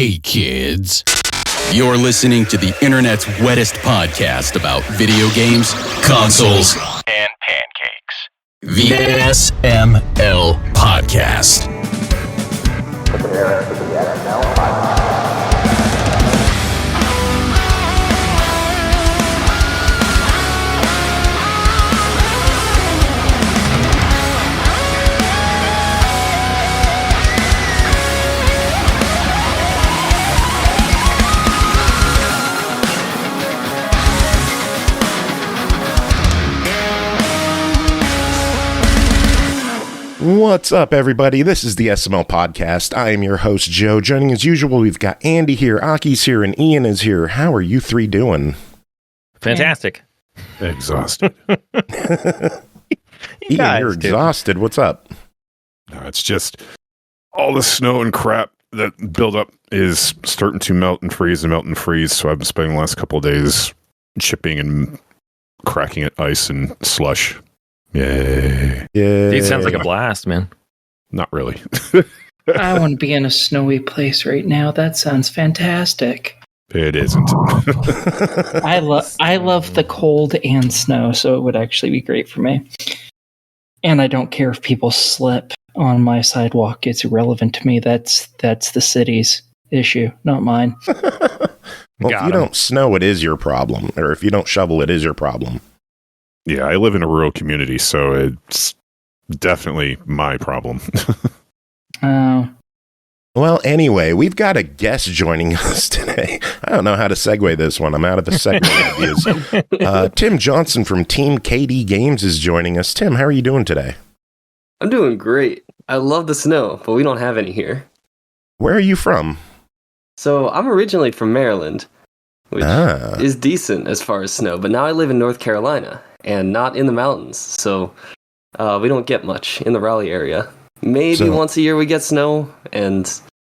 Hey kids, you're listening to the internet's wettest podcast about video games, consoles, and pancakes. The SML Podcast. Prepare for the SML Podcast. What's up, everybody? This is the SML Podcast. I am your host, Joe. Joining as usual, we've got Andy here, Aki's here, and Ian is here. How are you three doing? Fantastic. Exhausted. Ian, you're exhausted. What's up? No, it's just all the snow and crap that build up is starting to melt and freeze and melt and freeze. So I've been spending the last couple of days chipping and cracking at ice and slush. Yay. Yeah. Dude, sounds like a blast, man. Not really. I want to be in a snowy place right now. That sounds fantastic. It isn't. I love the cold and snow, so it would actually be great for me. And I don't care if people slip on my sidewalk. It's irrelevant to me. That's the city's issue, not mine. Well, if you don't snow, it is your problem. Or if you don't shovel, it is your problem. Yeah, I live in a rural community, so it's definitely my problem. Oh. Well, anyway, we've got a guest joining us today. I don't know how to segue this one. I'm out of the segue ideas. Timm Johnson from TeamKDGames is joining us. Tim, how are you doing today? I'm doing great. I love the snow, but we don't have any here. Where are you from? So I'm originally from Maryland, which is decent as far as snow, but now I live in North Carolina and not in the mountains, so we don't get much in the Raleigh area. Maybe once a year we get snow, and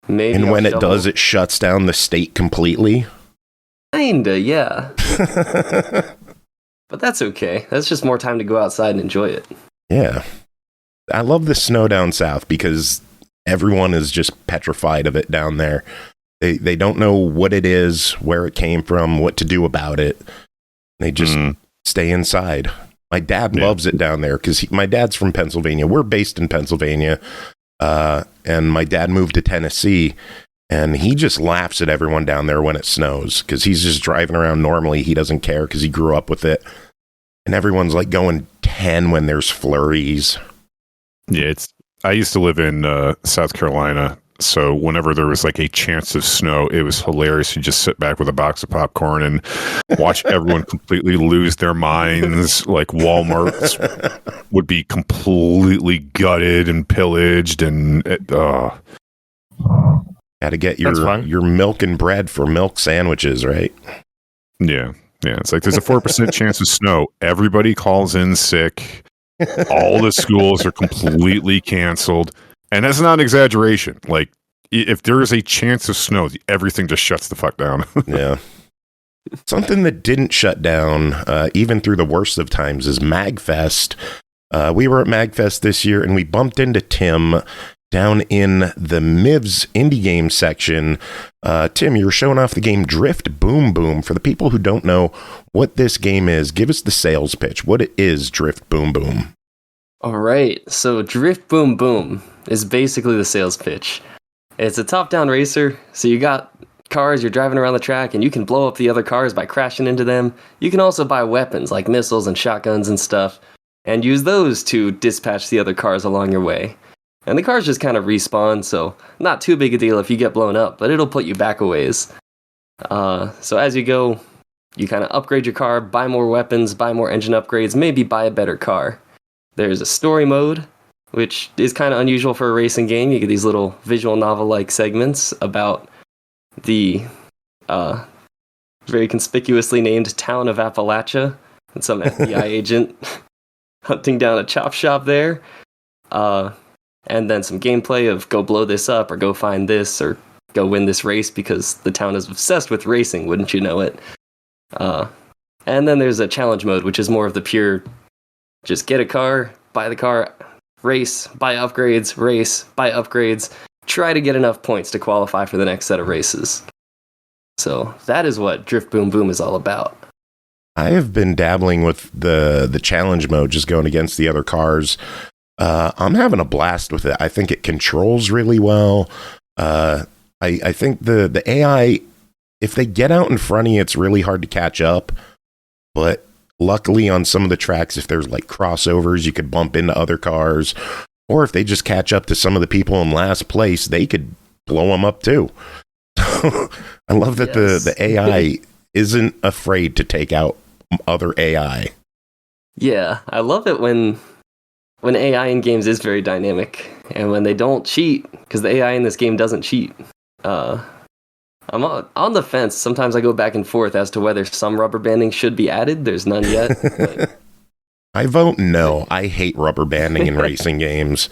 maybe. And when it does, it shuts down the state completely? Kinda, yeah. But that's okay. That's just more time to go outside and enjoy it. Yeah. I love the snow down south because everyone is just petrified of it down there. They don't know what it is, where it came from, what to do about it. They just stay inside. My dad loves it down there because my dad's from Pennsylvania. We're based in Pennsylvania, and my dad moved to Tennessee, and he just laughs at everyone down there when it snows because he's just driving around normally. He doesn't care because he grew up with it, and everyone's like going 10 when there's flurries. Yeah, I used to live in South Carolina. So whenever there was like a chance of snow, it was hilarious to just sit back with a box of popcorn and watch everyone completely lose their minds. Like Walmart would be completely gutted and pillaged, and got to get your milk and bread for milk sandwiches, right? Yeah. It's like there's a 4% chance of snow. Everybody calls in sick. All the schools are completely canceled. And that's not an exaggeration. Like, if there is a chance of snow, everything just shuts the fuck down. Yeah. Something that didn't shut down, even through the worst of times, is MAGFest. We were at MAGFest this year, and we bumped into Tim down in the MIVS indie game section. Tim, you were showing off the game Drift Boom Boom. For the people who don't know what this game is, give us the sales pitch. What it is, Drift Boom Boom. All right, so Drift Boom Boom is basically the sales pitch. It's a top-down racer, so you got cars, you're driving around the track, and you can blow up the other cars by crashing into them. You can also buy weapons like missiles and shotguns and stuff, and use those to dispatch the other cars along your way. And the cars just kind of respawn, so not too big a deal if you get blown up, but it'll put you back a ways. So as you go, you kind of upgrade your car, buy more weapons, buy more engine upgrades, maybe buy a better car. There's a story mode, which is kind of unusual for a racing game. You get these little visual novel-like segments about the very conspicuously named town of Appalachia and some FBI agent hunting down a chop shop there. And then some gameplay of go blow this up or go find this or go win this race because the town is obsessed with racing, wouldn't you know it? And then there's a challenge mode, which is more of the pure just get a car, buy the car, race, buy upgrades, race, buy upgrades. try to get enough points to qualify for the next set of races. So that is what Drift Boom Boom is all about. I have been dabbling with the challenge mode, just going against the other cars. I'm having a blast with it. I think it controls really well. I think the AI, if they get out in front of you, it's really hard to catch up. But luckily on some of the tracks, if there's like crossovers, you could bump into other cars. Or if they just catch up to some of the people in last place, they could blow them up too. I love that the AI isn't afraid to take out other AI. Yeah, I love it when AI in games is very dynamic, and when they don't cheat, because the AI in this game doesn't cheat. I'm on the fence. Sometimes I go back and forth as to whether some rubber banding should be added. There's none yet. But I vote no. I hate rubber banding in racing games.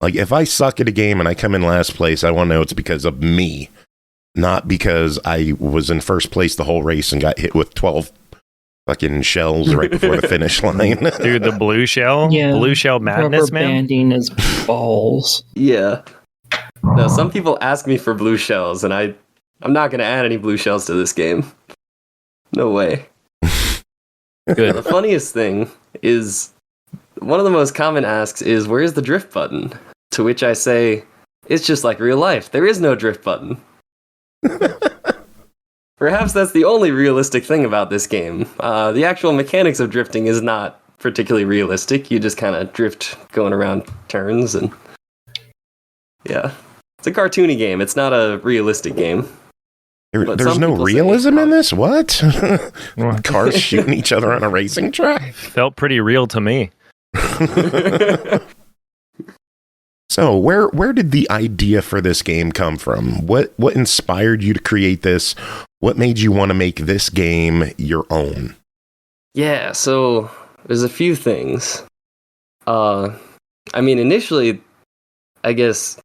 Like, if I suck at a game and I come in last place, I want to know it's because of me, not because I was in first place the whole race and got hit with 12 fucking shells right before the finish line. Dude, the blue shell? Yeah, Blue shell madness, rubber man? banding is balls. yeah. No, some people ask me for blue shells, and I'm not going to add any blue shells to this game. No way. Good. The funniest thing is, one of the most common asks is, where's the drift button? To which I say, it's just like real life. There is no drift button. Perhaps that's the only realistic thing about this game. The actual mechanics of drifting is not particularly realistic. You just kind of drift going around turns, and yeah. It's a cartoony game. It's not a realistic game. There's no realism in this? What? Cars shooting each other on a racing track? Felt pretty real to me. So, where did the idea for this game come from? What inspired you to create this? What made you want to make this game your own? Yeah, so there's a few things. Initially, I guess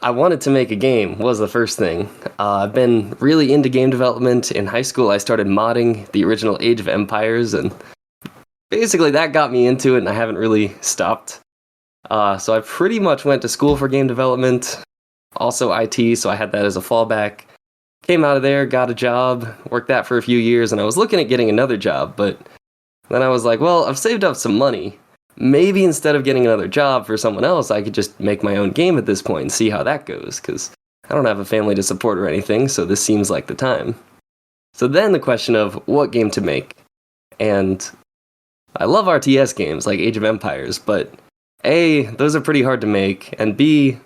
I wanted to make a game was the first thing. I've been really into game development. In high school, I started modding the original Age of Empires, and basically that got me into it, and I haven't really stopped. So I pretty much went to school for game development, also IT, so I had that as a fallback. Came out of there, got a job, worked that for a few years, and I was looking at getting another job, but then I was like, well, I've saved up some money. Maybe instead of getting another job for someone else, I could just make my own game at this point and see how that goes, because I don't have a family to support or anything, so this seems like the time. So then the question of what game to make. And I love RTS games like Age of Empires, but A, those are pretty hard to make, and B,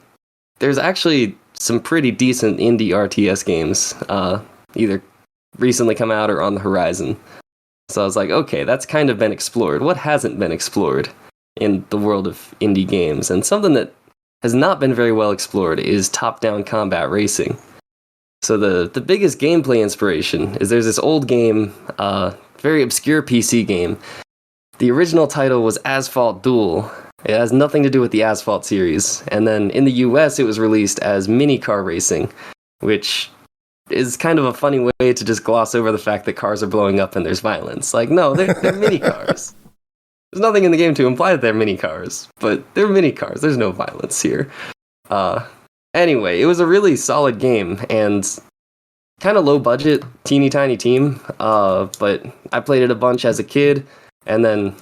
there's actually some pretty decent indie RTS games, either recently come out or on the horizon. So I was like, okay, that's kind of been explored. What hasn't been explored in the world of indie games? And something that has not been very well explored is top-down combat racing. So the biggest gameplay inspiration is there's this old game, very obscure PC game. The original title was Asphalt Duel. It has nothing to do with the Asphalt series. And then in the US, it was released as Mini Car Racing, which is kind of a funny way to just gloss over the fact that cars are blowing up and there's violence. Like, no, they're mini cars. There's nothing in the game to imply that they're mini cars, but they're mini cars. There's no violence here. Anyway, it was a really solid game and kind of low budget, teeny tiny team. But I played it a bunch as a kid, and then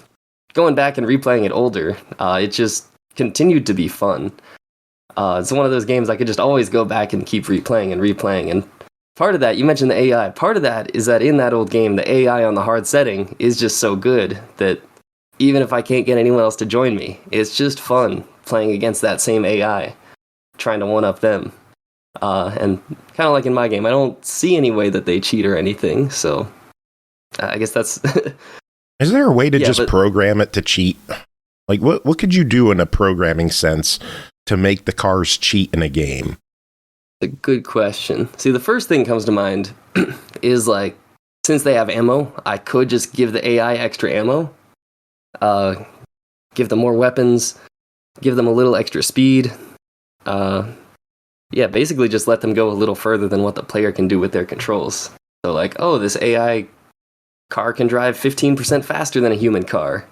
going back and replaying it older, it just continued to be fun. It's one of those games I could just always go back and keep replaying and replaying. And part of that, you mentioned the AI, part of that is that in that old game, the AI on the hard setting is just so good that even if I can't get anyone else to join me, it's just fun playing against that same AI, trying to one-up them. And kind of like in my game, I don't see any way that they cheat or anything, so I guess that's... Is there a way to program it to cheat? Like, what could you do in a programming sense to make the cars cheat in a game? A good question. See, the first thing that comes to mind is, like, since they have ammo, I could just give the AI extra ammo, give them more weapons, give them a little extra speed. Basically just let them go a little further than what the player can do with their controls. So, like, oh, this AI car can drive 15% faster than a human car.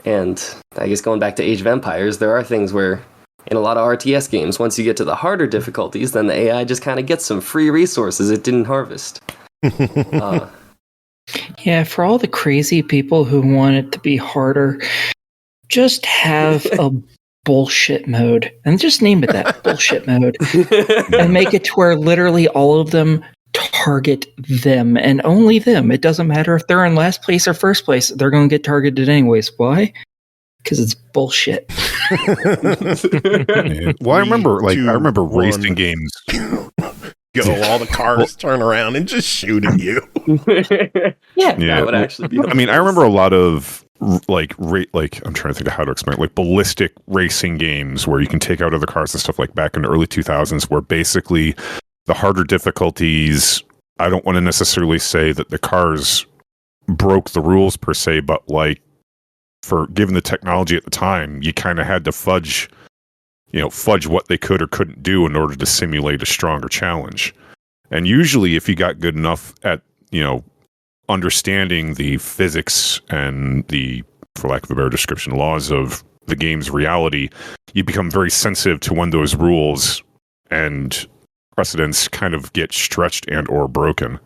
And I guess going back to Age of Empires, there are things where in a lot of RTS games, once you get to the harder difficulties, then the AI just kind of gets some free resources it didn't harvest. Yeah, for all the crazy people who want it to be harder, just have a bullshit mode. And just name it that, bullshit mode. And make it to where literally all of them target them and only them. It doesn't matter if they're in last place or first place, they're going to get targeted anyways. Why? Because it's bullshit. Well, I remember racing games. Go, all the cars turn around and just shoot at you. Yeah, that would actually be. I mean, I remember a lot of I'm trying to think of how to explain it, like ballistic racing games where you can take out other cars and stuff, like back in the early 2000s, where basically the harder difficulties, I don't want to necessarily say that the cars broke the rules per se, but like for given the technology at the time, you kind of had to fudge what they could or couldn't do in order to simulate a stronger challenge. And usually if you got good enough at, understanding the physics and the, for lack of a better description, laws of the game's reality, you become very sensitive to when those rules and precedents kind of get stretched and or broken.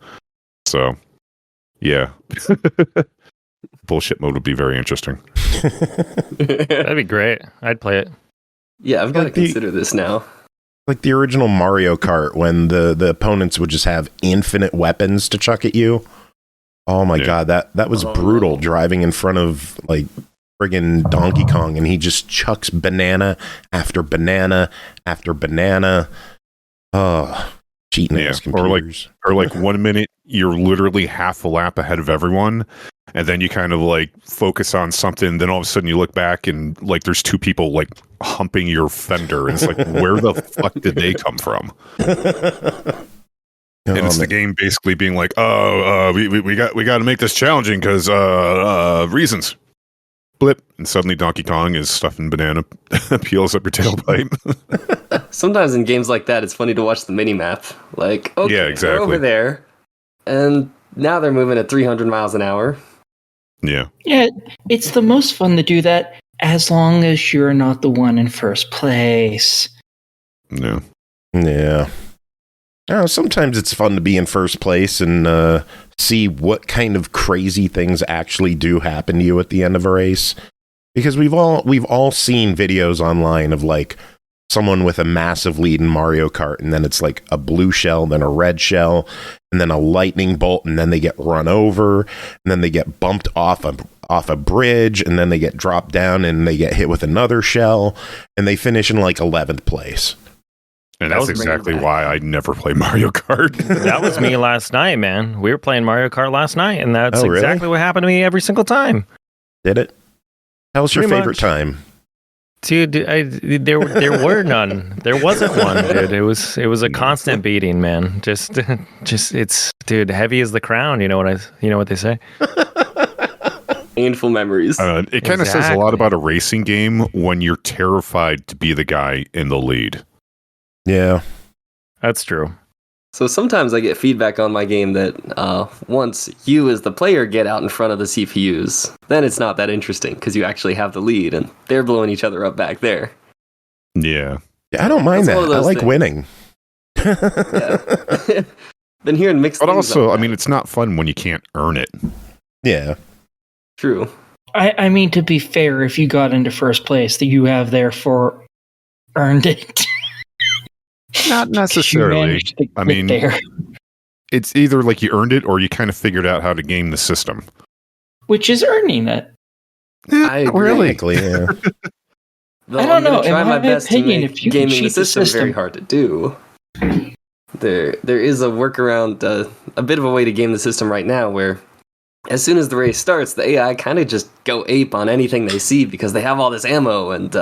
So, yeah. Bullshit mode would be very interesting. That'd be great. I'd play it. Yeah, I've got to consider this now. Like the original Mario Kart, when the opponents would just have infinite weapons to chuck at you. Oh my god, that was brutal, driving in front of like friggin' Donkey Kong, and he just chucks banana after banana after banana. Oh, cheating ass computers. Or like 1 minute you're literally half a lap ahead of everyone, and then you kind of like focus on something, then all of a sudden you look back and like there's two people like humping your fender, and it's like, where the fuck did they come from? And it's the game basically being like, we got to make this challenging because reasons. Blip, and suddenly Donkey Kong is stuffing banana peels up your tailpipe. Sometimes in games like that, it's funny to watch the mini-map. Like, okay, yeah, exactly. They're over there, and now they're moving at 300 miles an hour. Yeah. Yeah, it's the most fun to do that as long as you're not the one in first place. No. Yeah. Sometimes it's fun to be in first place and see what kind of crazy things actually do happen to you at the end of a race. Because we've all seen videos online of like someone with a massive lead in Mario Kart, and then it's like a blue shell, then a red shell, and then a lightning bolt, and then they get run over, and then they get bumped off a bridge, and then they get dropped down and they get hit with another shell, and they finish in like 11th place. And that's exactly why I never play Mario Kart. That was me last night, man. We were playing Mario Kart last night, and that's exactly what happened to me every single time. Did it? How was your favorite time? Dude, there were none. There wasn't one, dude. It was a constant beating, man. Just it's, dude, heavy as the crown. You know what they say. Painful memories. It kind of says a lot about a racing game when you're terrified to be the guy in the lead. Yeah, that's true. So sometimes I get feedback on my game that once you as the player get out in front of the CPUs, then it's not that interesting because you actually have the lead and they're blowing each other up back there. Yeah. I don't mind that. I like winning. Yeah. Then hearing mixed but also, I mean, it's not fun when you can't earn it. Yeah. True. I mean, to be fair, if you got into first place, that you have therefore earned it. Not necessarily. I mean, it's either like you earned it or you kind of figured out how to game the system. Which is earning it. I agree. Really? Yeah. I don't know. Try my best to make if you gaming the system very hard to do. There is a workaround, a bit of a way to game the system right now where as soon as the race starts, the AI kind of just go ape on anything they see because they have all this ammo, and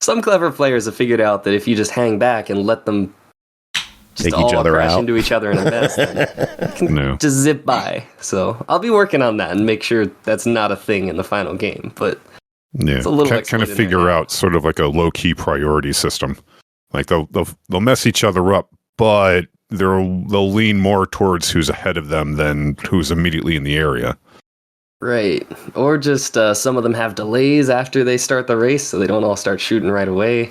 some clever players have figured out that if you just hang back and let them just take each other crash out into each other in a mess, you can just zip by. So I'll be working on that and make sure that's not a thing in the final game. But it's a little kind of figure out sort of like a low key priority system. Like they'll mess each other up, but they'll lean more towards who's ahead of them than who's immediately in the area. Right. Or just some of them have delays after they start the race, so they don't all start shooting right away.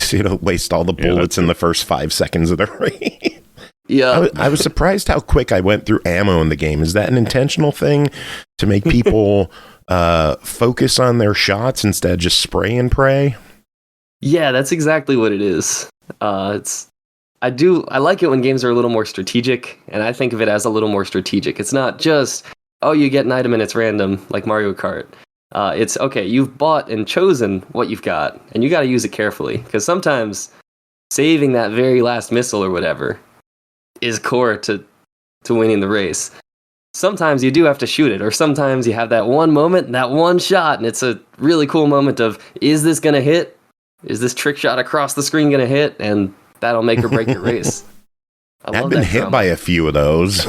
so you don't waste all the bullets in the first 5 seconds of the race. Yeah. I was surprised how quick I went through ammo in the game. Is that an intentional thing to make people focus on their shots instead of just spray and pray? Yeah, that's exactly what it is. I like it when games are a little more strategic, and I think of it as a little more strategic. It's not just, oh, you get an item and it's random, like Mario Kart. It's, okay, you've bought and chosen what you've got, and you got to use it carefully, because sometimes saving that very last missile or whatever is core to winning the race. Sometimes you do have to shoot it, or sometimes you have that one moment, that one shot, and it's a really cool moment of, is this going to hit? Is this trick shot across the screen going to hit? And that'll make or break your race. I've been hit by a few of those.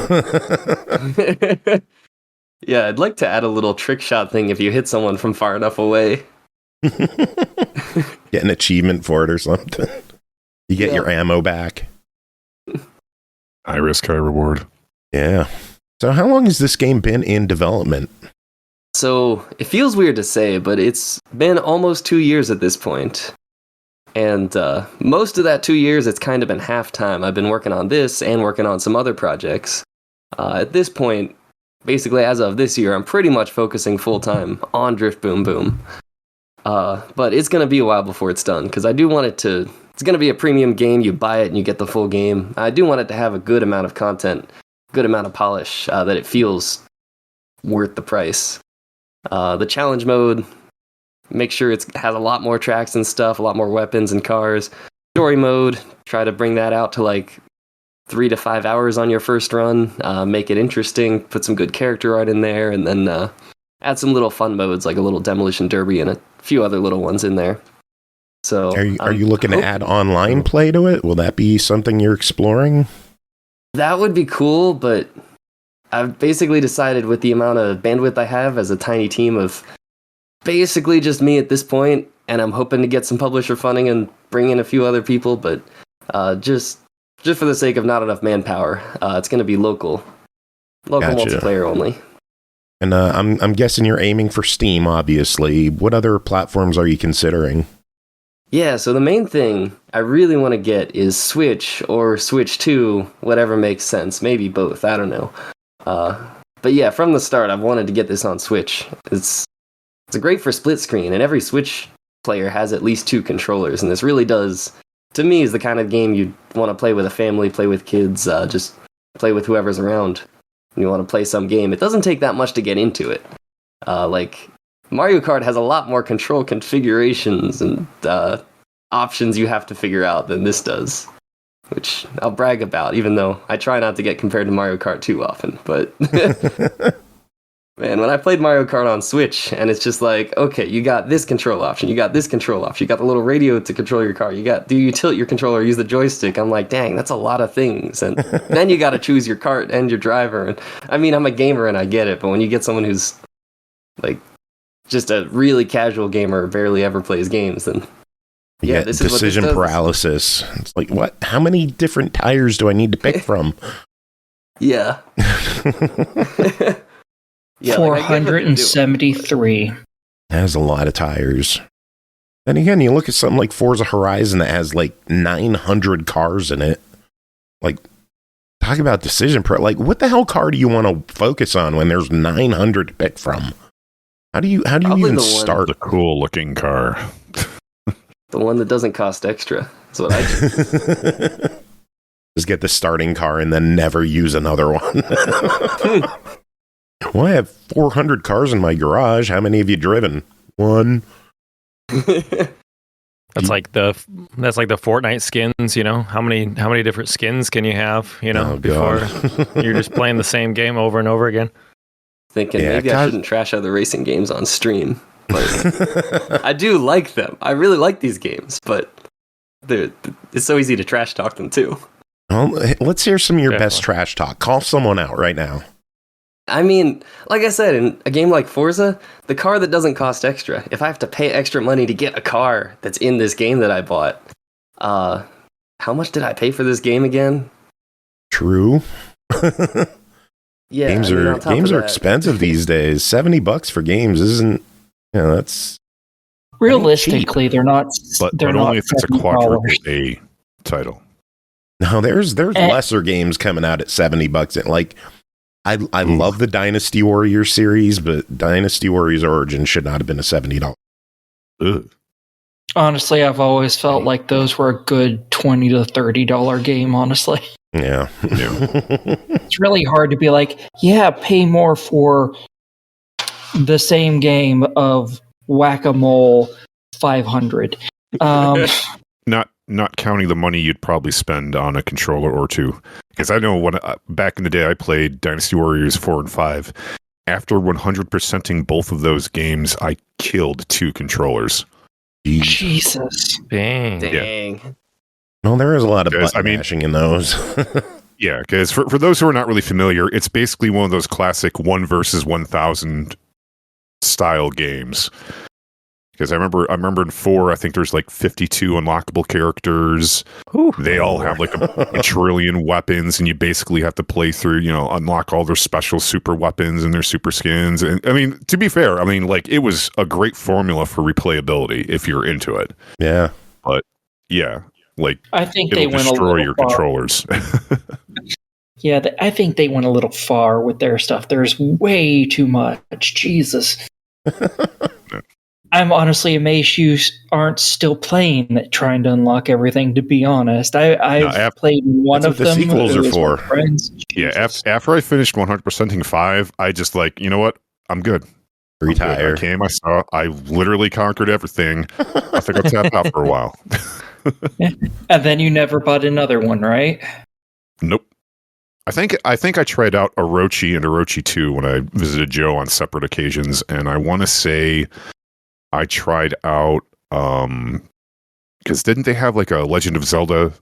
Yeah, I'd like to add a little trick shot thing if you hit someone from far enough away. Get an achievement for it or something. You get your ammo back. High risk, high reward. Yeah. So how long has this game been in development? So it feels weird to say, but it's been almost 2 years at this point. And most of that 2 years, it's kind of been half time. I've been working on this and working on some other projects. At this point, basically as of this year, I'm pretty much focusing full time on Drift Boom Boom. But it's going to be a while before it's done, because I do want it to... It's going to be a premium game. You buy it and you get the full game. I do want it to have a good amount of content, good amount of polish, that it feels worth the price. The challenge mode, make sure it has a lot more tracks and stuff, a lot more weapons and cars. Story mode, try to bring that out to like 3 to 5 hours on your first run. Make it interesting, put some good character art in there, and then add some little fun modes like a little demolition derby and a few other little ones in there. So, are you looking to add online play to it? Will that be something you're exploring? That would be cool, but I've basically decided with the amount of bandwidth I have as a tiny team of basically just me at this point, and I'm hoping to get some publisher funding and bring in a few other people, but just for the sake of not enough manpower, it's going to be local multiplayer only. And I'm guessing you're aiming for Steam, obviously. What other platforms are you considering? Yeah, so the main thing I really want to get is Switch or Switch 2, whatever makes sense. Maybe both, I don't know. But yeah, from the start, I've wanted to get this on Switch. It's great for split screen, and every Switch player has at least 2 controllers, and this really does, to me, is the kind of game you want to play with a family, play with kids, just play with whoever's around. And you want to play some game. It doesn't take that much to get into it. Like, Mario Kart has a lot more control configurations and options you have to figure out than this does, which I'll brag about, even though I try not to get compared to Mario Kart too often. But man, when I played Mario Kart on Switch, and it's just like, okay, you got this control option, you got this control option, you got the little radio to control your car, do you tilt your controller or use the joystick? I'm like, dang, that's a lot of things. And then you got to choose your kart and your driver. And I mean, I'm a gamer and I get it, but when you get someone who's like just a really casual gamer, barely ever plays games, then yeah, this is decision paralysis. It's like, what? How many different tires do I need to pick from? Yeah. Yeah, 473. That has a lot of tires. Then again, you look at something like Forza Horizon that has like 900 cars in it. Like, talk about decision like, what the hell car do you want to focus on when there's 900 to pick from? How do you even start? A cool looking car. The one that doesn't cost extra. That's what I do. Just get the starting car and then never use another one. Well, I have 400 cars in my garage. How many have you driven? One. That's like the Fortnite skins, you know? How many different skins can you have, you know, before you're just playing the same game over and over again? Thinking maybe I shouldn't trash other racing games on stream. But I do like them. I really like these games, but it's so easy to trash talk them too. Well, let's hear some of your best trash talk. Call someone out right now. I mean, like I said, in a game like Forza, the car that doesn't cost extra, if I have to pay extra money to get a car that's in this game that I bought, how much did I pay for this game again? True. Yeah, games are expensive these days. $70 for games isn't, that's Realistically, they're not. But they're only not if it's a $70. quadruple A title. No, there's lesser games coming out at $70. And like, I love the Dynasty Warriors series, but Dynasty Warriors Origin should not have been a $70. Ugh. Honestly, I've always felt like those were a good $20 to $30 game. Honestly, Yeah. it's really hard to be like, yeah, pay more for the same game of Whack-A-Mole 500. Not counting the money you'd probably spend on a controller or two. Because I know when back in the day I played Dynasty Warriors 4 and 5. After 100%ing both of those games, I killed 2 controllers. Jesus. Dang. Dang. No, there is a lot of Guys, button mashing in those. Yeah, because for those who are not really familiar, it's basically one of those classic 1 versus 1,000 style games. Because I remember in 4, I think there's like 52 unlockable characters. Ooh. They all have like a trillion weapons, and you basically have to play through, unlock all their special super weapons and their super skins. And I mean, to be fair, like it was a great formula for replayability if you're into it. Yeah. But yeah, like I think it'll they went a destroy little your far. controllers. Yeah, I think they went a little far with their stuff. There's way too much. Jesus. I'm honestly amazed you aren't still playing it, trying to unlock everything, to be honest. I've played one That's of what the them. sequels It are was for. with friends. Yeah, Jesus. after I finished 100%ing 5, I just like, you know what? I'm good. Retire. I came, I saw, I literally conquered everything. I think I'll tap out for a while. And then you never bought another one, right? Nope. I think I tried out Orochi and Orochi 2 when I visited Joe on separate occasions, and I want to say I tried out because didn't they have like a Legend of Zelda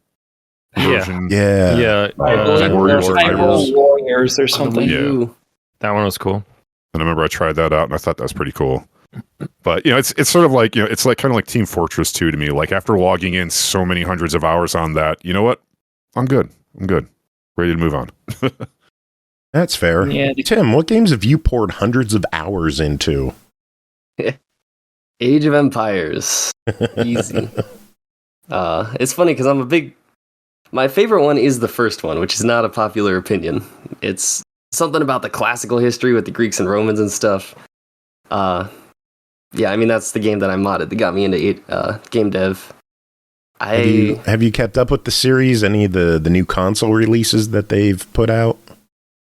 version? Yeah. Yeah. I believe Warriors or Hyrule Tyrants? Warriors or On the something. Wii U. That one was cool. And I remember I tried that out, and I thought that was pretty cool. But it's sort of like it's like kind of like Team Fortress 2 to me. Like after logging in so many hundreds of hours on that, you know what? I'm good. Ready to move on. That's fair. Yeah. Tim, what games have you poured hundreds of hours into? Age of Empires. Easy. It's funny because my favorite one is the first one, which is not a popular opinion. It's something about the classical history with the Greeks and Romans and stuff. Yeah, I mean, that's the game that I modded that got me into game dev. Have you kept up with the series? Any of the new console releases that they've put out?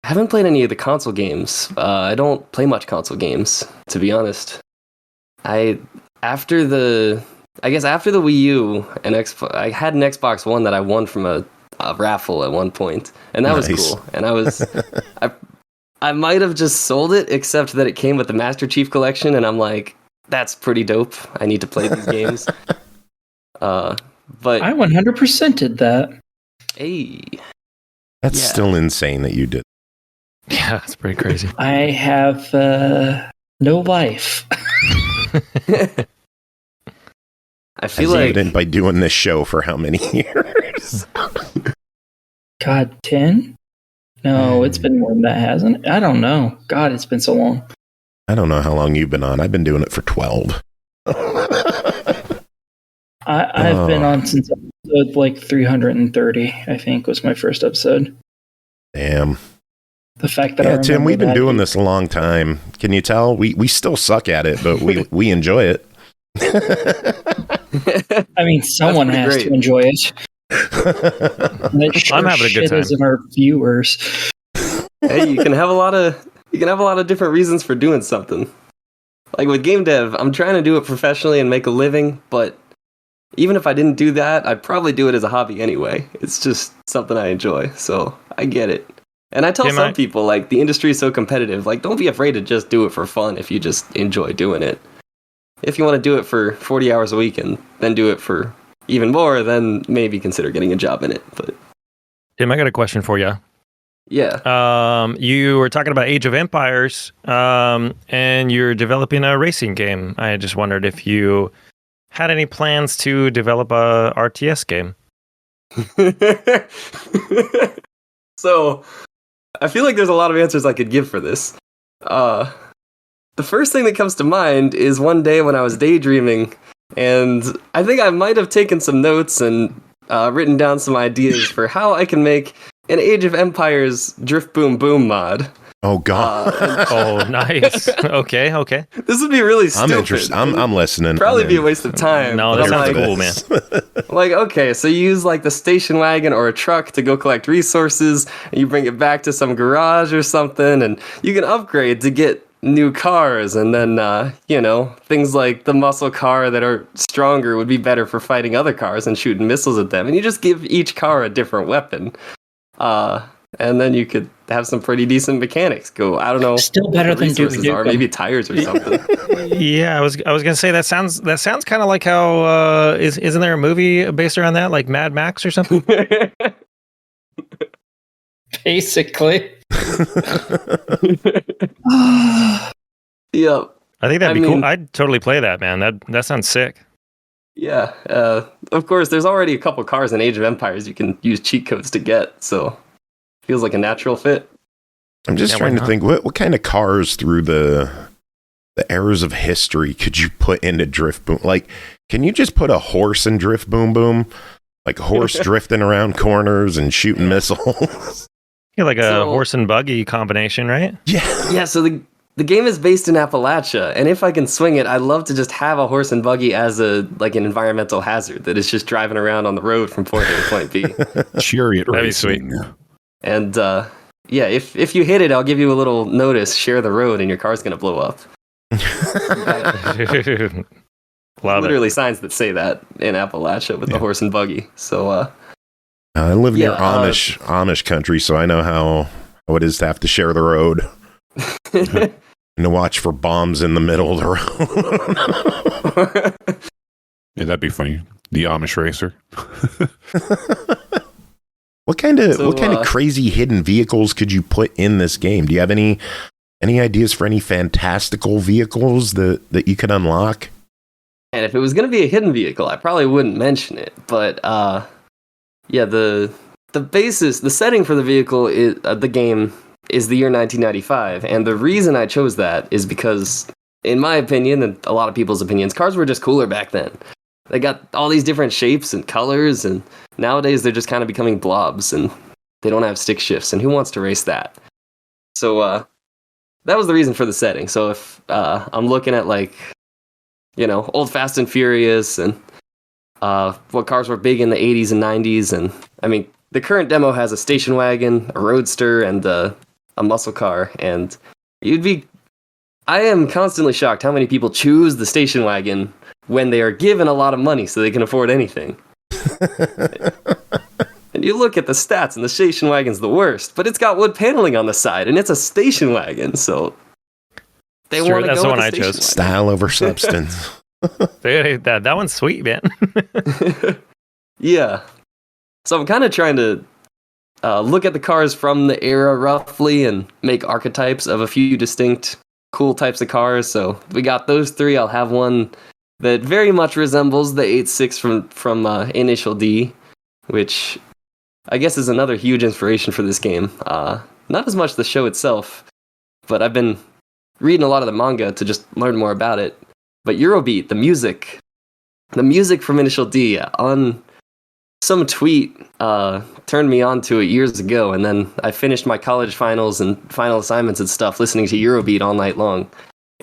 I haven't played any of the console games. I don't play much console games, to be honest. After the Wii U and I had an Xbox One that I won from a raffle at one point, and that was cool. And I might have just sold it, except that it came with the Master Chief Collection, and I'm like, that's pretty dope. I need to play these games. But I 100%ed that. hey, That's still insane that you did. Yeah, it's pretty crazy. I have no life. I feel As like evident by doing this show for how many years? God, 10? No, it's been more than that, hasn't it? I don't know. God, it's been so long. I don't know how long you've been on. I've been doing it for 12. I've been on since episode like 330, I think, was my first episode. Damn. The fact that I Yeah, Tim, we've been remember doing that- this a long time. Can you tell? We still suck at it, but we enjoy it. I mean, someone pretty has great. to enjoy it. And it sure I'm having a good shit time. isn't our viewers. hey, you can have a lot of different reasons for doing something. Like with game dev, I'm trying to do it professionally and make a living, but even if I didn't do that, I'd probably do it as a hobby anyway. It's just something I enjoy, so I get it. And I tell some people, like, the industry is so competitive, like, don't be afraid to just do it for fun if you just enjoy doing it. If you want to do it for 40 hours a week and then do it for even more, then maybe consider getting a job in it. But Tim, I got a question for you. yeah. You were talking about Age of Empires, and you're developing a racing game. I just wondered if you had any plans to develop a RTS game. So, I feel like there's a lot of answers I could give for this. the first thing that comes to mind is one day when I was daydreaming, and I think I might have taken some notes and written down some ideas for how I can make an Age of Empires Drift Boom Boom mod. Oh God! Oh, nice. Okay. This would be really stupid. I'm interested. I'm listening. Probably be a waste of time. No, but that I'm sounds cool, man. Like, okay, so you use like the station wagon or a truck to go collect resources, and you bring it back to some garage or something, and you can upgrade to get new cars, and then things like the muscle car that are stronger would be better for fighting other cars and shooting missiles at them, and you just give each car a different weapon. And then you could have some pretty decent mechanics. Go, I don't know. Still better than Duke Nukem. Maybe tires or something. Yeah, I was gonna say that sounds kind of like how isn't there a movie based around that, like Mad Max or something? Basically. Yep. I think that'd be cool. I'd totally play that, man. That sounds sick. Yeah. Of course, there's already a couple cars in Age of Empires you can use cheat codes to get, so feels like a natural fit. I'm just trying to think what kind of cars through the eras of history could you put into Drift Boom? Like, can you just put a horse in Drift Boom Boom? Like a horse drifting around corners and shooting missiles? Yeah, like a horse and buggy combination, right? Yeah. Yeah, so the game is based in Appalachia, and if I can swing it, I'd love to just have a horse and buggy as an environmental hazard that is just driving around on the road from point A to point B. Chariot That'd be racing. sweet. And if you hit it, I'll give you a little notice, share the road, and your car's going to blow up. Love Literally signs that say that in Appalachia with the horse and buggy. So I live near Amish country, so I know how it is to have to share the road. And to watch for bombs in the middle of the road. Yeah, that'd be funny. The Amish racer. What kind of crazy hidden vehicles could you put in this game? Do you have any ideas for any fantastical vehicles that you could unlock? And if it was going to be a hidden vehicle, I probably wouldn't mention it. But the basis, the setting for the vehicle is the game is the year 1995, and the reason I chose that is because, in my opinion, and a lot of people's opinions, cars were just cooler back then. They got all these different shapes and colors, and nowadays they're just kind of becoming blobs, and they don't have stick shifts, and who wants to race that? So that was the reason for the setting. So if I'm looking at old Fast and Furious and what cars were big in the 80s and 90s, and I mean, the current demo has a station wagon, a roadster, and a muscle car, and I am constantly shocked how many people choose the station wagon when they are given a lot of money so they can afford anything. And you look at the stats, and the station wagon's the worst, but it's got wood paneling on the side, and it's a station wagon, so they want to go that's the with one I station chose. wagon. Style over substance. That one's sweet, man. Yeah. So I'm kind of trying to look at the cars from the era roughly and make archetypes of a few distinct cool types of cars. So we got those three. I'll have one that very much resembles the 8.6 from Initial D, which I guess is another huge inspiration for this game. Not as much the show itself, but I've been reading a lot of the manga to just learn more about it. But Eurobeat, the music from Initial D on some tweet turned me on to it years ago, and then I finished my college finals and final assignments and stuff listening to Eurobeat all night long.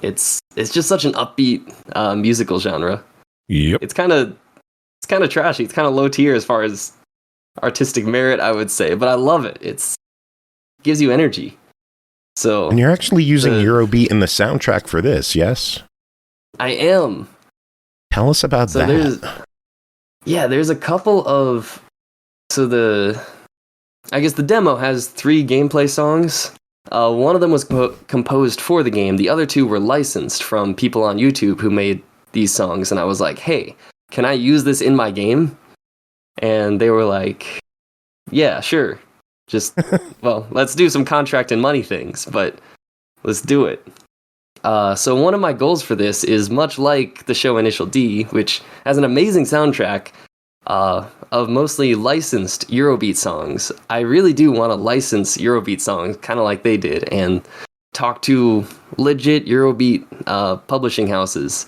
It's just such an upbeat musical genre. Yep. It's kind of trashy. It's kind of low tier as far as artistic merit, I would say, but I love it. It gives you energy. So, and you're actually using Eurobeat in the soundtrack for this, yes? I am. Tell us about that. There's a couple of... I guess the demo has 3 gameplay songs. One of them was composed for the game. The other 2 were licensed from people on YouTube who made these songs. And I was like, hey, can I use this in my game? And they were like, yeah, sure. Just, well, let's do some contract and money things, but let's do it. So one of my goals for this is much like the show Initial D, which has an amazing soundtrack of mostly licensed Eurobeat songs. I really do want to license Eurobeat songs, kind of like they did, and talk to legit Eurobeat publishing houses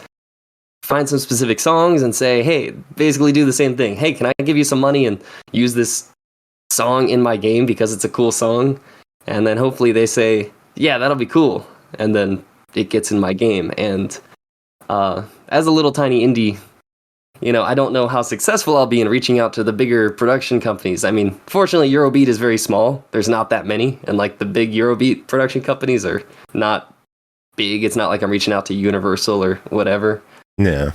find some specific songs and say, hey, basically do the same thing. Hey, can I give you some money and use this song in my game because it's a cool song? And then hopefully they say, yeah, that'll be cool. And then it gets in my game. And as a little tiny indie, I don't know how successful I'll be in reaching out to the bigger production companies. I mean, fortunately, Eurobeat is very small. There's not that many. And like the big Eurobeat production companies are not big. It's not like I'm reaching out to Universal or whatever. Yeah.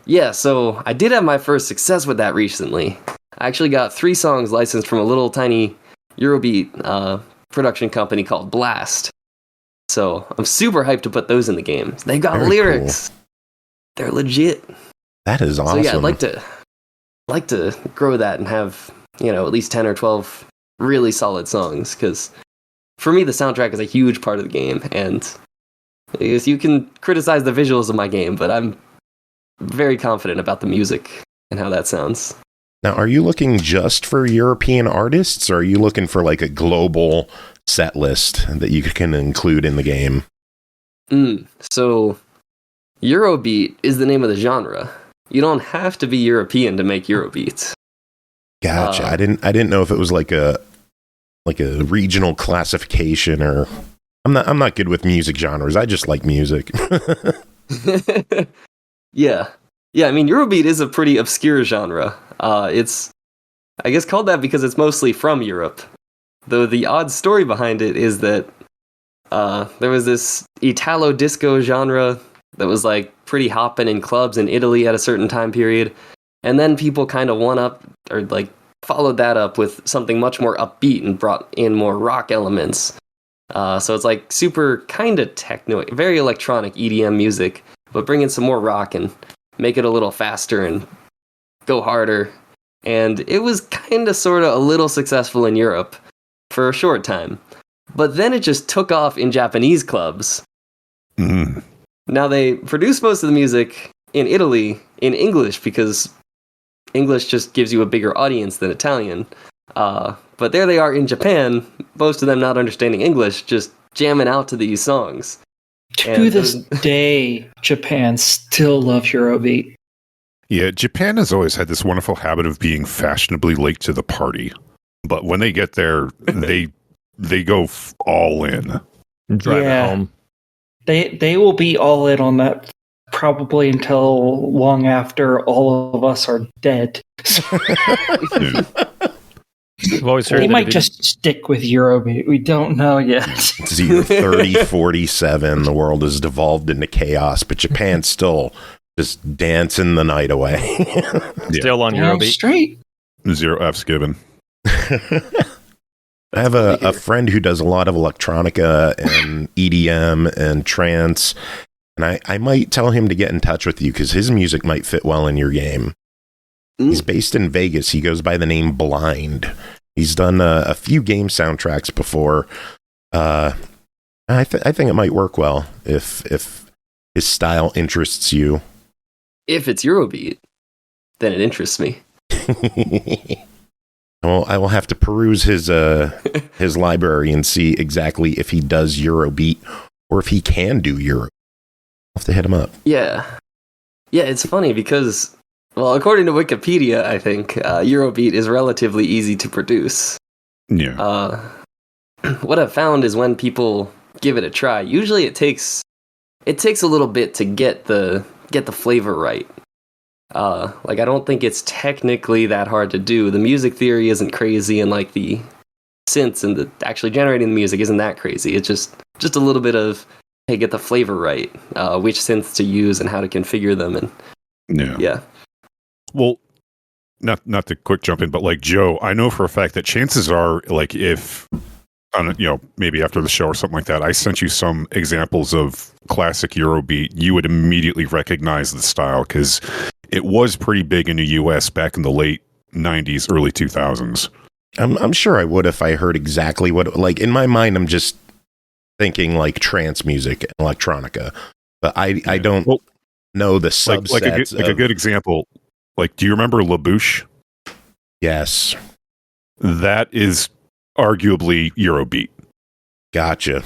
Yeah, so I did have my first success with that recently. I actually got 3 songs licensed from a little tiny Eurobeat production company called Blast. So I'm super hyped to put those in the game. They've got Very lyrics. Cool. They're legit. That is awesome. So yeah, I'd like to grow that and have, at least 10 or 12 really solid songs, because for me the soundtrack is a huge part of the game, and I guess you can criticize the visuals of my game, but I'm very confident about the music and how that sounds. Now, are you looking just for European artists, or are you looking for like a global set list that you can include in the game? So Eurobeat is the name of the genre. You don't have to be European to make Eurobeats. Gotcha. I didn't know if it was like a regional classification, or I'm not good with music genres. I just like music. Yeah. I mean, Eurobeat is a pretty obscure genre. It's, I guess, called that because it's mostly from Europe. Though the odd story behind it is that there was this Italo disco genre that was like pretty hopping in clubs in Italy at a certain time period, and then people kind of followed that up with something much more upbeat and brought in more rock elements. So it's like super kind of techno, very electronic EDM music, but bring in some more rock and make it a little faster and go harder. And it was kind of sort of a little successful in Europe for a short time. But then it just took off in Japanese clubs. Mm. Now they produce most of the music in Italy in English because English just gives you a bigger audience than Italian. But there they are in Japan, most of them not understanding English, just jamming out to these songs. To this day, Japan still loves Eurobeat. Yeah, Japan has always had this wonderful habit of being fashionably late to the party. But when they get there, they go all in. Drive it home. They will be all in on that probably until long after all of us are dead. I've always heard they might just stick with Eurobeat. We don't know yet. It's year 3047. The world has devolved into chaos, but Japan's still just dancing the night away. Still on Eurobeat. Straight. 0 F's given. I have a friend who does a lot of electronica and EDM and trance, and I might tell him to get in touch with you because his music might fit well in your game. He's based in Vegas. He goes by the name Blind. He's done a few game soundtracks before. I think it might work well if his style interests you. If it's Eurobeat, then it interests me. Well, I will have to peruse his library and see exactly if he does Eurobeat or if he can do Euro. I'll have to hit him up. Yeah, it's funny because, well, according to Wikipedia, I think Eurobeat is relatively easy to produce. Yeah. What I've found is when people give it a try, usually it takes a little bit to get the flavor right. I don't think it's technically that hard to do. The music theory isn't crazy, and like the synths and the actually generating the music isn't that crazy. It's just a little bit of, hey, get the flavor right, which synths to use and how to configure them, and yeah. Well, not to quick jump in, but like Joe, I know for a fact that chances are, like, if maybe after the show or something like that, I sent you some examples of classic Eurobeat, you would immediately recognize the style because it was pretty big in the US back in the late 90s, early 2000s. I'm sure I would if I heard exactly what, like, in my mind, I'm just thinking like trance music and electronica, but I don't know the subsets. Like a good example, like, do you remember La Bouche? Yes. That is arguably Eurobeat. Gotcha.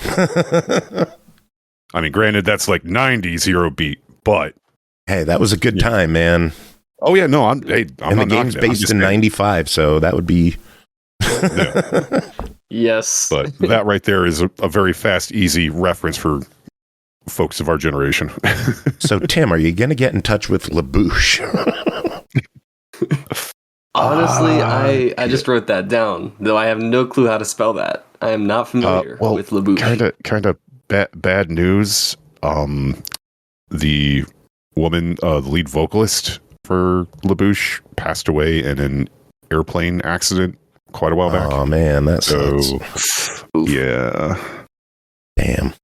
I mean, granted, that's like 90 zero beat, but Hey, that was a good time, man. oh yeah, no, I'm And the not game's knocking it. I'm based just in saying. '95, so that would be. Yeah. Yes. But that right there is a very fast, easy reference for folks of our generation. So, Tim, are you going to get in touch with LaBouche? Honestly, I just wrote that down, though I have no clue how to spell that. I am not familiar with LaBouche. Kind of bad news. The woman, the lead vocalist for LaBouche, passed away in an airplane accident quite a while back. Oh, man, that So, sucks. yeah. Damn.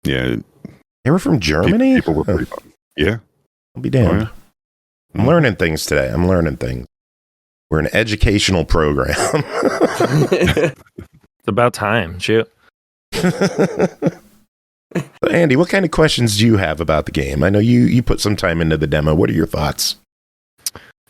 Yeah. They were from Germany? People were pretty yeah. I'll be damned. Oh, yeah. I'm learning things today. I'm learning things. We're an educational program. It's about time. Shoot. So Andy, what kind of questions do you have about the game? I know you put some time into the demo. What are your thoughts?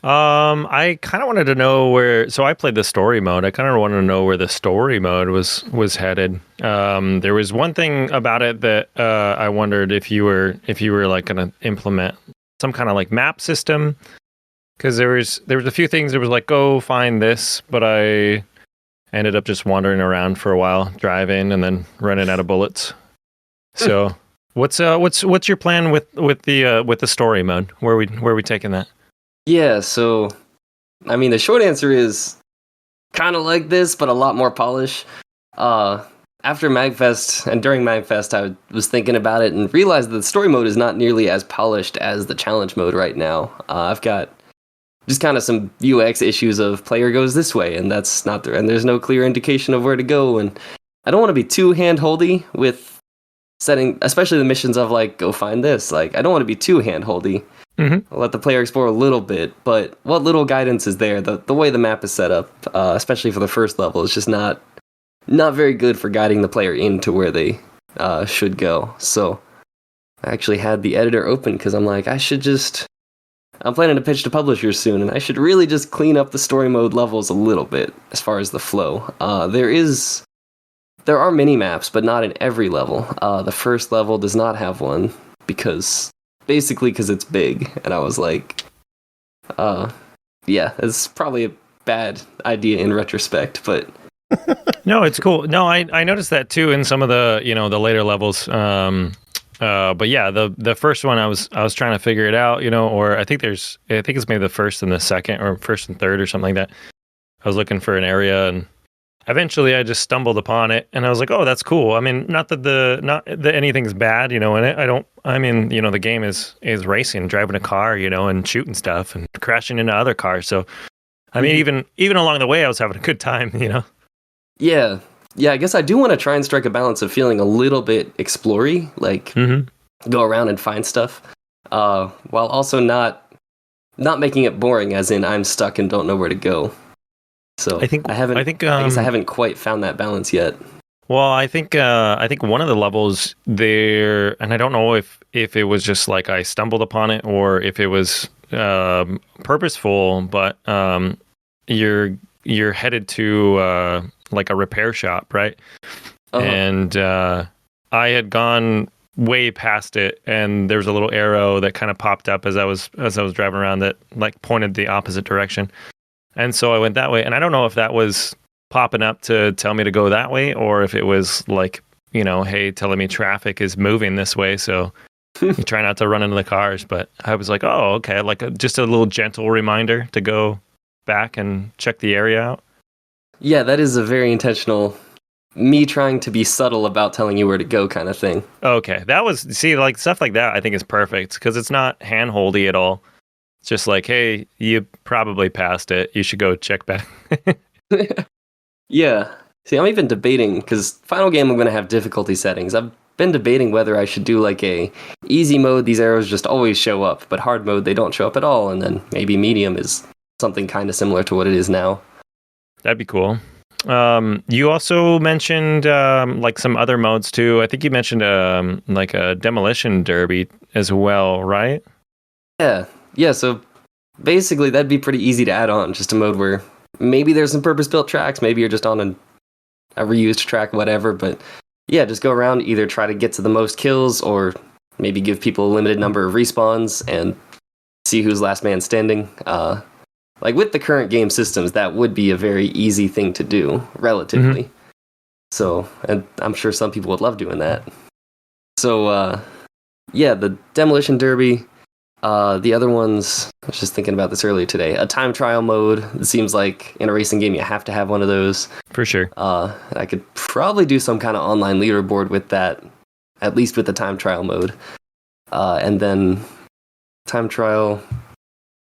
I kind of wanted to know where. So I played the story mode. I kind of wanted to know where the story mode was headed. There was one thing about it that I wondered if you were like going to implement some kind of like map system, because there was a few things. There was like, go find this, but I ended up just wandering around for a while, driving and then running out of bullets. So what's your plan with the story mode? Where are we taking that? Yeah, so, I mean, the short answer is kind of like this, but a lot more polish. After MAGFest and during MAGFest, I was thinking about it and realized that the story mode is not nearly as polished as the challenge mode right now. I've got just kind of some UX issues of player goes this way, and that's not there, and there's no clear indication of where to go, and I don't want to be too hand-holdy with setting, especially the missions of like, go find this. Like, I don't want to be too hand-holdy. Mm-hmm. I'll let the player explore a little bit, but what little guidance is there, the way the map is set up, especially for the first level, is just not very good for guiding the player into where they should go. So I actually had the editor open because I'm like, I'm planning to pitch to publishers soon, and I should really just clean up the story mode levels a little bit as far as the flow. There are mini maps, but not in every level. The first level does not have one because it's big, and I was like, yeah, it's probably a bad idea in retrospect, but No, it's cool. No, I noticed that too in some of the the later levels. But yeah, the first one I was trying to figure it out, or I think it's maybe the first and the second, or first and third, or something like that. I was looking for an area, and eventually I just stumbled upon it, and I was like, oh, that's cool. I mean, not that anything's bad, in it. The game is racing, driving a car, and shooting stuff and crashing into other cars. So, I mean, even along the way, I was having a good time, Yeah, I guess I do want to try and strike a balance of feeling a little bit explory, like go around and find stuff, while also not making it boring, as in I'm stuck and don't know where to go. So I guess I haven't quite found that balance yet. Well, I think one of the levels there, and I don't know if it was just like I stumbled upon it or if it was purposeful, but you're headed to like a repair shop, right? Uh-huh. And I had gone way past it, and there was a little arrow that kind of popped up as I was driving around that like pointed the opposite direction. And so I went that way, and I don't know if that was popping up to tell me to go that way, or if it was like, hey, telling me traffic is moving this way, so you try not to run into the cars. But I was like, oh, okay, like just a little gentle reminder to go back and check the area out. Yeah, that is a very intentional, me trying to be subtle about telling you where to go kind of thing. Okay, like stuff like that I think is perfect, because it's not hand-holdy at all. It's just like, hey, you probably passed it. You should go check back. Yeah. See, I'm even debating, because final game I'm going to have difficulty settings. I've been debating whether I should do like a easy mode, these arrows just always show up, but hard mode, they don't show up at all, and then maybe medium is something kind of similar to what it is now. That'd be cool. You also mentioned like some other modes too. I think you mentioned like a demolition derby as well, right? Yeah, so basically that'd be pretty easy to add on, just a mode where maybe there's some purpose-built tracks, maybe you're just on a reused track, whatever, but yeah, just go around, either try to get to the most kills or maybe give people a limited number of respawns and see who's last man standing. Like with the current game systems, that would be a very easy thing to do, relatively. So, and I'm sure some people would love doing that. So, yeah, the Demolition Derby. The other ones, I was just thinking about this earlier today. A time trial mode. It seems like in a racing game you have to have one of those. For sure. I could probably do some kind of online leaderboard with that, at least with the time trial mode. And then time trial.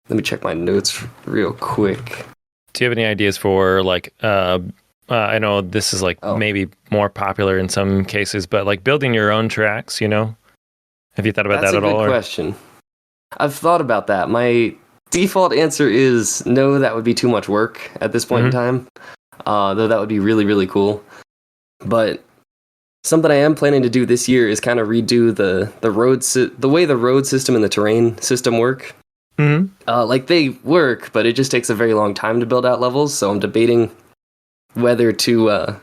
Let me check my notes real quick. Do you have any ideas for like? I know this is like maybe more popular in some cases, but like building your own tracks. You know, have you thought about that at all? That's a good question. I've thought about that. My default answer is no, that would be too much work at this point in time. Though that would be really, really cool. But something I am planning to do this year is kind of redo the way the road system and the terrain system work. Like they work, but it just takes a very long time to build out levels. So I'm debating whether to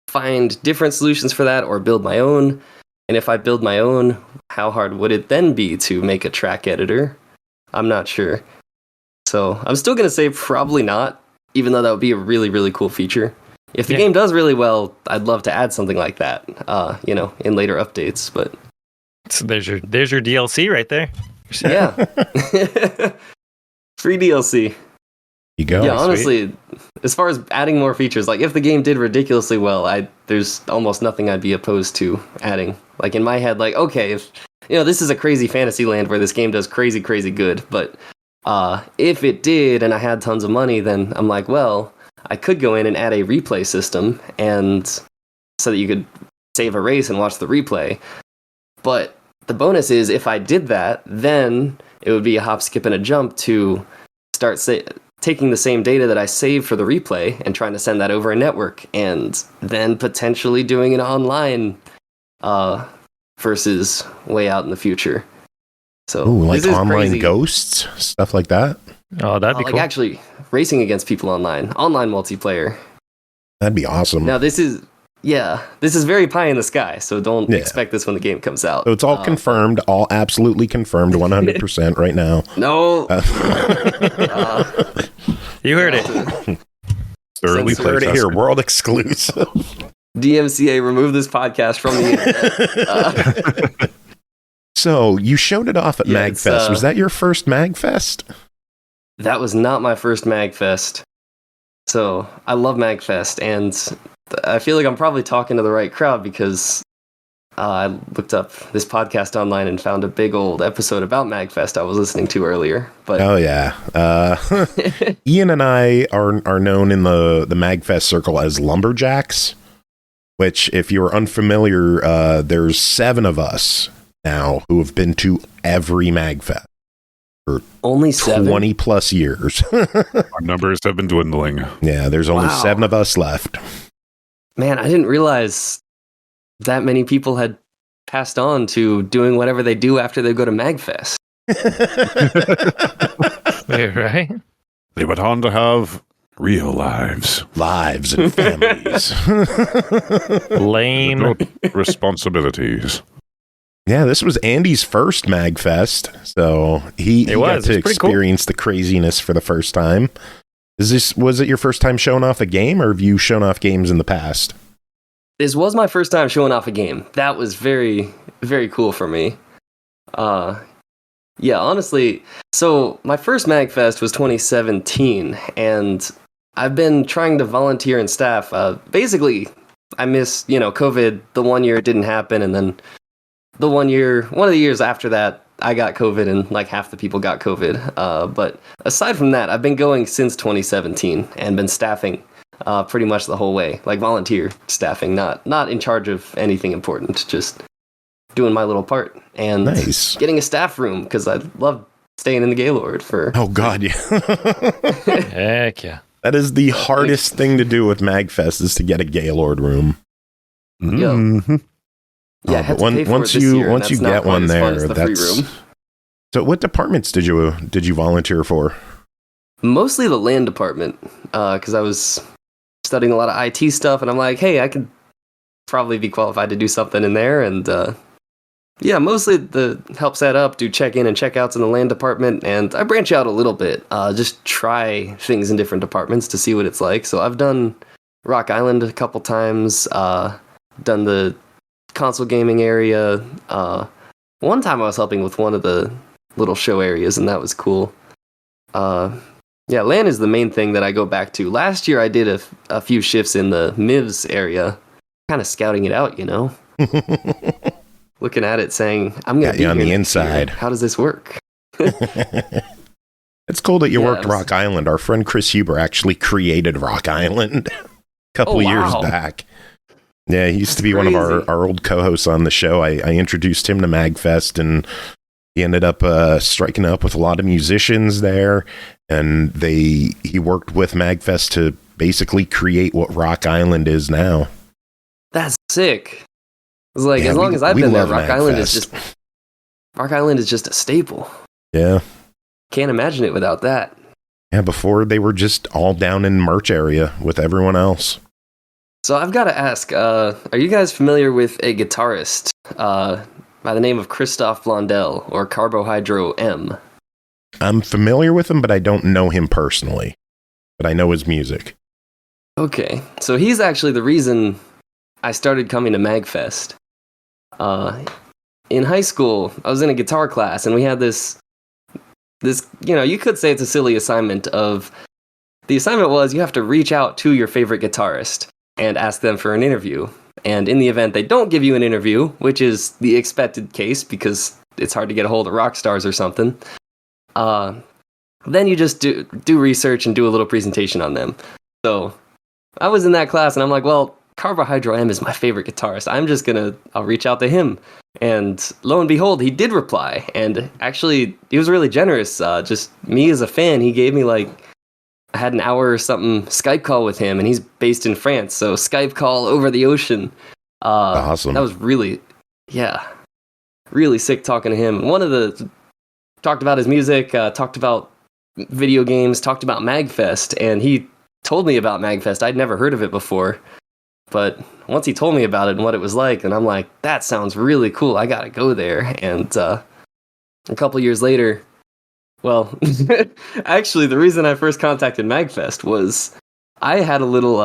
find different solutions for that or build my own. And if I build my own, how hard would it then be to make a track editor? I'm not sure. So I'm still going to say probably not, even though that would be a really, really cool feature. If the game does really well, I'd love to add something like that, in later updates. But so there's your DLC right there. Yeah. Free DLC. You go. Yeah, honestly, as far as adding more features, like if the game did ridiculously well, there's almost nothing I'd be opposed to adding. Like in my head, like, okay, if this is a crazy fantasy land where this game does crazy, crazy good, but if it did and I had tons of money, then I'm like, well, I could go in and add a replay system and so that you could save a race and watch the replay. But the bonus is if I did that, then it would be a hop, skip, and a jump to start taking the same data that I saved for the replay and trying to send that over a network, and then potentially doing it online versus way out in the future. So like online crazy. Ghosts, stuff like that. Oh, that'd be cool. Like actually racing against people online multiplayer. That'd be awesome. Now this is very pie in the sky, so don't expect this when the game comes out. So it's all confirmed, all absolutely confirmed, 100% right now. No. You heard it. Thoroughly heard it here, world exclusive. DMCA, remove this podcast from the internet. So you showed it off at MAGFest. Was that your first MAGFest? That was not my first MAGFest. So I love MAGFest, and I feel like I'm probably talking to the right crowd because I looked up this podcast online and found a big old episode about MAGFest I was listening to earlier. But Ian and I are known in the MAGFest circle as lumberjacks, which, if you're unfamiliar, there's 7 of us now who have been to every MAGFest for only 7? 20 plus years. Our numbers have been dwindling. Yeah, there's only 7 of us left. Man, I didn't realize that many people had passed on to doing whatever they do after they go to MAGFest. Right? They went on to have real lives. Lives and families. Lame. Responsibilities. Yeah, this was Andy's first MAGFest, so he got to experience the craziness for the first time. Was it your first time showing off a game, or have you shown off games in the past? This was my first time showing off a game. That was very, very cool for me. Yeah, honestly, so my first MAGFest was 2017, and I've been trying to volunteer and staff. Basically, I missed, COVID. The one year it didn't happen, and then one of the years after that, I got COVID, and like half the people got COVID. But aside from that, I've been going since 2017 and been staffing pretty much the whole way, like volunteer staffing, not in charge of anything important, just doing my little part and getting a staff room because I love staying in the Gaylord for. Oh God, yeah. Heck yeah. That is the hardest thing to do with MAGFest, is to get a Gaylord room. Mm-hmm. Yeah, but once you get one there, that's. So, what departments did you volunteer for? Mostly the land department, because I was studying a lot of IT stuff, and I'm like, hey, I could probably be qualified to do something in there. And yeah, mostly the help set up, do check-in and check-outs in the land department, and I branch out a little bit, just try things in different departments to see what it's like. So I've done Rock Island a couple times, done the console gaming area. One time I was helping with one of the little show areas, and that was cool. Yeah, LAN is the main thing that I go back to. Last year I did a few shifts in the MIVS area, kind of scouting it out, you know? Looking at it saying, I'm going to be on here the next year. inside. How does this work? It's cool that you worked Rock Island. Our friend Chris Huber actually created Rock Island a couple years back. Yeah, he used to be one of our old co-hosts on the show. I introduced him to MAGFest, and he ended up striking up with a lot of musicians there, and he worked with MAGFest to basically create what Rock Island is now. That's sick. It's like, as long as I've been there, Rock Island is just a staple. Yeah. Can't imagine it without that. Yeah, before they were just all down in merch area with everyone else. So I've got to ask, are you guys familiar with a guitarist by the name of Christoph Blondell, or CarboHydroM? I'm familiar with him, but I don't know him personally. But I know his music. Okay, so he's actually the reason I started coming to MAGFest. In high school, I was in a guitar class, and we had this, you know, you could say it's a silly assignment of, the assignment was you have to reach out to your favorite guitarist and ask them for an interview. And in the event they don't give you an interview, which is the expected case because it's hard to get a hold of rock stars or something, then you just do research and do a little presentation on them. So I was in that class, and I'm like, well, CarboHydroM is my favorite guitarist. I'll reach out to him. And lo and behold, he did reply. And actually, he was really generous. Just me as a fan, he gave me I had an hour or something Skype call with him, and he's based in France. So Skype call over the ocean. Awesome. That was really sick talking to him. Talked about his music, talked about video games, talked about MAGFest, and he told me about MAGFest. I'd never heard of it before. But once he told me about it and what it was like, and I'm like, that sounds really cool. I gotta go there. And a couple years later, well, actually, the reason I first contacted MAGFest was I had a little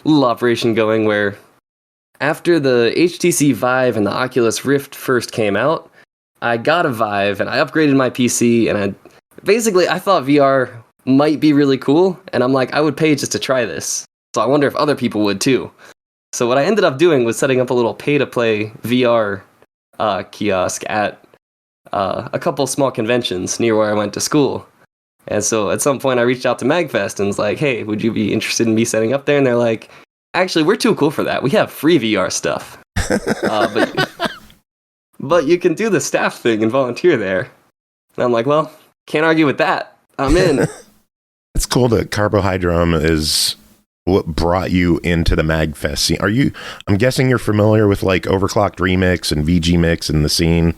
operation going where after the HTC Vive and the Oculus Rift first came out, I got a Vive and I upgraded my PC, and I thought VR might be really cool, and I'm like, I would pay just to try this. So I wonder if other people would too. So what I ended up doing was setting up a little pay-to-play VR kiosk at a couple small conventions near where I went to school. And so at some point I reached out to MAGFest and was like, hey, would you be interested in me setting up there? And they're like, actually, we're too cool for that. We have free VR stuff. But you can do the staff thing and volunteer there. And I'm like, well, can't argue with that. I'm in. It's cool that CarboHydroM is what brought you into the MAGFest scene. I'm guessing you're familiar with Overclocked Remix and VG Mix and the scene?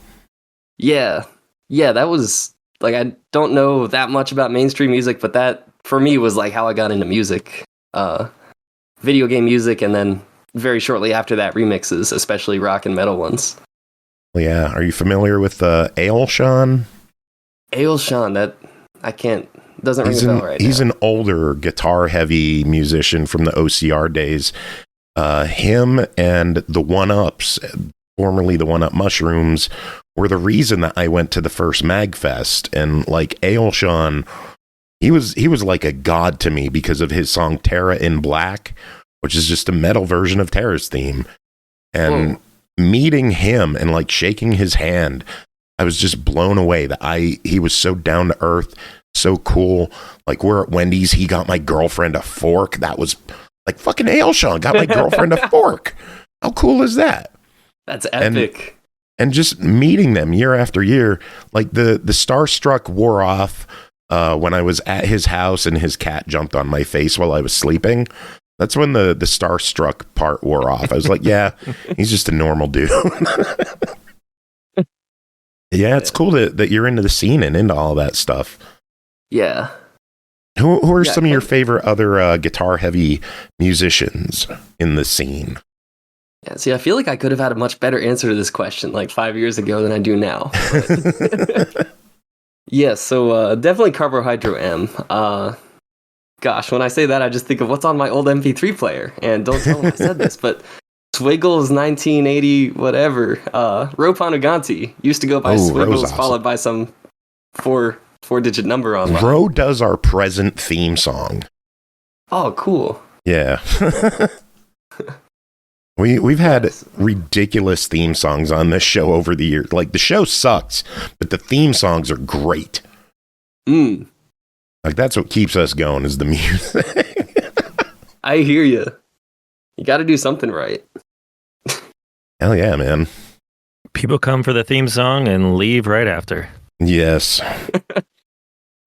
Yeah, that was, I don't know that much about mainstream music, but that, for me, was, how I got into music. Video game music, and then very shortly after that, remixes, especially rock and metal ones. Yeah, are you familiar with Ailshan? Ailshan, that, doesn't ring a bell right now. He's an older guitar-heavy musician from the OCR days. Him and the One-Ups, formerly the One-Up Mushrooms, were the reason that I went to the first MAGFest. And Ailshan, he was like a god to me because of his song Terra in Black, which is just a metal version of Terra's theme. And meeting him and shaking his hand, I was just blown away that he was so down to earth, so cool. We're at Wendy's, he got my girlfriend a fork. That was fucking Ailshan got my girlfriend a fork. How cool is that? That's epic. And just meeting them year after year, the starstruck wore off when I was at his house and his cat jumped on my face while I was sleeping. That's when the starstruck part wore off. I was like, yeah, he's just a normal dude. Yeah, it's cool that you're into the scene and into all that stuff. Yeah. Who are some of your favorite other guitar-heavy musicians in the scene? Yeah, see, I feel like I could have had a much better answer to this question like 5 years ago than I do now. Yeah, so definitely CarboHydroM. Gosh, when I say that, I just think of what's on my old MP3 player. And don't tell them I said this, but Swiggles 1980 whatever. Ropanuganti used to go by Swiggles awesome. Followed by some four-digit number online. Ro does our present theme song. Oh, cool. Yeah. We've had ridiculous theme songs on this show over the years. Like, the show sucks, but the theme songs are great. Like, that's what keeps us going, is the music. I hear you. You got to do something right. Hell yeah, man. People come for the theme song and leave right after. Yes.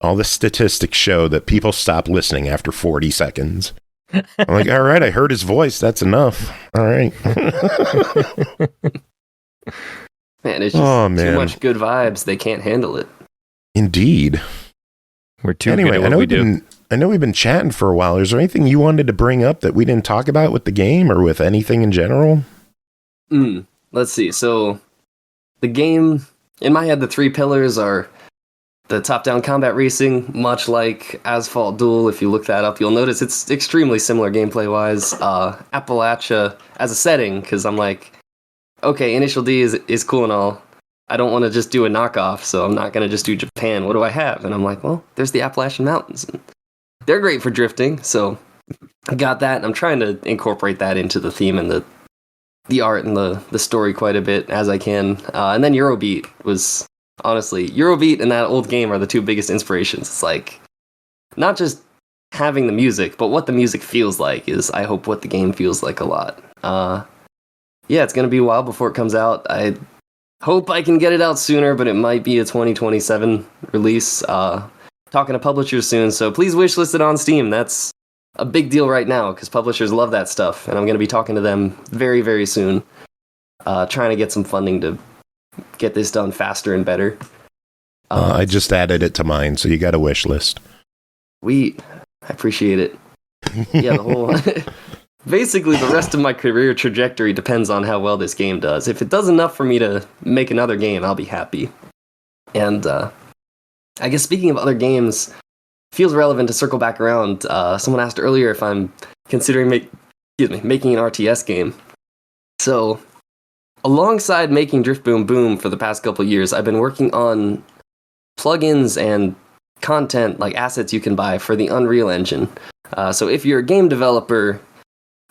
All the statistics show that people stop listening after 40 seconds. I'm like, all right, I heard his voice. That's enough. All right. Man, it's just too much good vibes. They can't handle it. Indeed. We're too good at what we do. I know we've been chatting for a while. Is there anything you wanted to bring up that we didn't talk about with the game or with anything in general? Let's see. So the game, in my head, the three pillars are the top-down combat racing, much like Asphalt Duel. If you look that up, you'll notice it's extremely similar gameplay-wise. Appalachia as a setting, because I'm like, okay, Initial D is cool and all. I don't want to just do a knockoff, so I'm not going to just do Japan. What do I have? And I'm like, well, there's the Appalachian Mountains. And they're great for drifting, so I got that, and I'm trying to incorporate that into the theme and the art and the story quite a bit as I can. And then Eurobeat was... Honestly, Eurobeat and that old game are the two biggest inspirations. It's like, not just having the music, but what the music feels like is, I hope, what the game feels like a lot. Yeah, it's going to be a while before it comes out. I hope I can get it out sooner, but it might be a 2027 release. Talking to publishers soon, so please wishlist it on Steam. That's a big deal right now, because publishers love that stuff, and I'm going to be talking to them very, very soon. Trying to get some funding to get this done faster and better. I just added it to mine, so you got a wish list. I appreciate it. Yeah, the whole... Basically, the rest of my career trajectory depends on how well this game does. If it does enough for me to make another game, I'll be happy. And I guess speaking of other games, feels relevant to circle back around. Someone asked earlier if I'm considering making an RTS game. So... alongside making Drift Boom Boom for the past couple years, I've been working on plugins and content, like assets you can buy for the Unreal Engine. So if you're a game developer,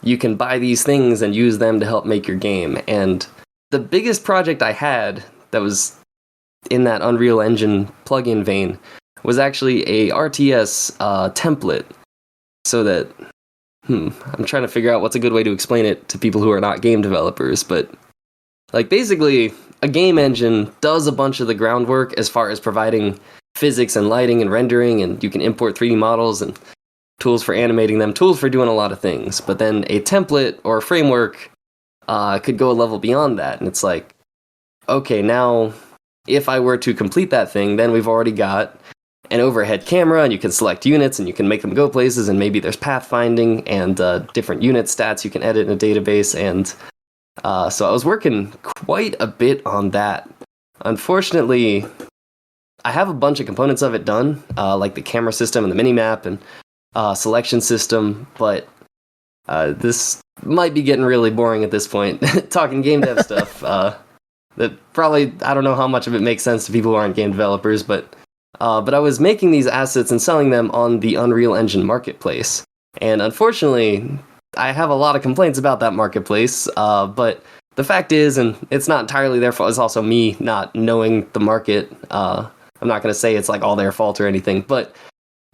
you can buy these things and use them to help make your game. And the biggest project I had that was in that Unreal Engine plugin vein was actually a RTS template. So that, I'm trying to figure out what's a good way to explain it to people who are not game developers, but... like, basically, a game engine does a bunch of the groundwork as far as providing physics and lighting and rendering, and you can import 3D models and tools for animating them, tools for doing a lot of things. But then a template or a framework could go a level beyond that. And it's like, okay, now, if I were to complete that thing, then we've already got an overhead camera, and you can select units, and you can make them go places, and maybe there's pathfinding and different unit stats you can edit in a database, and... so I was working quite a bit on that. Unfortunately, I have a bunch of components of it done, like the camera system and the minimap and selection system, but this might be getting really boring at this point, talking game dev stuff. That probably, I don't know how much of it makes sense to people who aren't game developers, but I was making these assets and selling them on the Unreal Engine marketplace. And unfortunately... I have a lot of complaints about that marketplace, but the fact is, and it's not entirely their fault, it's also me not knowing the market. I'm not going to say it's like all their fault or anything, but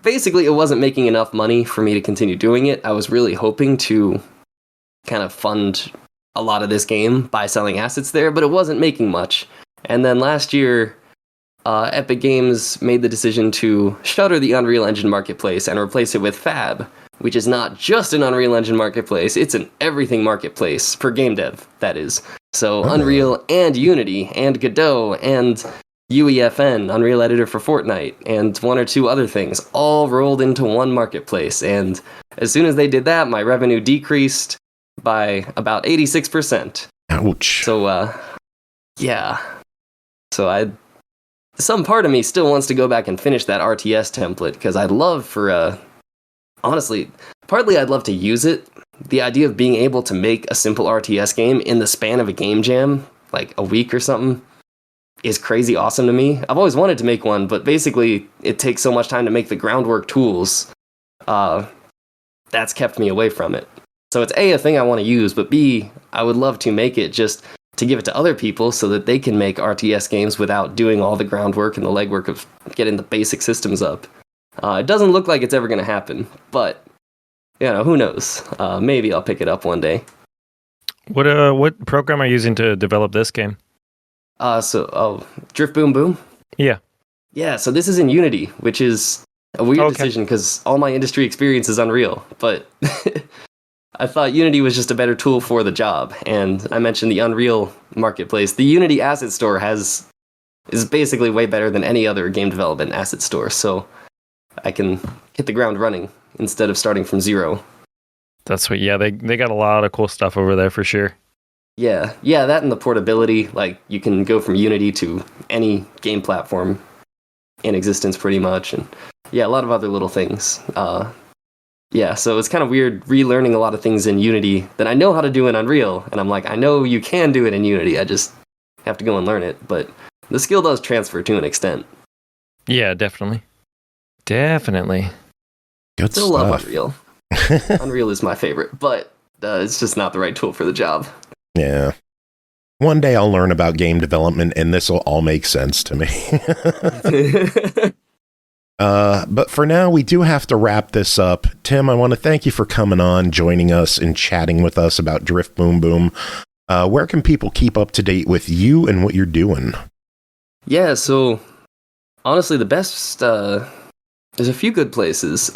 basically it wasn't making enough money for me to continue doing it. I was really hoping to kind of fund a lot of this game by selling assets there, but it wasn't making much. And then last year, Epic Games made the decision to shutter the Unreal Engine marketplace and replace it with Fab, which is not just an Unreal Engine marketplace, it's an everything marketplace, for game dev, that is. So Unreal and Unity and Godot and UEFN, Unreal Editor for Fortnite, and one or two other things, all rolled into one marketplace. And as soon as they did that, my revenue decreased by about 86%. Ouch. So, yeah. So some part of me still wants to go back and finish that RTS template, because I'd love for, honestly, partly I'd love to use it. The idea of being able to make a simple RTS game in the span of a game jam, like a week or something, is crazy awesome to me. I've always wanted to make one, but basically it takes so much time to make the groundwork tools. That's kept me away from it. So it's A, a thing I want to use, but B, I would love to make it just to give it to other people so that they can make RTS games without doing all the groundwork and the legwork of getting the basic systems up. It doesn't look like it's ever going to happen, but who knows? Maybe I'll pick it up one day. What program are you using to develop this game? Drift Boom Boom? Yeah. Yeah, so this is in Unity, which is a weird decision because all my industry experience is Unreal, but I thought Unity was just a better tool for the job, and I mentioned the Unreal marketplace. The Unity asset store is basically way better than any other game development asset store, so I can hit the ground running instead of starting from zero. That's sweet. Yeah, they got a lot of cool stuff over there for sure. Yeah, that and the portability, like you can go from Unity to any game platform in existence pretty much, and a lot of other little things. So it's kind of weird relearning a lot of things in Unity that I know how to do in Unreal, and I'm like, I know you can do it in Unity, I just have to go and learn it, but the skill does transfer to an extent. Yeah, definitely. Definitely. Good Still stuff. love Unreal. Unreal is my favorite, but it's just not the right tool for the job. Yeah. One day I'll learn about game development and this will all make sense to me. But for now, we do have to wrap this up. Tim, I want to thank you for coming on, joining us, and chatting with us about Drift Boom Boom. Where can people keep up to date with you and what you're doing? Yeah, so honestly, the best, there's a few good places.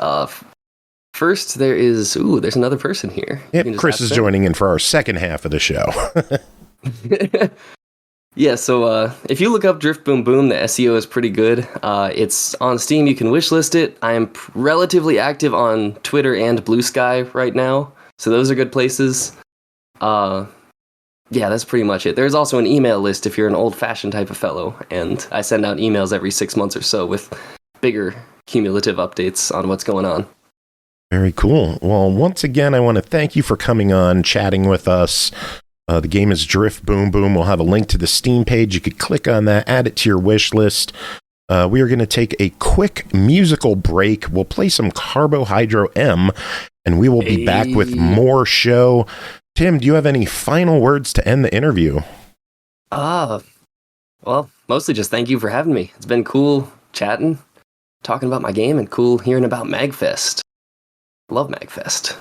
First, there's another person here. Yep, Chris is joining in for our second half of the show. Yeah, so if you look up Drift Boom Boom, the SEO is pretty good. It's on Steam, you can wishlist it. I am relatively active on Twitter and Blue Sky right now, so those are good places. That's pretty much it. There's also an email list if you're an old-fashioned type of fellow, and I send out emails every 6 months or so with bigger cumulative updates on what's going on. Very cool. Well, once again, I want to thank you for coming on, chatting with us. The game is Drift Boom Boom. We'll have a link to the Steam page. You could click on that, add it to your wish list. We are going to take a quick musical break. We'll play some CarboHydroM, and we will be back with more show. Tim, do you have any final words to end the interview? Well, mostly just thank you for having me. It's been cool chatting, talking about my game, and cool hearing about MAGFest. Love MAGFest.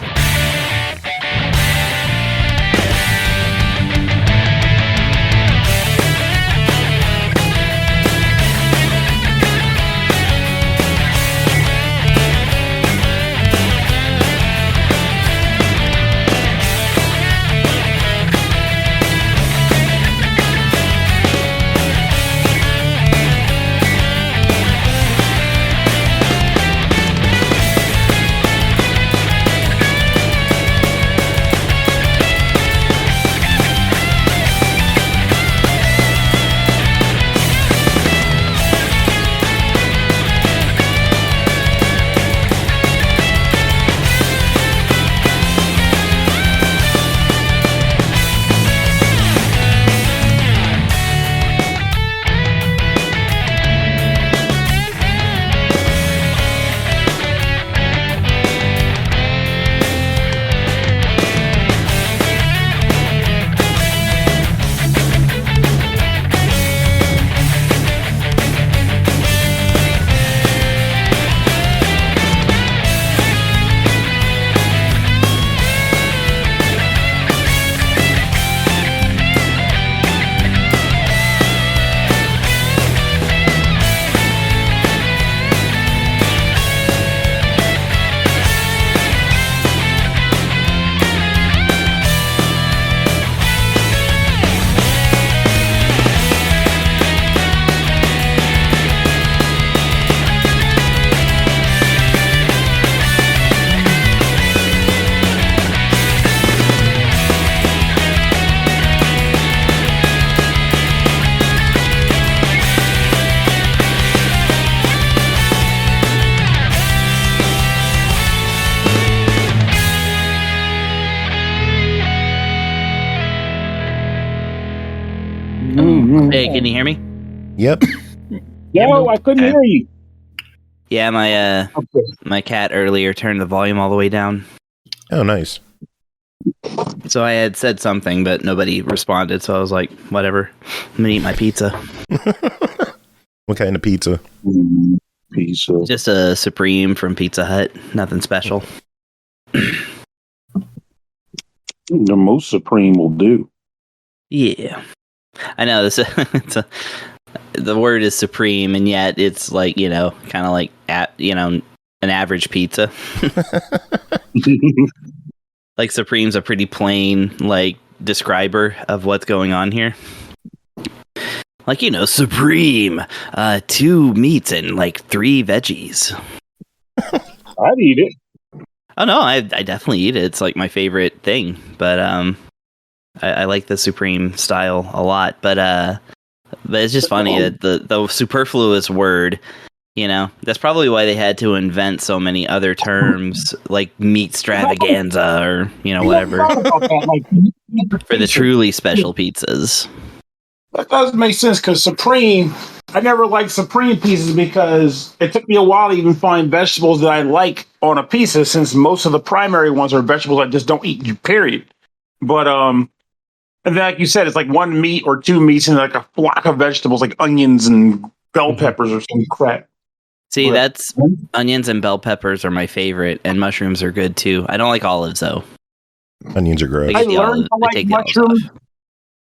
Hey, can you hear me? Yep. No, I couldn't hear you. Yeah, my cat earlier turned the volume all the way down. Oh, nice. So I had said something, but nobody responded. So I was like, whatever. I'm gonna eat my pizza. What kind of pizza? Pizza. Just a Supreme from Pizza Hut. Nothing special. The most Supreme will do. Yeah, I know this. The word is supreme, and yet it's like, you know, kind of like an average pizza. Like Supreme's a pretty plain like describer of what's going on here. Like, you know, Supreme, 2 meats and like 3 veggies. I'd eat it. Oh no, I definitely eat it. It's like my favorite thing. But I like the Supreme style a lot. But it's just funny that the superfluous word, you know, that's probably why they had to invent so many other terms like meat extravaganza or, you know, whatever for the truly special pizzas. That does make sense because Supreme, I never liked Supreme pizzas because it took me a while to even find vegetables that I like on a pizza, since most of the primary ones are vegetables I just don't eat, period. But, and then like you said, it's like 1 meat or 2 meats and like a flock of vegetables like onions and bell peppers or some crap. See, that's onions and bell peppers are my favorite, and mushrooms are good too. I don't like olives though. Onions are gross. I learned to like mushrooms.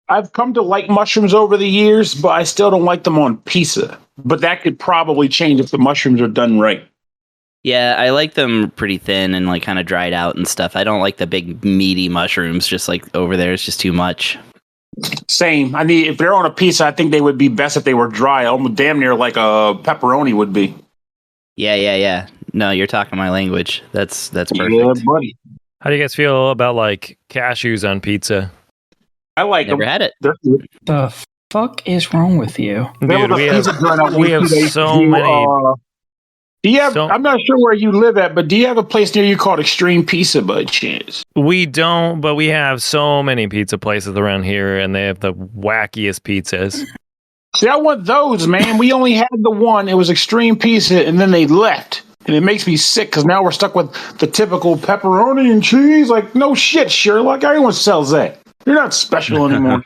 I've come to like mushrooms over the years, but I still don't like them on pizza. But that could probably change if the mushrooms are done right. Yeah, I like them pretty thin and like kind of dried out and stuff. I don't like the big meaty mushrooms just like over there. It's just too much. Same. If they're on a pizza, I think they would be best if they were dry, almost damn near like a pepperoni would be. Yeah. No, you're talking my language. That's perfect. Yeah, buddy. How do you guys feel about like cashews on pizza? I like Never them. had it. The fuck is wrong with you? Dude, we have so many. Do you have? I'm not sure where you live at, but do you have a place near you called Extreme Pizza by chance? We don't, but we have so many pizza places around here, and they have the wackiest pizzas. See, I want those, man. We only had the one. It was Extreme Pizza, and then they left. And it makes me sick because now we're stuck with the typical pepperoni and cheese. Like, no shit, Sherlock. Everyone sells that. You're not special anymore.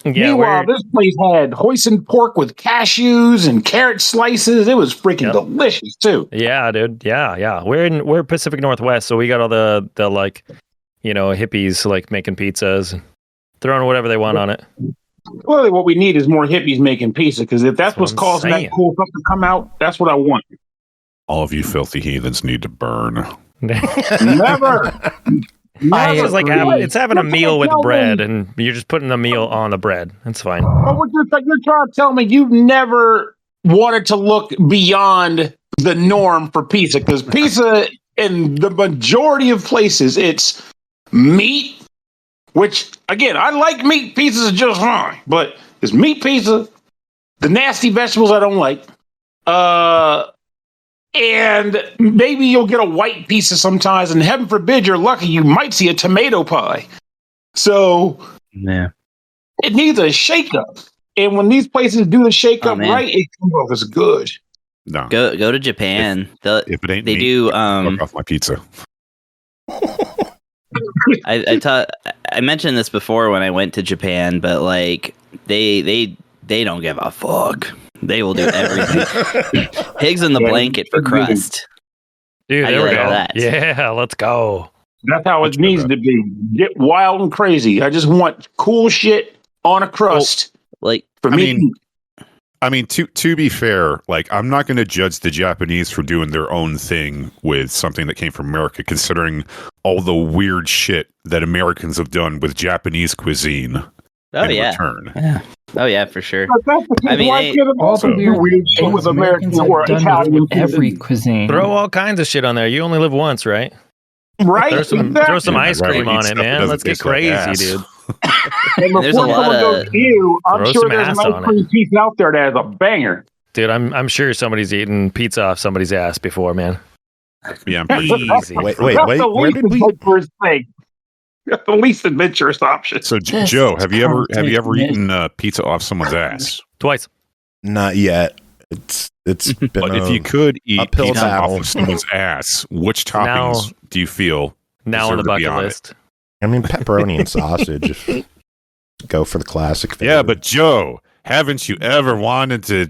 Meanwhile, this place had hoisin pork with cashews and carrot slices. It was freaking delicious too. Yeah, dude. Yeah. We're Pacific Northwest, so we got all the like, you know, hippies like making pizzas, throwing whatever they want on it. Clearly, what we need is more hippies making pizza, because if that's what's causing that cool stuff to come out, that's what I want. All of you filthy heathens need to burn. Never. It's like having a meal with bread, and you're just putting the meal on the bread. That's fine. But what you're trying to tell me, you've never wanted to look beyond the norm for pizza, because pizza in the majority of places, it's meat, which again, I like meat. Pizzas just fine, but it's meat pizza. The nasty vegetables I don't like. And maybe you'll get a white pizza sometimes, and heaven forbid you're lucky, you might see a tomato pie. So yeah, it needs a shakeup. And when these places do the shakeup right, it comes off as good. No, go to Japan. If it ain't they meat, do fuck off my pizza. I mentioned this before when I went to Japan, but like they don't give a fuck. They will do everything. Pigs in the blanket for crust. Dude, there we go. That? Yeah, let's go. That's how it needs to be. Get wild and crazy. I just want cool shit on a crust. Like for me. I mean, to be fair, like I'm not going to judge the Japanese for doing their own thing with something that came from America, considering all the weird shit that Americans have done with Japanese cuisine. Oh yeah. Return. Yeah. Oh yeah, for sure. I mean, all the weird shit with Americans or Italian every cuisine. Throw all kinds of shit on there. You only live once, right? Right. Throw some ice cream on it, man. Let's get crazy, dude. There's a lot of. I'm sure there's an ice cream piece out there that is a banger. Dude, I'm sure somebody's eaten pizza off somebody's ass before, man. Yeah, I'm pretty easy. Wait. Where did we? The least adventurous option. So, Joe, have you ever eaten pizza off someone's ass? Twice. Not yet. It's been But if you could eat uphill pizza battle. off of someone's ass, which toppings do you feel Now on the deserve to be bucket on list. I mean, pepperoni and sausage. Go for the classic. Yeah, but Joe, haven't you ever wanted to?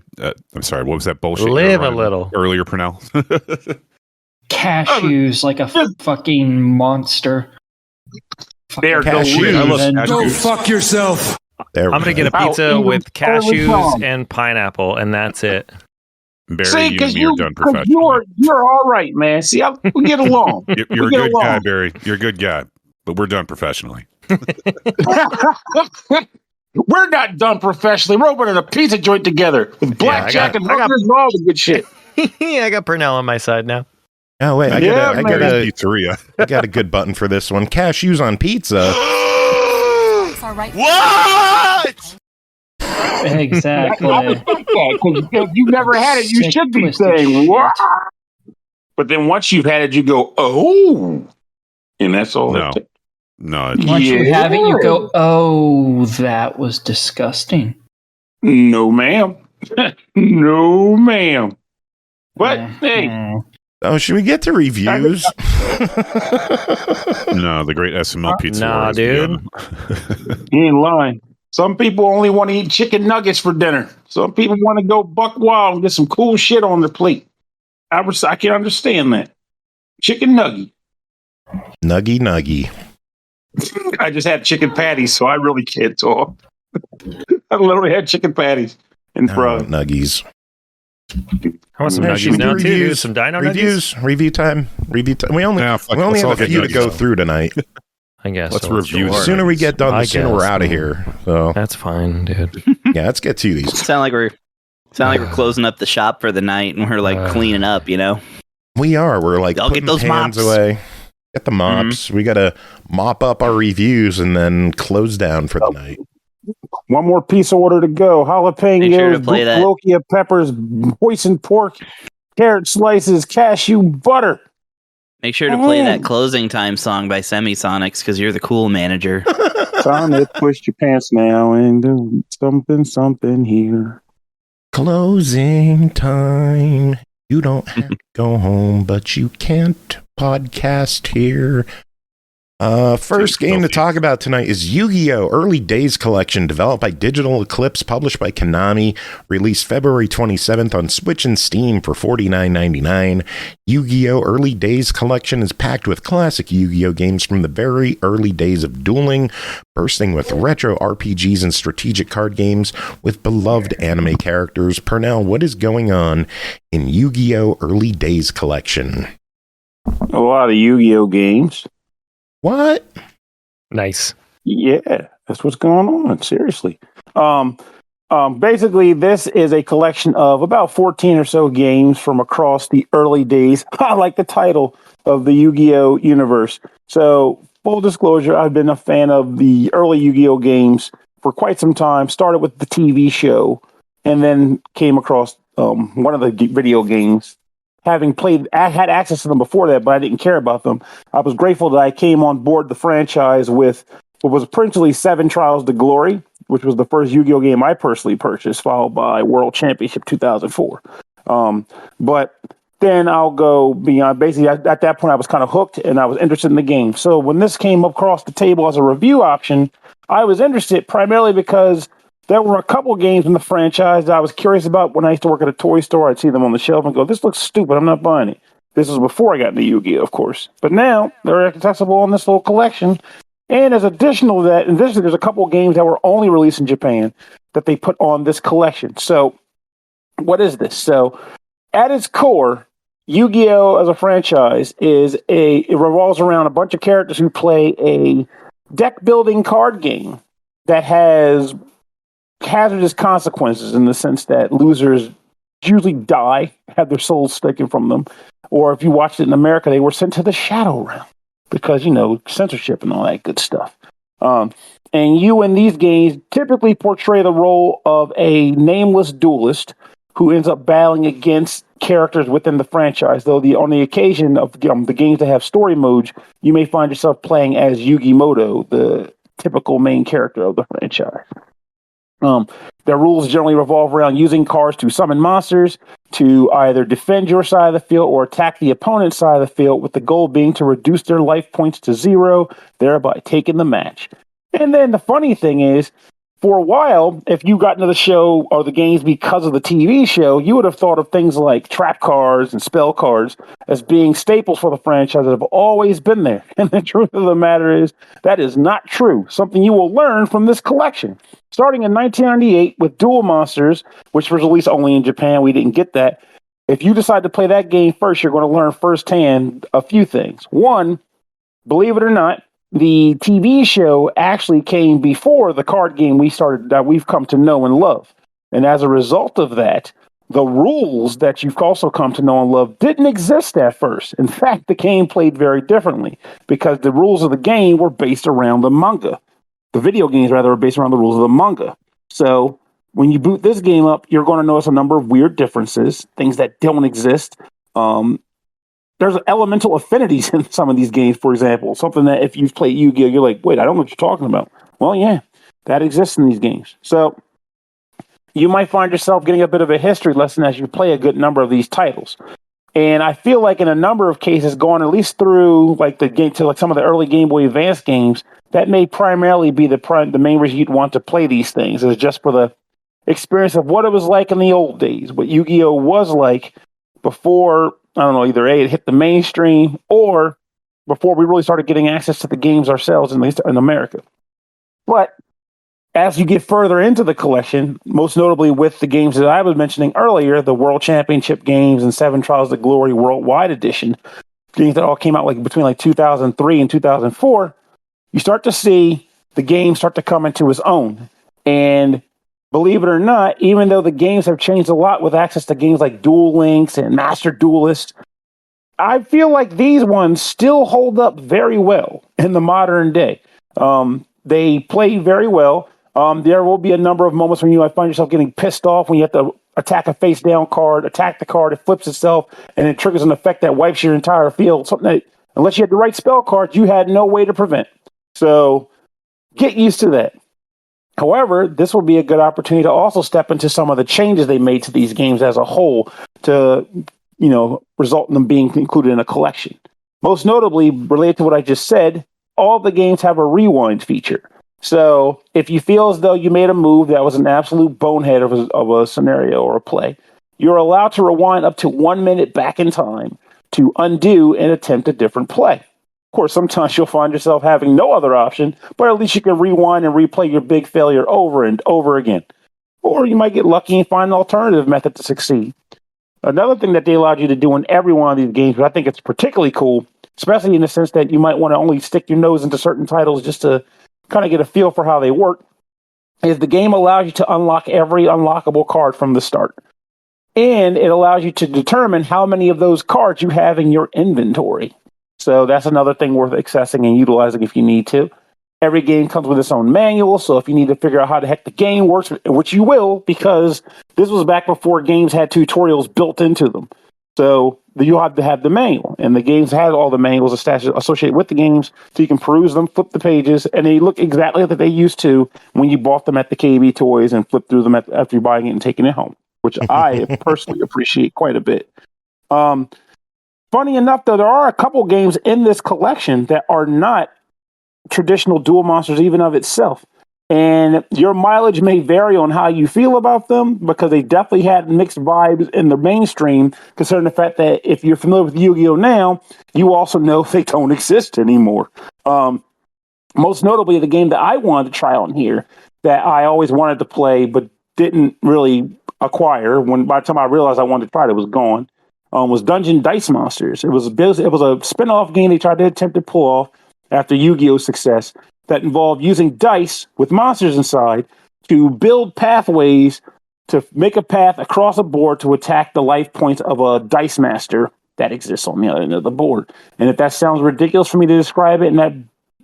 I'm sorry, what was that bullshit? Live a little earlier, Pernell. Cashews like a fucking monster. They're Cashews. I love And- cashews. Go fuck yourself. There I'm we gonna go. get a pizza Even with early cashews on. and pineapple, and that's it. Barry, See, you and because me are done professionally. you're all right, man. See, we get along. You're a get good guy, along. Barry. You're a good guy, but we're done professionally. We're not done professionally. We're opening a pizza joint together with blackjack and hookers and all the good shit. Yeah, I got Pernell on my side now. Oh wait, I Yeah, got man. Pizzeria. I got a good button for this one. Cashews on pizza. It's all right. What? Exactly. I respect that because if you've never had it, you Sick, should be twisted saying shit. what. But then once you've had it, you go oh, and that's all. No. it takes. No, Once you Yeah. have it, you go, oh, that was disgusting. No, ma'am. No, ma'am. But hey, Oh, should we get to reviews? no, the great SML pizza. Nah, war has dude. begun. you ain't lying. Some people only want to eat chicken nuggets for dinner. Some people want to go buck wild and get some cool shit on their plate. I can understand that. Chicken nugget. Nuggy. I just had chicken patties, so I really can't talk. I literally had chicken patties and I fries. want nuggies. I want some Yeah, should we nuggies do now too. reviews? Dude. Some dino nuggies. Review time. We only Nah, fuck, we only let's all have a get few to nuggies, go though. through tonight. I guess. Let's so. review The Sure. sooner we get done, I the sooner guess, we're out of man. here. So That's fine, dude. yeah, let's get to these. Sound like we're closing up the shop for the night and we're like cleaning up, you know? We are. We're like I'll putting get those pans mops. away. Get the mops. We got to mop up our reviews and then close down for the night. One more piece of order to go. Make sure to Jalapenos, play that. Lokia peppers, hoisin pork, carrot slices, cashew butter. Make sure to play that closing time song by Semisonics because you're the cool manager. Time to push your pants now and do something here. Closing time. You don't have to go home, but you can't podcast here. First game to talk about tonight is Yu-Gi-Oh! Early Days Collection, developed by Digital Eclipse, published by Konami, released February 27th on Switch and Steam for $49.99. Yu-Gi-Oh! Early Days Collection is packed with classic Yu-Gi-Oh! Games from the very early days of dueling, bursting with retro RPGs and strategic card games with beloved anime characters. Pernell, what is going on in Yu-Gi-Oh! Early Days Collection? A lot of Yu-Gi-Oh games. What? Nice. Yeah, that's what's going on. Seriously. Basically, this is a collection of about 14 or so games from across the early days. I like the title of the Yu-Gi-Oh! Universe. So, full disclosure, I've been a fan of the early Yu-Gi-Oh! Games for quite some time. Started with the TV show, and then came across one of the video games. Having played, I had access to them before that, but I didn't care about them. I was grateful that I came on board the franchise with what was principally 7 Trials to Glory, which was the first Yu-Gi-Oh! Game I personally purchased, followed by World Championship 2004. But then I'll go beyond. Basically, at that point, I was kind of hooked, and I was interested in the game. So when this came across the table as a review option, I was interested primarily because there were a couple games in the franchise that I was curious about. When I used to work at a toy store, I'd see them on the shelf and go, this looks stupid, I'm not buying it. This was before I got into Yu-Gi-Oh!, of course. But now, they're accessible in this little collection. And as additional to that, there's a couple games that were only released in Japan that they put on this collection. So, what is this? So, at its core, Yu-Gi-Oh! As a franchise it revolves around a bunch of characters who play a deck-building card game that has hazardous consequences in the sense that losers usually die, have their souls taken from them, or if you watched it in America, they were sent to the Shadow Realm because, censorship and all that good stuff. And you in these games typically portray the role of a nameless duelist who ends up battling against characters within the franchise. Though on the occasion of the games that have story modes, you may find yourself playing as Yugi Moto, the typical main character of the franchise. Their rules generally revolve around using cards to summon monsters, to either defend your side of the field or attack the opponent's side of the field, with the goal being to reduce their life points to 0, thereby taking the match. And then the funny thing is, for a while, if you got into the show or the games because of the TV show, you would have thought of things like trap cards and spell cards as being staples for the franchise that have always been there. And the truth of the matter is, that is not true. Something you will learn from this collection. Starting in 1998 with Duel Monsters, which was released only in Japan, we didn't get that. If you decide to play that game first, you're going to learn firsthand a few things. One, believe it or not, the TV show actually came before the card game we've come to know and love. And as a result of that, the rules that you've also come to know and love didn't exist at first. In fact, the game played very differently because the rules of the game were based around the manga. The video games, rather, are based around the rules of the manga. So when you boot this game up, you're going to notice a number of weird differences, things that don't exist. There's elemental affinities in some of these games, for example. Something that if you've played Yu-Gi-Oh!, you're like, wait, I don't know what you're talking about. Well, yeah, that exists in these games. So you might find yourself getting a bit of a history lesson as you play a good number of these titles. And I feel like in a number of cases, going at least through like the game to like some of the early Game Boy Advance games, that may primarily be the main reason you'd want to play these things, is just for the experience of what it was like in the old days, what Yu-Gi-Oh! Was like before, I don't know, either A, it hit the mainstream, or before we really started getting access to the games ourselves, at least in America. But as you get further into the collection, most notably with the games that I was mentioning earlier, the World Championship games and 7 Trials of Glory Worldwide Edition, games that all came out like between like 2003 and 2004, you start to see the game start to come into its own. And believe it or not, even though the games have changed a lot with access to games like Duel Links and Master Duelist, I feel like these ones still hold up very well in the modern day. They play very well. There will be a number of moments when you might find yourself getting pissed off when you have to attack a face down card, attack the card, it flips itself, and it triggers an effect that wipes your entire field. Something that, unless you had the right spell cards, you had no way to prevent. So get used to that. However, this will be a good opportunity to also step into some of the changes they made to these games as a whole to, result in them being included in a collection. Most notably, related to what I just said, all the games have a rewind feature. So if you feel as though you made a move that was an absolute bonehead of a scenario or a play, you're allowed to rewind up to 1 minute back in time to undo and attempt a different play. Of course, sometimes you'll find yourself having no other option, but at least you can rewind and replay your big failure over and over again. Or you might get lucky and find an alternative method to succeed. Another thing that they allowed you to do in every one of these games, but I think it's particularly cool, especially in the sense that you might want to only stick your nose into certain titles just to kind of get a feel for how they work, is the game allows you to unlock every unlockable card from the start. And it allows you to determine how many of those cards you have in your inventory. So that's another thing worth accessing and utilizing if you need to. Every game comes with its own manual, so if you need to figure out how the heck the game works, which you will, because this was back before games had tutorials built into them. So you have to have the manual, and the games had all the manuals associated with the games, so you can peruse them, flip the pages, and they look exactly like they used to when you bought them at the KB Toys and flipped through them after you're buying it and taking it home, which I personally appreciate quite a bit. Funny enough, though, there are a couple games in this collection that are not traditional Duel Monsters even of itself. And your mileage may vary on how you feel about them, because they definitely had mixed vibes in the mainstream, considering the fact that if you're familiar with Yu-Gi-Oh! Now, you also know they don't exist anymore. Most notably, the game that I wanted to try on here, that I always wanted to play but didn't really acquire, when by the time I realized I wanted to try it, it was gone, was Dungeon Dice Monsters. It was a spin-off game they tried to attempt to pull off after Yu-Gi-Oh's success, that involved using dice with monsters inside to build pathways to make a path across a board to attack the life points of a dice master that exists on the other end of the board. And if that sounds ridiculous for me to describe it in that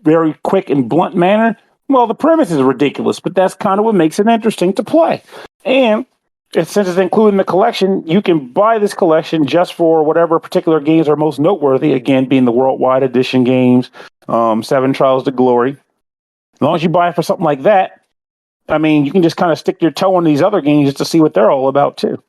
very quick and blunt manner, well, the premise is ridiculous, but that's kind of what makes it interesting to play. And since it's included in the collection, you can buy this collection just for whatever particular games are most noteworthy. Again, being the Worldwide Edition games, 7 Trials to Glory. As long as you buy it for something like that, I mean, you can just kind of stick your toe in these other games just to see what they're all about too.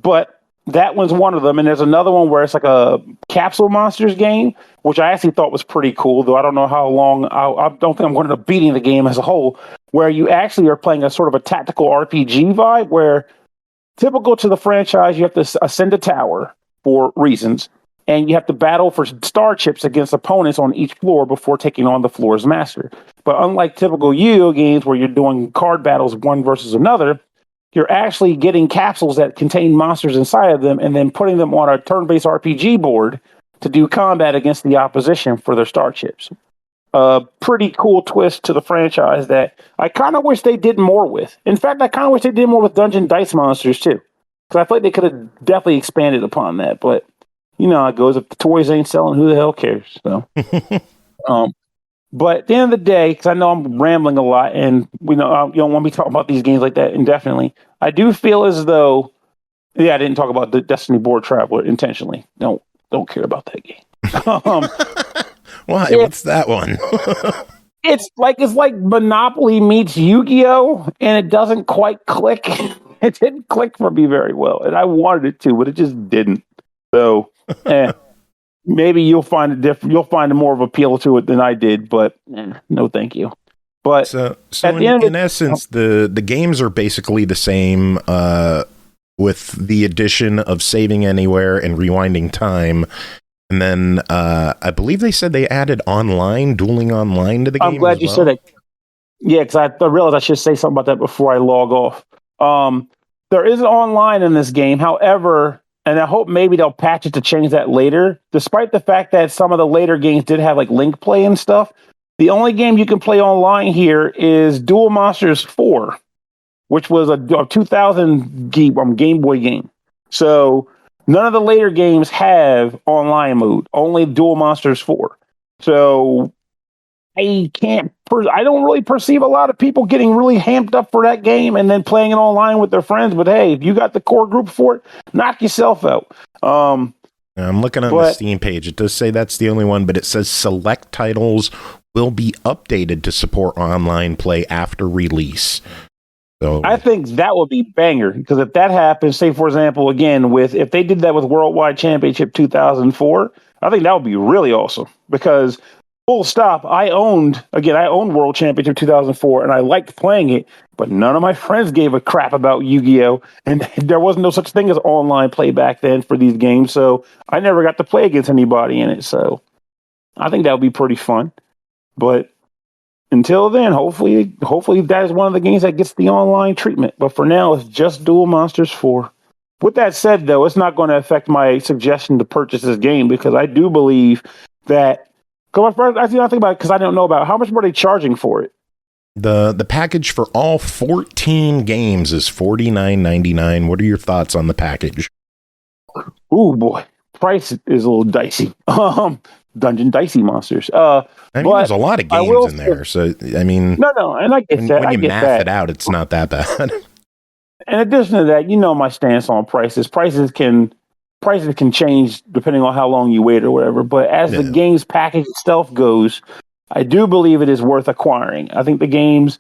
But that one's one of them, and there's another one where it's like a Capsule Monsters game, which I actually thought was pretty cool, though I don't know how long. I don't think I'm going to end up beating the game as a whole, where you actually are playing a sort of a tactical RPG vibe, where typical to the franchise, you have to ascend a tower for reasons, and you have to battle for star chips against opponents on each floor before taking on the floor's master. But unlike typical Yu-Gi-Oh games where you're doing card battles one versus another, you're actually getting capsules that contain monsters inside of them and then putting them on a turn-based RPG board to do combat against the opposition for their star chips. Pretty cool twist to the franchise that I kind of wish they did more with. In fact, I kind of wish they did more with Dungeon Dice Monsters too, because I feel like they could have definitely expanded upon that. But you know how it goes. If the toys ain't selling, who the hell cares? So, but at the end of the day, because I know I'm rambling a lot, and we know you don't want me talking about these games like that indefinitely. I do feel as though, I didn't talk about the Destiny Board Traveler intentionally. Don't care about that game. Why? What's that one? It's like Monopoly meets Yu-Gi-Oh, and it doesn't quite click. It didn't click for me very well, and I wanted it to, but it just didn't. So, maybe you'll find You'll find more of appeal to it than I did, but no, thank you. But so in essence, the games are basically the same, with the addition of saving anywhere and rewinding time. And then I believe they said they added dueling online to the game. I'm glad you said it. Yeah, because I realized I should say something about that before I log off. There is an online in this game, however. And I hope maybe they'll patch it to change that later. Despite the fact that some of the later games did have like link play and stuff, the only game you can play online here is Duel Monsters 4, which was a 2000 Game Boy game. So none of the later games have online mode, only Duel Monsters 4. So I don't really perceive a lot of people getting really hamped up for that game and then playing it online with their friends. But hey, if you got the core group for it, knock yourself out. I'm looking on the Steam page. It does say that's the only one, but it says select titles will be updated to support online play after release. So I think that would be banger, because if that happens, say for example, again, if they did that with Worldwide Championship 2004, I think that would be really awesome, because full stop, I owned World Championship 2004, and I liked playing it, but none of my friends gave a crap about Yu-Gi-Oh! And there wasn't no such thing as online play back then for these games, so I never got to play against anybody in it, so I think that would be pretty fun. But until then, hopefully that is one of the games that gets the online treatment. But for now, it's just Duel Monsters 4. With that said, though, it's not going to affect my suggestion to purchase this game, because I do believe that, I think about it because I don't know about how much were they charging for it. The package for all 14 games is $49.99. What are your thoughts on the package? Ooh boy, price is a little dicey. Dungeon Dicey Monsters. There's a lot of games in there, so I mean, no, and I get that. When you math it out, it's not that bad. In addition to that, you know my stance on prices. Prices can change depending on how long you wait or whatever. But as the game's package itself goes, I do believe it is worth acquiring. I think the games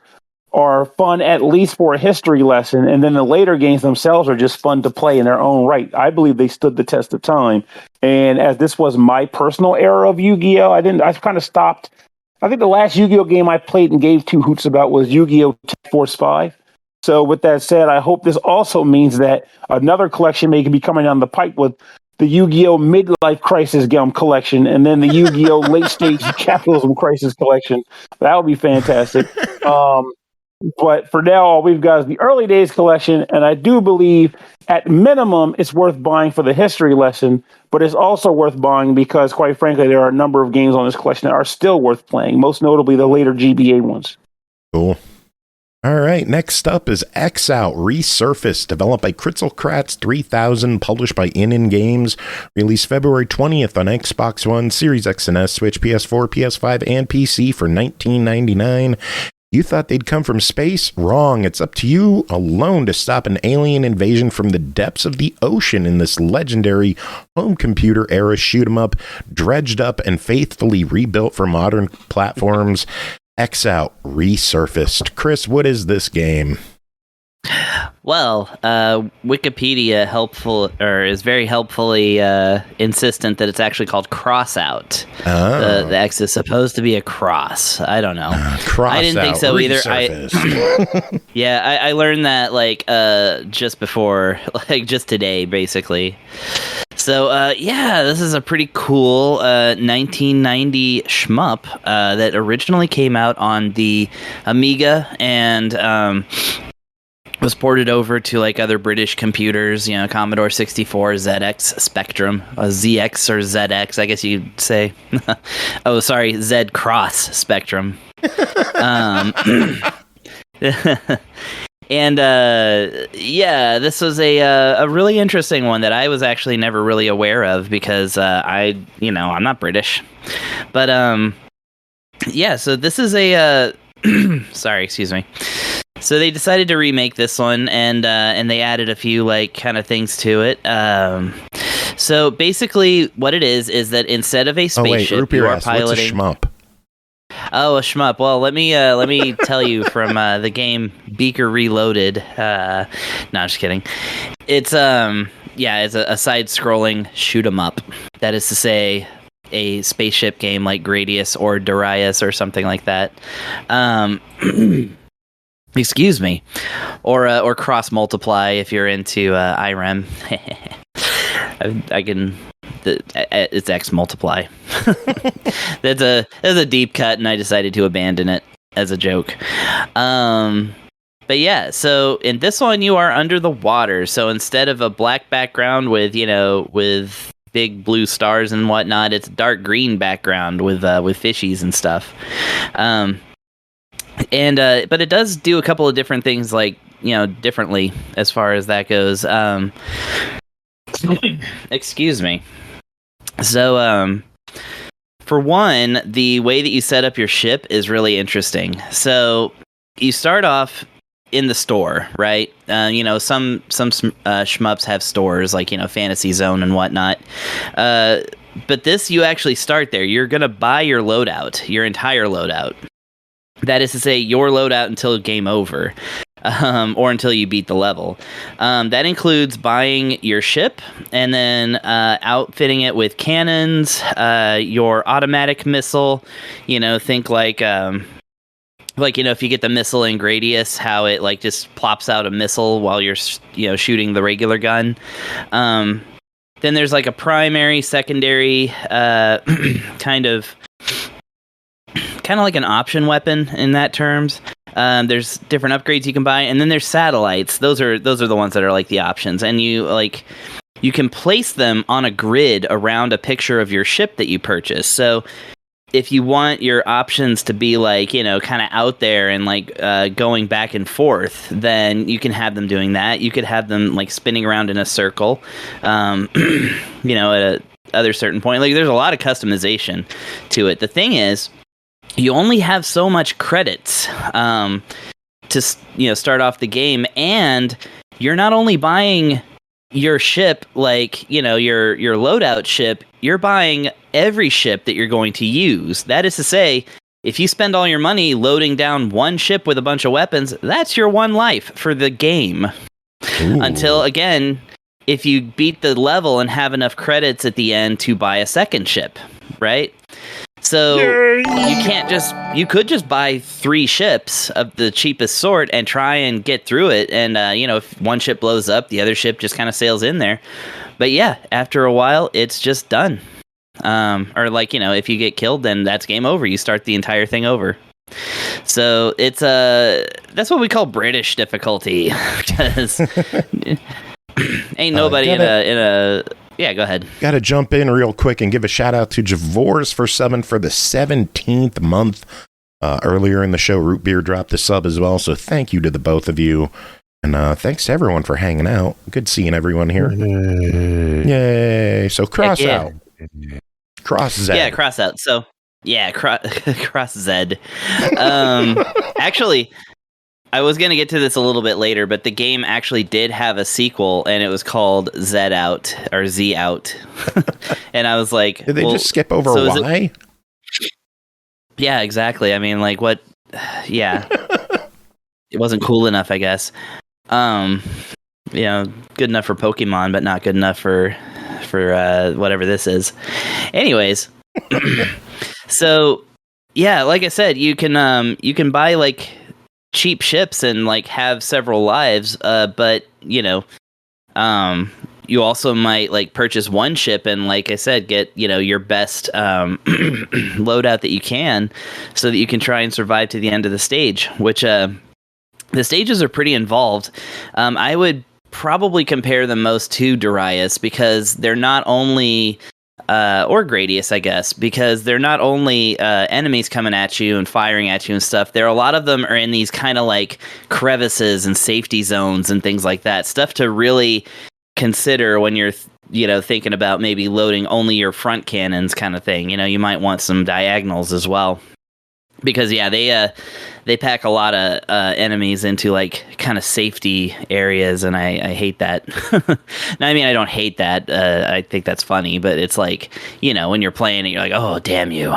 are fun, at least for a history lesson, and then the later games themselves are just fun to play in their own right. I believe they stood the test of time. And as this was my personal era of Yu-Gi-Oh, I kind of stopped. I think the last Yu-Gi-Oh game I played and gave two hoots about was Yu-Gi-Oh! Tech Force 5. So with that said, I hope this also means that another collection may be coming down the pipe with the Yu-Gi-Oh! Midlife Crisis collection, and then the Yu-Gi-Oh! Late Stage Capitalism Crisis collection. That would be fantastic. But for now, all we've got is the Early Days collection, and I do believe at minimum it's worth buying for the history lesson, but it's also worth buying because, quite frankly, there are a number of games on this collection that are still worth playing, most notably the later GBA ones. Cool. All right, next up is X-Out Resurfaced, developed by Kritzelkratz 3000, published by ININ Games, released February 20th on Xbox One, Series X and S, Switch, PS4, PS5, and PC for $19.99. You thought they'd come from space? Wrong. It's up to you alone to stop an alien invasion from the depths of the ocean in this legendary home computer era shoot 'em up, dredged up and faithfully rebuilt for modern platforms. X out, Resurfaced. Chris, what is this game? Well, Wikipedia is very helpfully insistent that it's actually called Crossout. Oh. The X is supposed to be a cross. I don't know. I didn't think so either. I learned that just before, just today, basically. So this is a pretty cool 1990 shmup that originally came out on the Amiga and was ported over to other British computers, Commodore 64, ZX Spectrum, ZX or ZX, I guess you'd say. Oh, sorry, Z Cross Spectrum. And this was a really interesting one that I was actually never really aware of because I'm not British. But so this is a sorry, excuse me. So they decided to remake this one, and they added a few kind of things to it. So basically, what it is that instead of a spaceship, you are piloting. What's a shmup? Oh, a shmup. Well, let me tell you from the game Beaker Reloaded. No, I'm just kidding. It's it's a side-scrolling shoot 'em up. That is to say, a spaceship game like Gradius or Darius or something like that. Excuse me, or cross multiply if you're into IREM. I can. It's X multiply. That's a deep cut, and I decided to abandon it as a joke. But yeah, so in this one you are under the water. So instead of a black background with big blue stars and whatnot, it's a dark green background with fishies and stuff. But it does do a couple of different things, differently as far as that goes. Excuse me. So, for one, the way that you set up your ship is really interesting. So, you start off in the store, right? Some shmups have stores, Fantasy Zone and whatnot. But this, you actually start there. You're going to buy your loadout, your entire loadout. That is to say, your loadout until game over, or until you beat the level. That includes buying your ship and then outfitting it with cannons, your automatic missile. Think if you get the missile in Gradius, how it just plops out a missile while you're shooting the regular gun. Then there's a primary, secondary kind of like an option weapon in that terms. There's different upgrades you can buy, and then there's satellites. Those are the ones that are the options, and you can place them on a grid around a picture of your ship that you purchase. So if you want your options to be kind of out there and going back and forth, then you can have them doing that. You could have them spinning around in a circle, at a other certain point. There's a lot of customization to it. The thing is, you only have so much credits to start off the game, and you're not only buying your ship your loadout ship, you're buying every ship that you're going to use. That is to say, if you spend all your money loading down one ship with a bunch of weapons, that's your one life for the game. Ooh. Until, again, if you beat the level and have enough credits at the end to buy a second ship, right? So you could just buy 3 ships of the cheapest sort and try and get through it. And, if one ship blows up, the other ship just kind of sails in there. But yeah, after a while, it's just done. If you get killed, then that's game over. You start the entire thing over. So it's that's what we call British difficulty. Because ain't nobody in a yeah, go ahead. Got to jump in real quick and give a shout out to Javors for subbing for the 17th month. Earlier in the show, Root Beer dropped a sub as well. So thank you to the both of you. And thanks to everyone for hanging out. Good seeing everyone here. Yay. So cross out. Cross Z. Yeah, cross out. So Yeah, cross Z. Actually, I was going to get to this a little bit later, but the game actually did have a sequel, and it was called Z Out or Z Out. And I was like, did they just skip over Y? Yeah, exactly. I mean, like, what? Yeah, it wasn't cool enough, I guess. You know, good enough for Pokemon, but not good enough for whatever this is. Anyways, so yeah, like I said, you can buy like cheap ships and like have several lives, but you know, you also might like purchase one ship and, like I said, get, you know, your best loadout that you can, so that you can try and survive to the end of the stage. Which the stages are pretty involved. I would probably compare them most to Darius, because they're not only or Gradius, I guess, because they're not only enemies coming at you and firing at you and stuff. There are a lot of them are in these kind of like crevices and safety zones and things like that. Stuff to really consider when you're thinking about maybe loading only your front cannons, kind of thing. You know, you might want some diagonals as well, because yeah, they pack a lot of enemies into like kind of safety areas, and I hate that. Now, I mean, I don't hate that. I think that's funny, but it's like, you know, when you're playing it, you're like, oh, damn you.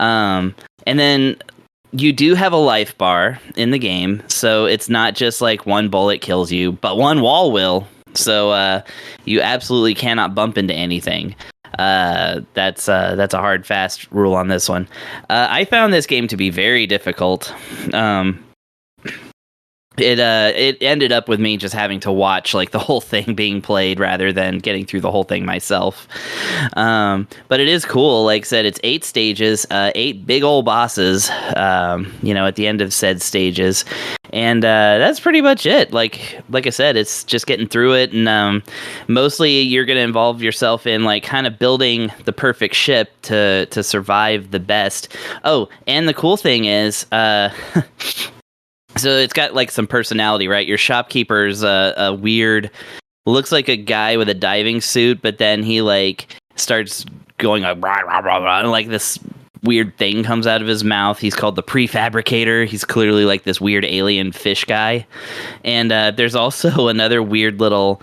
And then you do have a life bar in the game, so it's not just like one bullet kills you, but one wall will. So you absolutely cannot bump into anything. That's a hard, fast rule on this one. I found this game to be very difficult. It ended up with me just having to watch like the whole thing being played rather than getting through the whole thing myself. But it is cool. Like I said, it's 8 stages, 8 big old bosses, at the end of said stages. And that's pretty much it. Like I said, it's just getting through it. And mostly you're going to involve yourself in like kind of building the perfect ship to survive the best. Oh, and the cool thing is... So it's got like some personality, right? Your shopkeeper's a weird, looks like a guy with a diving suit, but then he like starts going like rah, rah, rah, rah, and like this weird thing comes out of his mouth. He's called the Prefabricator. He's clearly like this weird alien fish guy. And there's also another weird little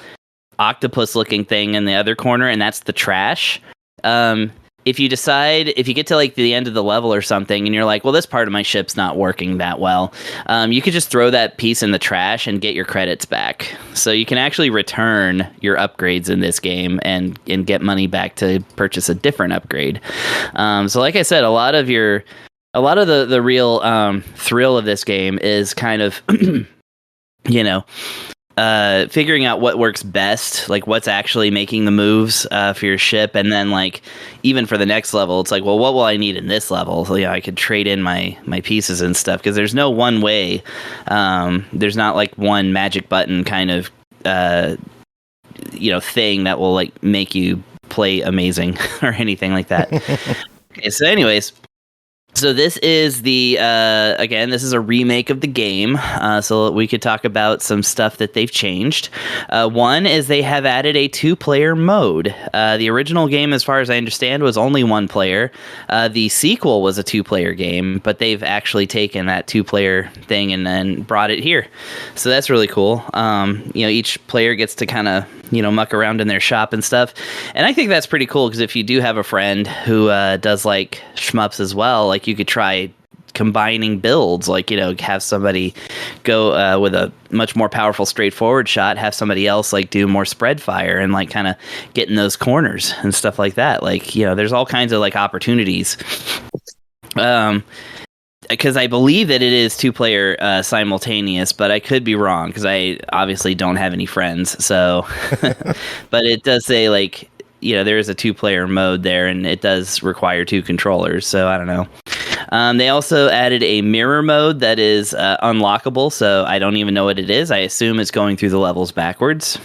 octopus looking thing in the other corner, and that's the trash. If you get to like the end of the level or something and you're like, well, this part of my ship's not working that well, you could just throw that piece in the trash and get your credits back. So you can actually return your upgrades in this game and get money back to purchase a different upgrade. So like I said, a lot of the real thrill of this game is kind of, figuring out what works best, like what's actually making the moves for your ship, and then like even for the next level, it's like, well, what will I need in this level? So I could trade in my pieces and stuff, because there's no one way. There's not like one magic button kind of thing that will like make you play amazing or anything like that. Okay, so anyways. So this is this is a remake of the game, so we could talk about some stuff that they've changed. One is they have added a 2-player mode. The original game, as far as I understand, was only 1 player. The sequel was a 2-player game, but they've actually taken that 2-player thing and then brought it here. So that's really cool. Each player gets to kind of muck around in their shop and stuff. And I think that's pretty cool, because if you do have a friend who does like shmups as well, like you could try combining builds, like, have somebody go with a much more powerful straightforward shot, have somebody else like do more spread fire and like kind of get in those corners and stuff like that. Like, there's all kinds of like opportunities. Because I believe that it is 2-player simultaneous, but I could be wrong, because I obviously don't have any friends. So, but it does say like, there is a 2-player mode there, and it does require 2 controllers. So I don't know. They also added a mirror mode that is unlockable, so I don't even know what it is. I assume it's going through the levels backwards.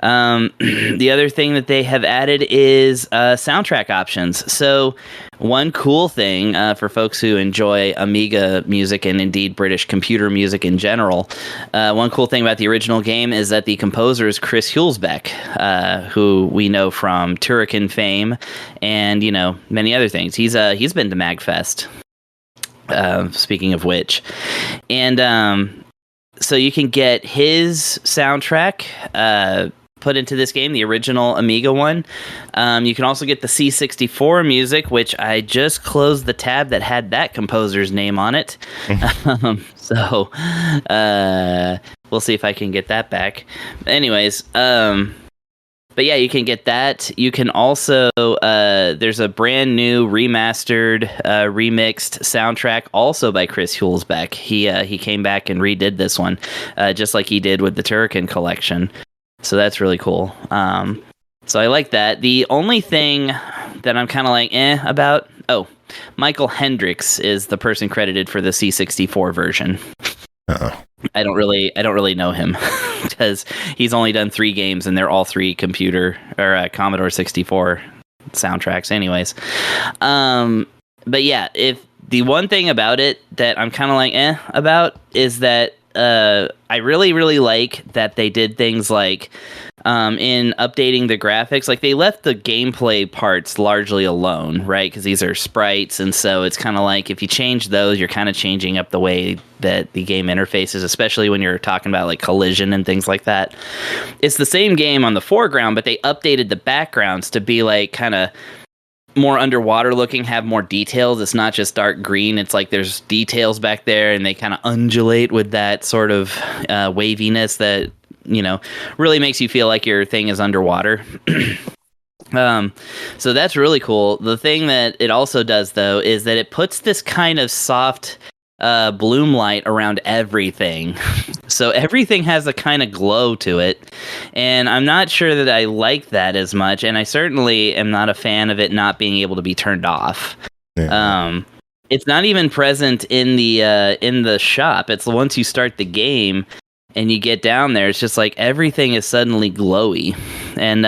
The other thing that they have added is soundtrack options. So one cool thing for folks who enjoy Amiga music and indeed British computer music in general, one cool thing about the original game is that the composer is Chris Hulsbeck, who we know from Turrican fame and, you know, many other things. He's been to MAGFest, speaking of which. And so you can get his soundtrack put into this game, the original Amiga one. You can also get the C64 music, which I just closed the tab that had that composer's name on it. So we'll see if I can get that back. Anyways, but yeah, you can get that. You can also, there's a brand new remastered, remixed soundtrack also by Chris Hulsbeck. He came back and redid this one, just like he did with the Turrican collection. So that's really cool. So I like that. The only thing that I'm kind of like, about, Michael Hendricks is the person credited for the C64 version. Uh-oh. I don't really know him because he's only done 3 games and they're all 3 computer or Commodore 64 soundtracks anyways. But yeah, if the one thing about it that I'm kind of like about is that I really, really like that they did things like in updating the graphics, like they left the gameplay parts largely alone, right? Because these are sprites, and so it's kind of like if you change those, you're kind of changing up the way that the game interfaces, especially when you're talking about like collision and things like that. It's the same game on the foreground, but they updated the backgrounds to be like kind of more underwater looking, have more details. It's not just dark green. It's like there's details back there, and they kind of undulate with that sort of waviness that, you know, really makes you feel like your thing is underwater. So that's really cool. The thing that it also does, though, is that it puts this kind of soft bloom light around everything. So everything has a kind of glow to it, and I'm not sure that I like that as much, and I certainly am not a fan of it not being able to be turned off. Yeah. It's not even present in the shop. It's once you start the game and you get down there, it's just like everything is suddenly glowy, and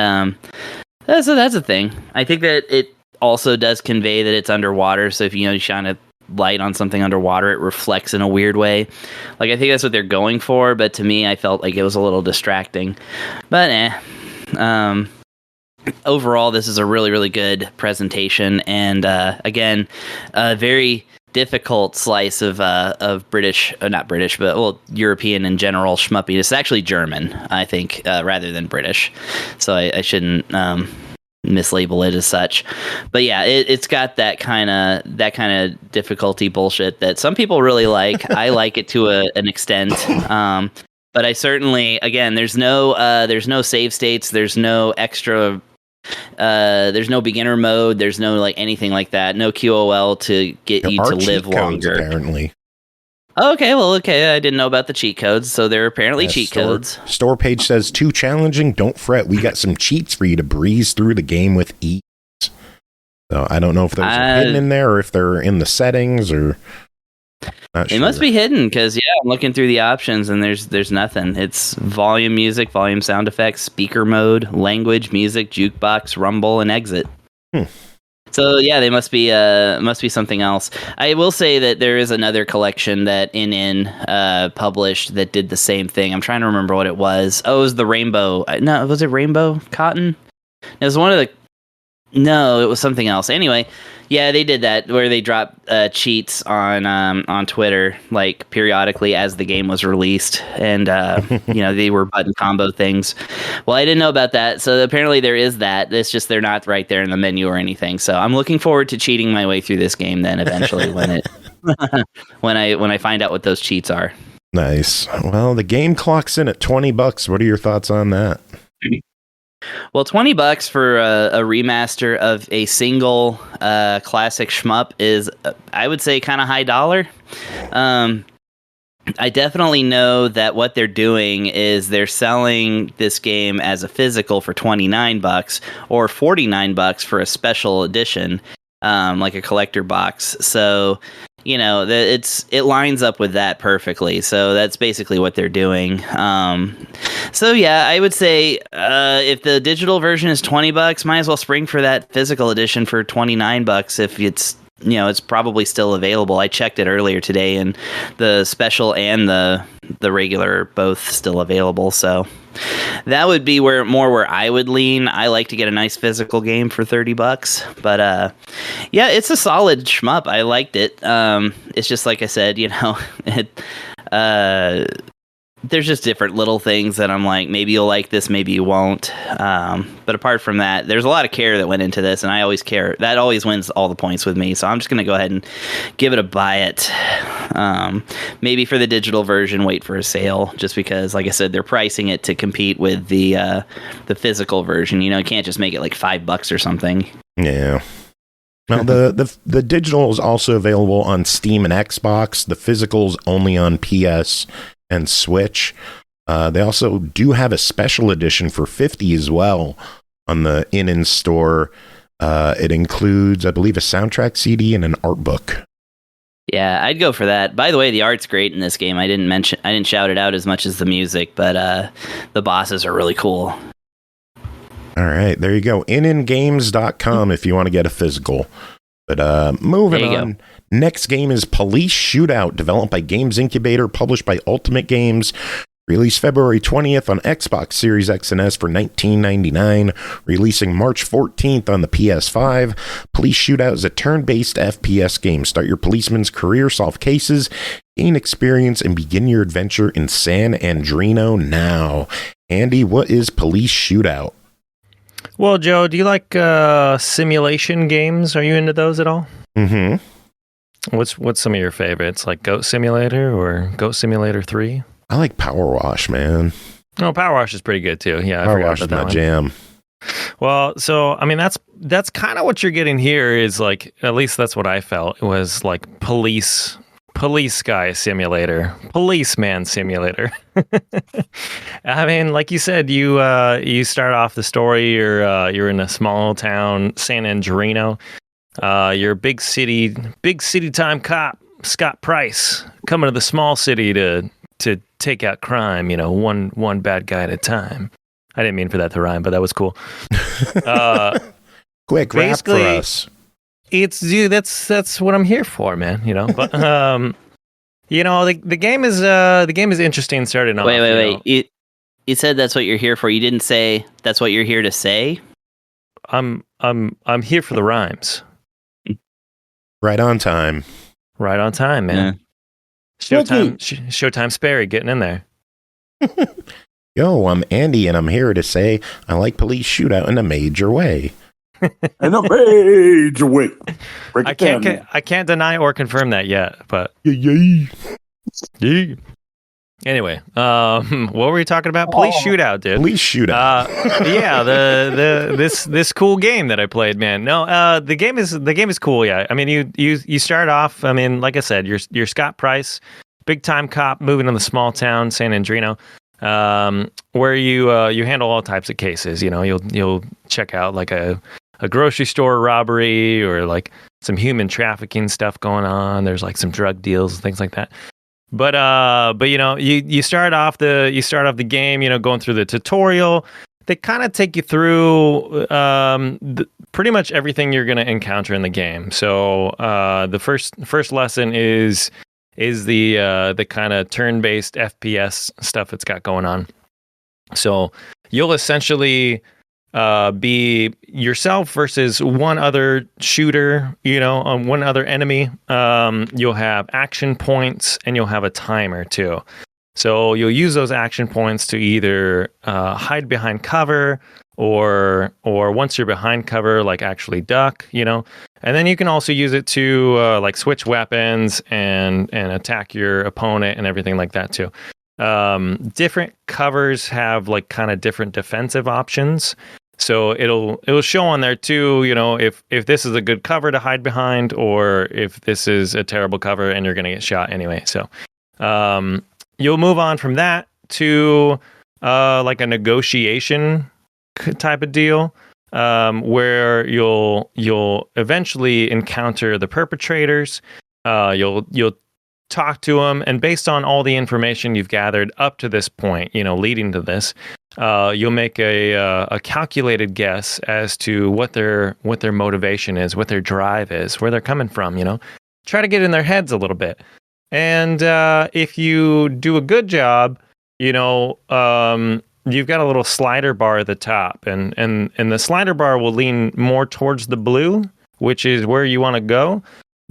that's a thing. I think that it also does convey that it's underwater, so if you shine a light on something underwater, it reflects in a weird way. Like, I think that's what they're going for, but to me, I felt like it was a little distracting. But overall, this is a really, really good presentation, and again, a very difficult slice of British, not British, but European in general shmuppy. It's actually German, I think, rather than British. So I shouldn't mislabel it as such. But yeah, it's got that kind of difficulty bullshit that some people really like. I like it to an extent. But I certainly, again, there's no save states, there's no extra. There's no beginner mode. There's no like anything like that. No QOL to get you to live longer. Apparently. Okay, I didn't know about the cheat codes. So there are apparently cheat codes. Store page says too challenging. Don't fret. We got some cheats for you to breeze through the game with ease. So I don't know if those are hidden in there or if they're in the settings or. They must be hidden because I'm looking through the options and there's nothing. It's volume music, volume sound effects, speaker mode, language, music, jukebox, rumble, and exit. So yeah, they must be something else. I will say that there is another collection that ININ published that did the same thing. I'm trying to remember what it was. Oh, it was the Rainbow. No, was it Rainbow Cotton? It was one of the. No, it was something else. Anyway, yeah, they did that where they dropped cheats on Twitter like periodically as the game was released, and they were button combo things. Well, I didn't know about that, so apparently there is that. It's just they're not right there in the menu or anything. So I'm looking forward to cheating my way through this game then eventually when I find out what those cheats are. Nice. Well, the game clocks in at $20. What are your thoughts on that? Well, $20 for a remaster of a single classic shmup is, I would say, kind of high dollar. I definitely know that what they're doing is they're selling this game as a physical for $29 or $49 for a special edition, like a collector box. So, it lines up with that perfectly. So that's basically what they're doing. So yeah, I would say if the digital version is $20, might as well spring for that physical edition for $29 if it's it's probably still available. I checked it earlier today, and the special and the regular are both still available. So that would be where I would lean. I like to get a nice physical game for $30, but yeah, it's a solid shmup. I liked it. It's just like I said, there's just different little things that I'm like, maybe you'll like this, maybe you won't. But apart from that, there's a lot of care that went into this, and I always care. That always wins all the points with me. So I'm just going to go ahead and give it a buy it. Maybe for the digital version, wait for a sale, just because, like I said, they're pricing it to compete with the physical version. You can't just make it like $5 or something. Yeah. Now, the digital is also available on Steam and Xbox. The physical's only on PS and Switch. They also do have a special edition for $50 as well on the ININ store. It includes, I believe, a soundtrack CD and an art book. Yeah, I'd go for that. By the way, the art's great in this game. I didn't shout it out as much as the music, but the bosses are really cool. All right, there you go. ININgames.com if you want to get a physical. But moving on. Go. Next game is Police Shootout, developed by Games Incubator, published by Ultimate Games. Released February 20th on Xbox Series X and S for $19.99. Releasing March 14th on the PS5. Police Shootout is a turn-based FPS game. Start your policeman's career, solve cases, gain experience, and begin your adventure in San Andreas now. Andy, what is Police Shootout? Well, Joe, do you like simulation games? Are you into those at all? Mm-hmm. What's some of your favorites? Like Goat Simulator or Goat Simulator 3? I like Power Wash, man. Oh, Power Wash is pretty good too. Yeah, Power Wash is my jam. Well, so I mean that's kind of what you're getting here is like, at least that's what I felt. It was like police guy simulator, policeman simulator. I mean, like you said, you start off the story. You're in a small town, San Andreas. You're a big city time cop, Scott Price, coming to the small city to take out crime. One bad guy at a time. I didn't mean for that to rhyme, but that was cool. Quick rap for us. That's what I'm here for, man. But the game is interesting starting off. Wait. You said that's what you're here for. You didn't say that's what you're here to say. I'm here for the rhymes. Right on time. Right on time, man. Yeah. Showtime Sperry getting in there. Yo, I'm Andy, and I'm here to say I like Police Shootout in a major way. In a major way. I can't deny or confirm that yet, but yeah. Anyway, what were we talking about? Police Shootout, dude. Police Shootout. Yeah, this cool game that I played, man. No, the game is cool. Yeah, I mean, you start off. I mean, like I said, you're Scott Price, big time cop moving to the small town San Andreas, where you handle all types of cases. You'll check out like a grocery store robbery or like some human trafficking stuff going on. There's like some drug deals and things like that. But you start off the game, going through the tutorial. They kind of take you through pretty much everything you're going to encounter in the game. So the first lesson is the kind of turn-based FPS stuff it's got going on. So you'll essentially be yourself versus one other shooter, on one other enemy. You'll have action points and you'll have a timer too. So you'll use those action points to either hide behind cover or once you're behind cover, like actually duck, and then you can also use it to like switch weapons and attack your opponent and everything like that too. Different covers have like kind of different defensive options. So it'll show on there too, if this is a good cover to hide behind or if this is a terrible cover and you're going to get shot anyway. So you'll move on from that to like a negotiation type of deal, where you'll eventually encounter the perpetrators. You'll talk to them, and based on all the information you've gathered up to this point, leading to this, you'll make a calculated guess as to what their motivation is, what their drive is, where they're coming from. Try to get in their heads a little bit. And if you do a good job, you've got a little slider bar at the top, and the slider bar will lean more towards the blue, which is where you want to go.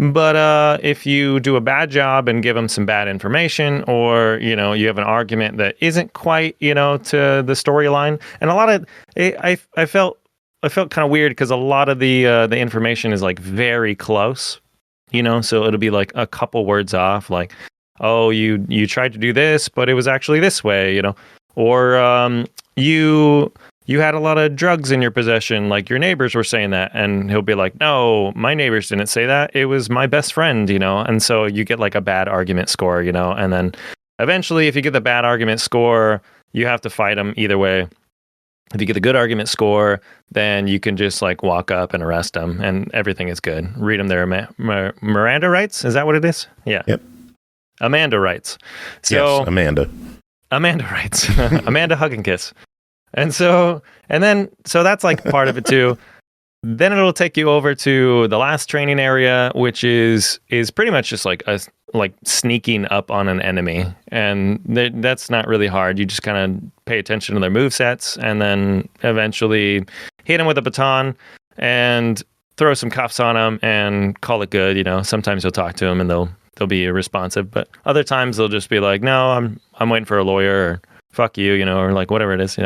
But if you do a bad job and give them some bad information, or you have an argument that isn't quite to the storyline, and a lot of I felt kind of weird because a lot of the information is like very close, so it'll be like a couple words off, like, oh, you tried to do this, but it was actually this way, or you had a lot of drugs in your possession, like your neighbors were saying that, and he'll be like, no, my neighbors didn't say that, it was my best friend, and so you get like a bad argument score, and then eventually if you get the bad argument score, you have to fight them either way. If you get a good argument score, then you can just like walk up and arrest them, and everything is good. Read them their Miranda rights. Is that what it is? Yeah. Yep. Amanda rights. So yes, Amanda rights. Amanda hug and kiss. And so that's like part of it too. Then it'll take you over to the last training area, which is pretty much just like sneaking up on an enemy, and that's not really hard. You just kind of pay attention to their movesets, and then eventually hit them with a baton and throw some cuffs on them and call it good. Sometimes you'll talk to them and they'll be responsive, but other times they'll just be like, no, I'm waiting for a lawyer, or fuck you, or like whatever it is,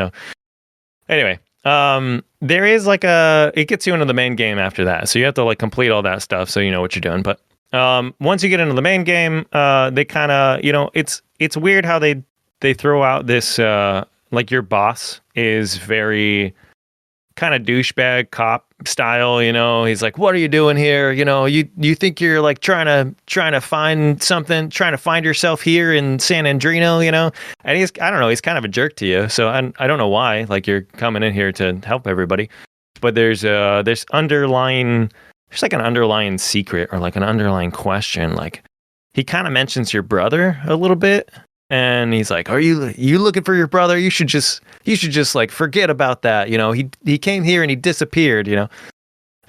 Anyway, there is like it gets you into the main game after that. So you have to like complete all that stuff so you know what you're doing. But once you get into the main game, they kind of, it's weird how they throw out this, like your boss is very kind of douchebag cop style, he's like, what are you doing here? You think you're like trying to find something, trying to find yourself here in San Andrino, and he's kind of a jerk to you. So I don't know why, like, you're coming in here to help everybody, but there's like an underlying secret, or like an underlying question. Like, he kind of mentions your brother a little bit. And he's like, "Are you looking for your brother? You should just like forget about that. He came here and he disappeared.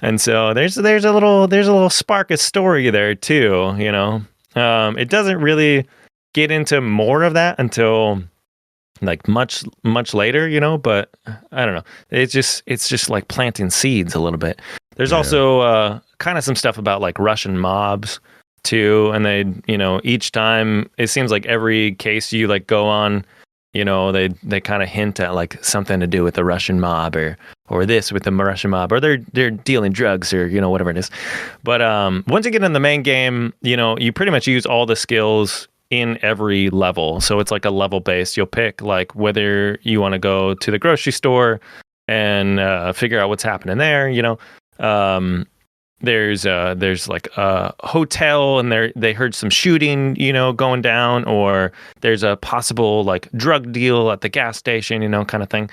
And so there's a little spark of story there too. It doesn't really get into more of that until like much later. But I don't know. It's just like planting seeds a little bit. There's also kind of some stuff about like Russian mobs too, and they each time, it seems like every case you like go on, they kind of hint at like something to do with the Russian mob, or this with the Russian mob, or they're dealing drugs, or whatever it is. But once you get in the main game, you pretty much use all the skills in every level. So it's like a level based. You'll pick like whether you want to go to the grocery store and figure out what's happening there. There's like a hotel, and they heard some shooting, going down, or there's a possible like drug deal at the gas station, kind of thing.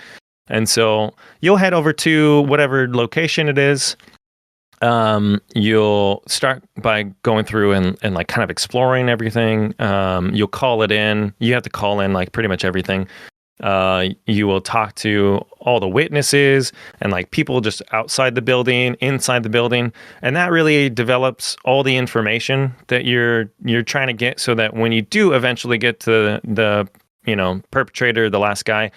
And so you'll head over to whatever location it is. You'll start by going through and like kind of exploring everything. You'll call it in. You have to call in like pretty much everything. You will talk to all the witnesses and like people just outside the building, inside the building, and that really develops all the information that you're trying to get, so that when you do eventually get to the perpetrator, the last guy,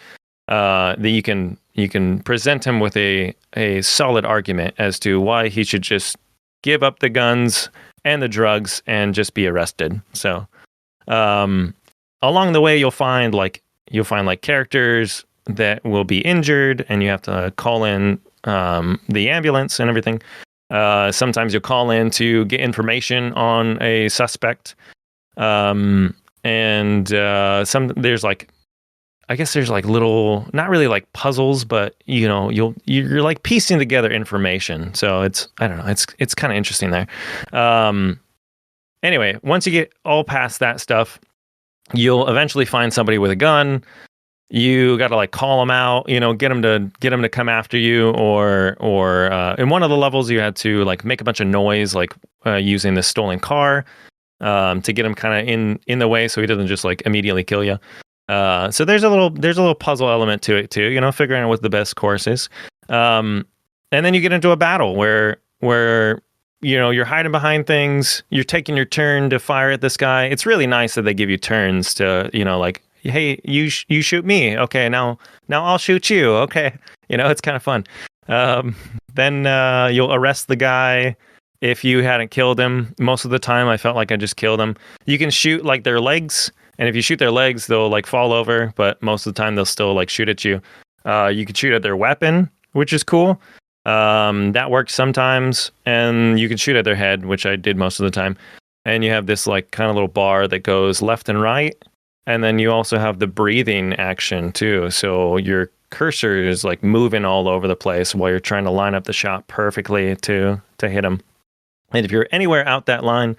that you can present him with a solid argument as to why he should just give up the guns and the drugs and just be arrested. So along the way, you'll find characters that will be injured, and you have to call in the ambulance and everything. Sometimes you'll call in to get information on a suspect. There's like little, not really like puzzles, but you're like piecing together information. So it's kind of interesting there. Anyway, once you get all past that stuff, you'll eventually find somebody with a gun. You got to like call them out, get them to come after you, or in one of the levels you had to like make a bunch of noise, like using this stolen car. to get him kind of in the way so he doesn't just like immediately kill you. So there's a little puzzle element to it too, figuring out what the best course is. And then you get into a battle where you're hiding behind things, you're taking your turn to fire at this guy. It's really nice that they give you turns to, like, hey, you shoot me. Okay, now I'll shoot you. Okay. It's kind of fun. Then you'll arrest the guy if you hadn't killed him. Most of the time I felt like I just killed him. You can shoot like their legs, and if you shoot their legs, they'll like fall over, but most of the time they'll still like shoot at you. You can shoot at their weapon, which is cool. That works sometimes, and you can shoot at their head, which I did most of the time. And you have this like kind of little bar that goes left and right, and then you also have the breathing action too. So your cursor is like moving all over the place while you're trying to line up the shot perfectly to hit them. And if you're anywhere out that line,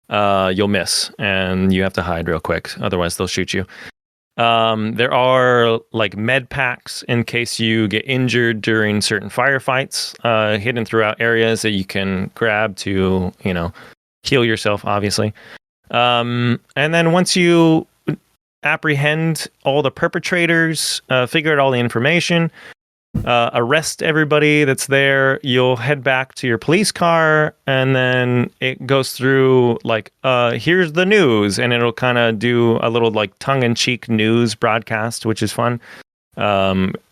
you'll miss, and you have to hide real quick, otherwise they'll shoot you. There are like med packs in case you get injured during certain firefights, hidden throughout areas that you can grab to, heal yourself, obviously. And then once you apprehend all the perpetrators, figure out all the information, arrest everybody that's there, you'll head back to your police car, and then it goes through like, here's the news, and it'll kind of do a little like tongue-in-cheek news broadcast, which is fun.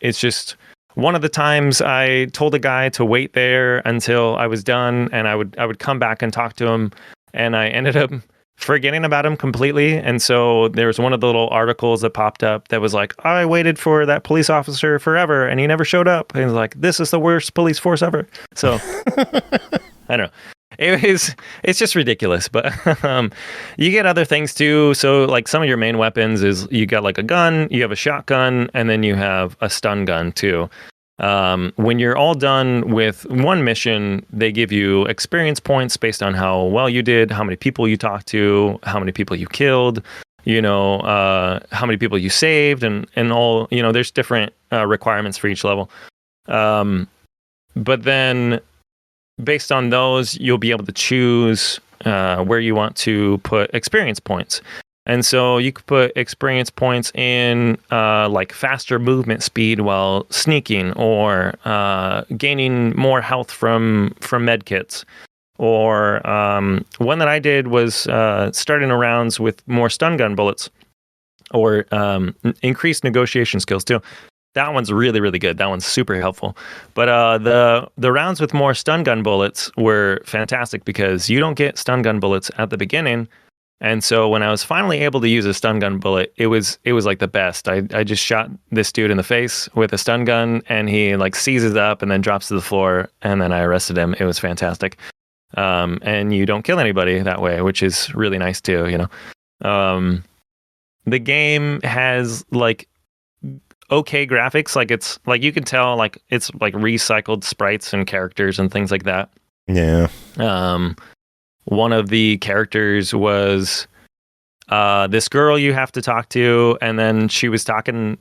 It's just one of the times I told a guy to wait there until I was done, and I would come back and talk to him, and I ended up forgetting about him completely. And so there was one of the little articles that popped up that was like, I waited for that police officer forever and he never showed up. And he's like, this is the worst police force ever. So I don't know. It's just ridiculous, but you get other things too. So like some of your main weapons is you got like a gun, you have a shotgun, and then you have a stun gun too. When you're all done with one mission, they give you experience points based on how well you did, how many people you talked to, how many people you killed, how many people you saved, and all, there's different requirements for each level. But then based on those, you'll be able to choose where you want to put experience points. And so you could put experience points in like faster movement speed while sneaking, or gaining more health from med kits. Or one that I did was starting rounds with more stun gun bullets, or increased negotiation skills too. That one's really, really good. That one's super helpful. But the rounds with more stun gun bullets were fantastic because you don't get stun gun bullets at the beginning. And so when I was finally able to use a stun gun bullet, it was like the best. I just shot this dude in the face with a stun gun, and he like seizes up and then drops to the floor, and then I arrested him. It was fantastic. And you don't kill anybody that way, which is really nice too, The game has like okay graphics, like it's like you can tell like it's like recycled sprites and characters and things like that. Yeah. One of the characters was this girl you have to talk to, and then she was talking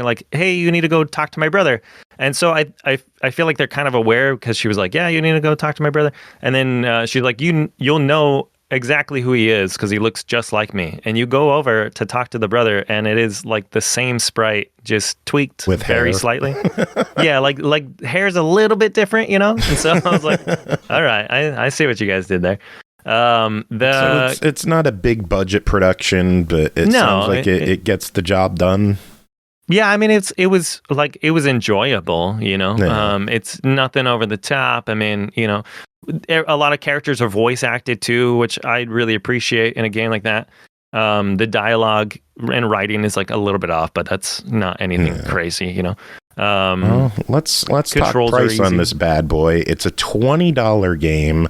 like, hey, you need to go talk to my brother. And so I feel like they're kind of aware, because she was like, yeah, you need to go talk to my brother. And then she's like, you'll know exactly who he is because he looks just like me. And you go over to talk to the brother, and it is like the same sprite, just tweaked with very hair. Slightly. Yeah, like hair's a little bit different, And so I was like, all right, I see what you guys did there. So it's not a big budget production, but it sounds like it gets the job done. Yeah, I mean it was enjoyable, Yeah. It's nothing over the top. I mean, a lot of characters are voice acted too, which I really appreciate in a game like that. The dialogue and writing is like a little bit off, but that's not anything crazy, Well, let's talk price on this bad boy. It's a $20 game.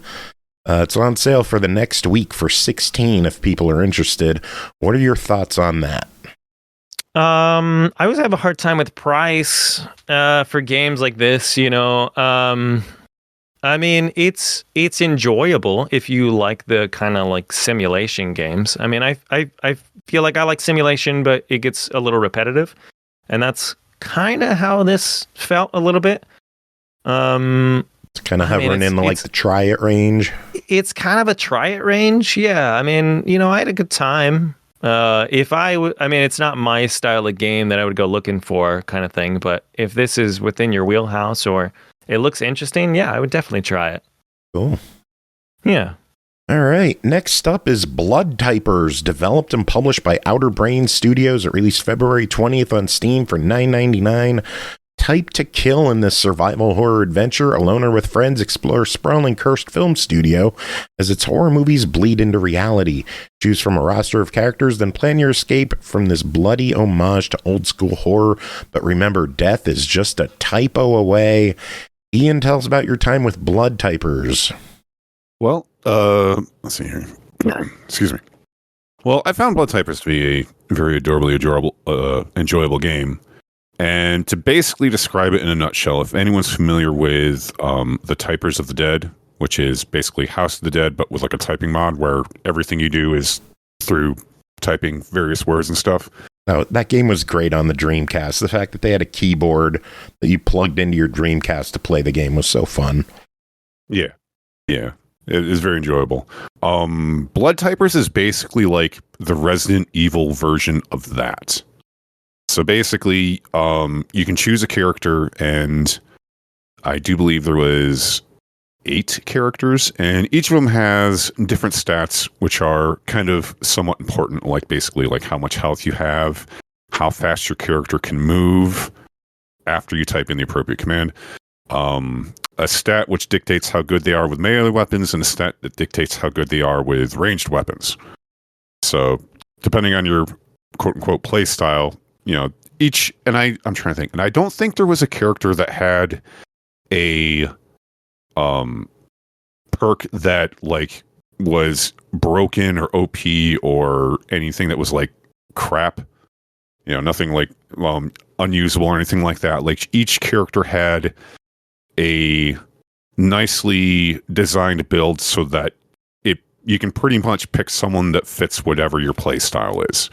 It's on sale for the next week for $16 if people are interested. What are your thoughts on that? I always have a hard time with price for games like this, I mean, it's enjoyable if you like the kind of like simulation games. I mean, I feel like I like simulation, but it gets a little repetitive, and that's kind of how this felt a little bit. It's kind of hovering in like the try it range. It's kind of a try it range. Yeah. I mean, I had a good time. It's not my style of game that I would go looking for kind of thing, but if this is within your wheelhouse or it looks interesting, yeah, I would definitely try it. Cool. Yeah. All right. Next up is Blood Typers, developed and published by Outer Brain Studios. It released February 20th on Steam for $9.99. Type to kill in this survival horror adventure. Alone or with friends, explore sprawling cursed film studio as its horror movies bleed into reality. Choose from a roster of characters, then plan your escape from this bloody homage to old school horror. But remember, death is just a typo away. Ian, tell us about your time with Blood Typers. Well, let's see here. Excuse me. Well, I found Blood Typers to be a very enjoyable game. And to basically describe it in a nutshell, if anyone's familiar with the Typers of the Dead, which is basically House of the Dead, but with like a typing mod where everything you do is through typing various words and stuff. No, that game was great on the Dreamcast. The fact that they had a keyboard that you plugged into your Dreamcast to play the game was so fun. Yeah. Yeah. It is very enjoyable. Blood Typers is basically like the Resident Evil version of that. So basically, you can choose a character, and I do believe there was 8 characters, and each of them has different stats, which are kind of somewhat important, like basically like how much health you have, how fast your character can move after you type in the appropriate command. A stat which dictates how good they are with melee weapons, and a stat that dictates how good they are with ranged weapons. So, depending on your quote-unquote play style, each, and I'm trying to think, and I don't think there was a character that had a perk that like was broken or OP or anything that was like crap. Nothing like unusable or anything like that. Like each character had a nicely designed build so that you can pretty much pick someone that fits whatever your play style is.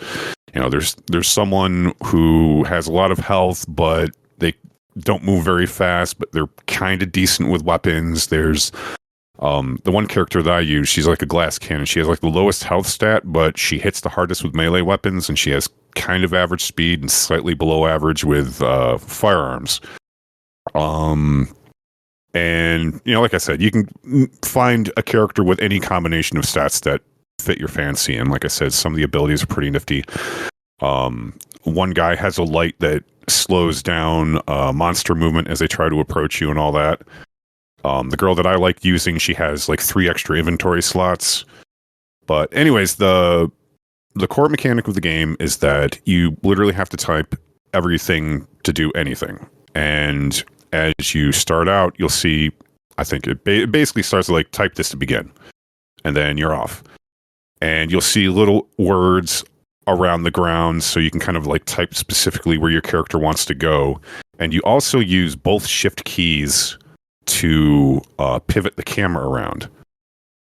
There's someone who has a lot of health, but they don't move very fast, but they're kind of decent with weapons. There's the one character that I use, she's like a glass cannon. She has like the lowest health stat, but she hits the hardest with melee weapons, and she has kind of average speed and slightly below average with firearms. And, like I said, you can find a character with any combination of stats that fit your fancy. And like I said, some of the abilities are pretty nifty. One guy has a light that slows down monster movement as they try to approach you and all that. The girl that I like using, she has like 3 extra inventory slots. But anyways, the core mechanic of the game is that you literally have to type everything to do anything. And as you start out, you'll see, I think it basically starts like type this to begin, and then you're off. And you'll see little words around the ground, so you can kind of like type specifically where your character wants to go. And you also use both shift keys to pivot the camera around,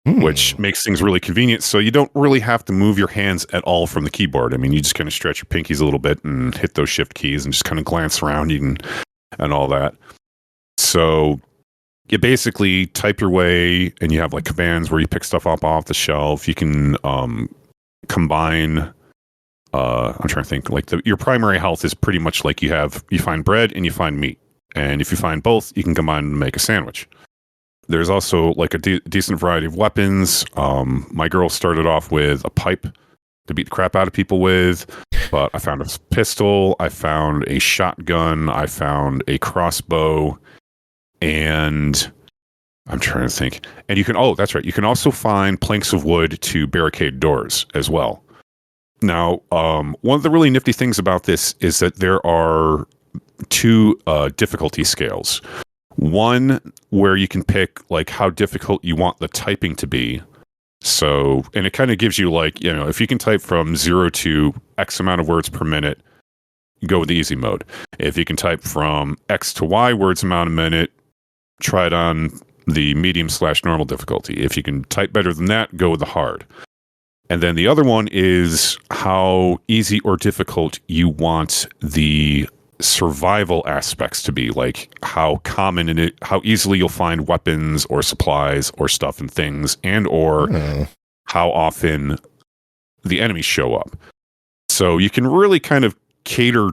which makes things really convenient. So you don't really have to move your hands at all from the keyboard. I mean, you just kind of stretch your pinkies a little bit and hit those shift keys and just kind of glance around. And all that. So you basically type your way, and you have like commands where you pick stuff up off the shelf. You can combine. I'm trying to think. Like your primary health is pretty much like you find bread and you find meat, and if you find both, you can combine and make a sandwich. There's also like a decent variety of weapons. My girl started off with a pipe to beat the crap out of people with, but I found a pistol, I found a shotgun, I found a crossbow, and I'm trying to think. And you can, that's right, you can also find planks of wood to barricade doors as well. Now, one of the really nifty things about this is that there are 2 difficulty scales. One where you can pick like how difficult you want the typing to be. So, and it kind of gives you like, if you can type from 0 to X amount of words per minute, you go with the easy mode. If you can type from X to Y words amount a minute, try it on the medium/normal difficulty. If you can type better than that, go with the hard. And then the other one is how easy or difficult you want the survival aspects to be, like how easily you'll find weapons or supplies or stuff and things, and or how often the enemies show up. So you can really kind of cater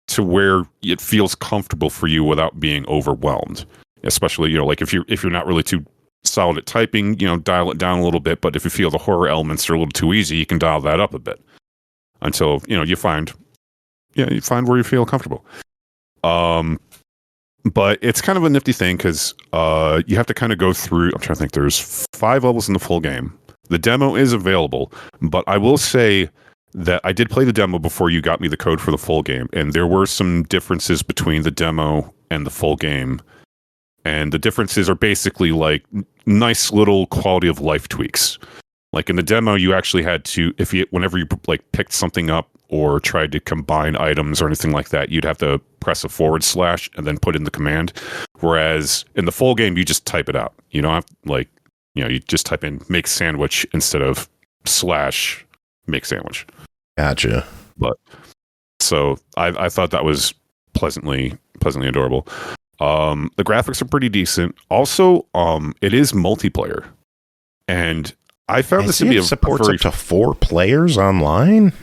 to where it feels comfortable for you without being overwhelmed. Especially, like if you're not really too solid at typing, dial it down a little bit. But if you feel the horror elements are a little too easy, you can dial that up a bit until you find where you feel comfortable. But it's kind of a nifty thing because you have to kind of go through. I'm trying to think. There's 5 levels in the full game. The demo is available, but I will say that I did play the demo before you got me the code for the full game, and there were some differences between the demo and the full game. And the differences are basically like nice little quality of life tweaks. Like in the demo, you actually had to, whenever you like picked something up or tried to combine items or anything like that, you'd have to press a / and then put in the command. Whereas in the full game, you just type it out. You don't have you just type in make sandwich instead of / make sandwich. Gotcha. But so I thought that was pleasantly adorable. The graphics are pretty decent. Also, it is multiplayer, and I found this to be supports up to 4 players online.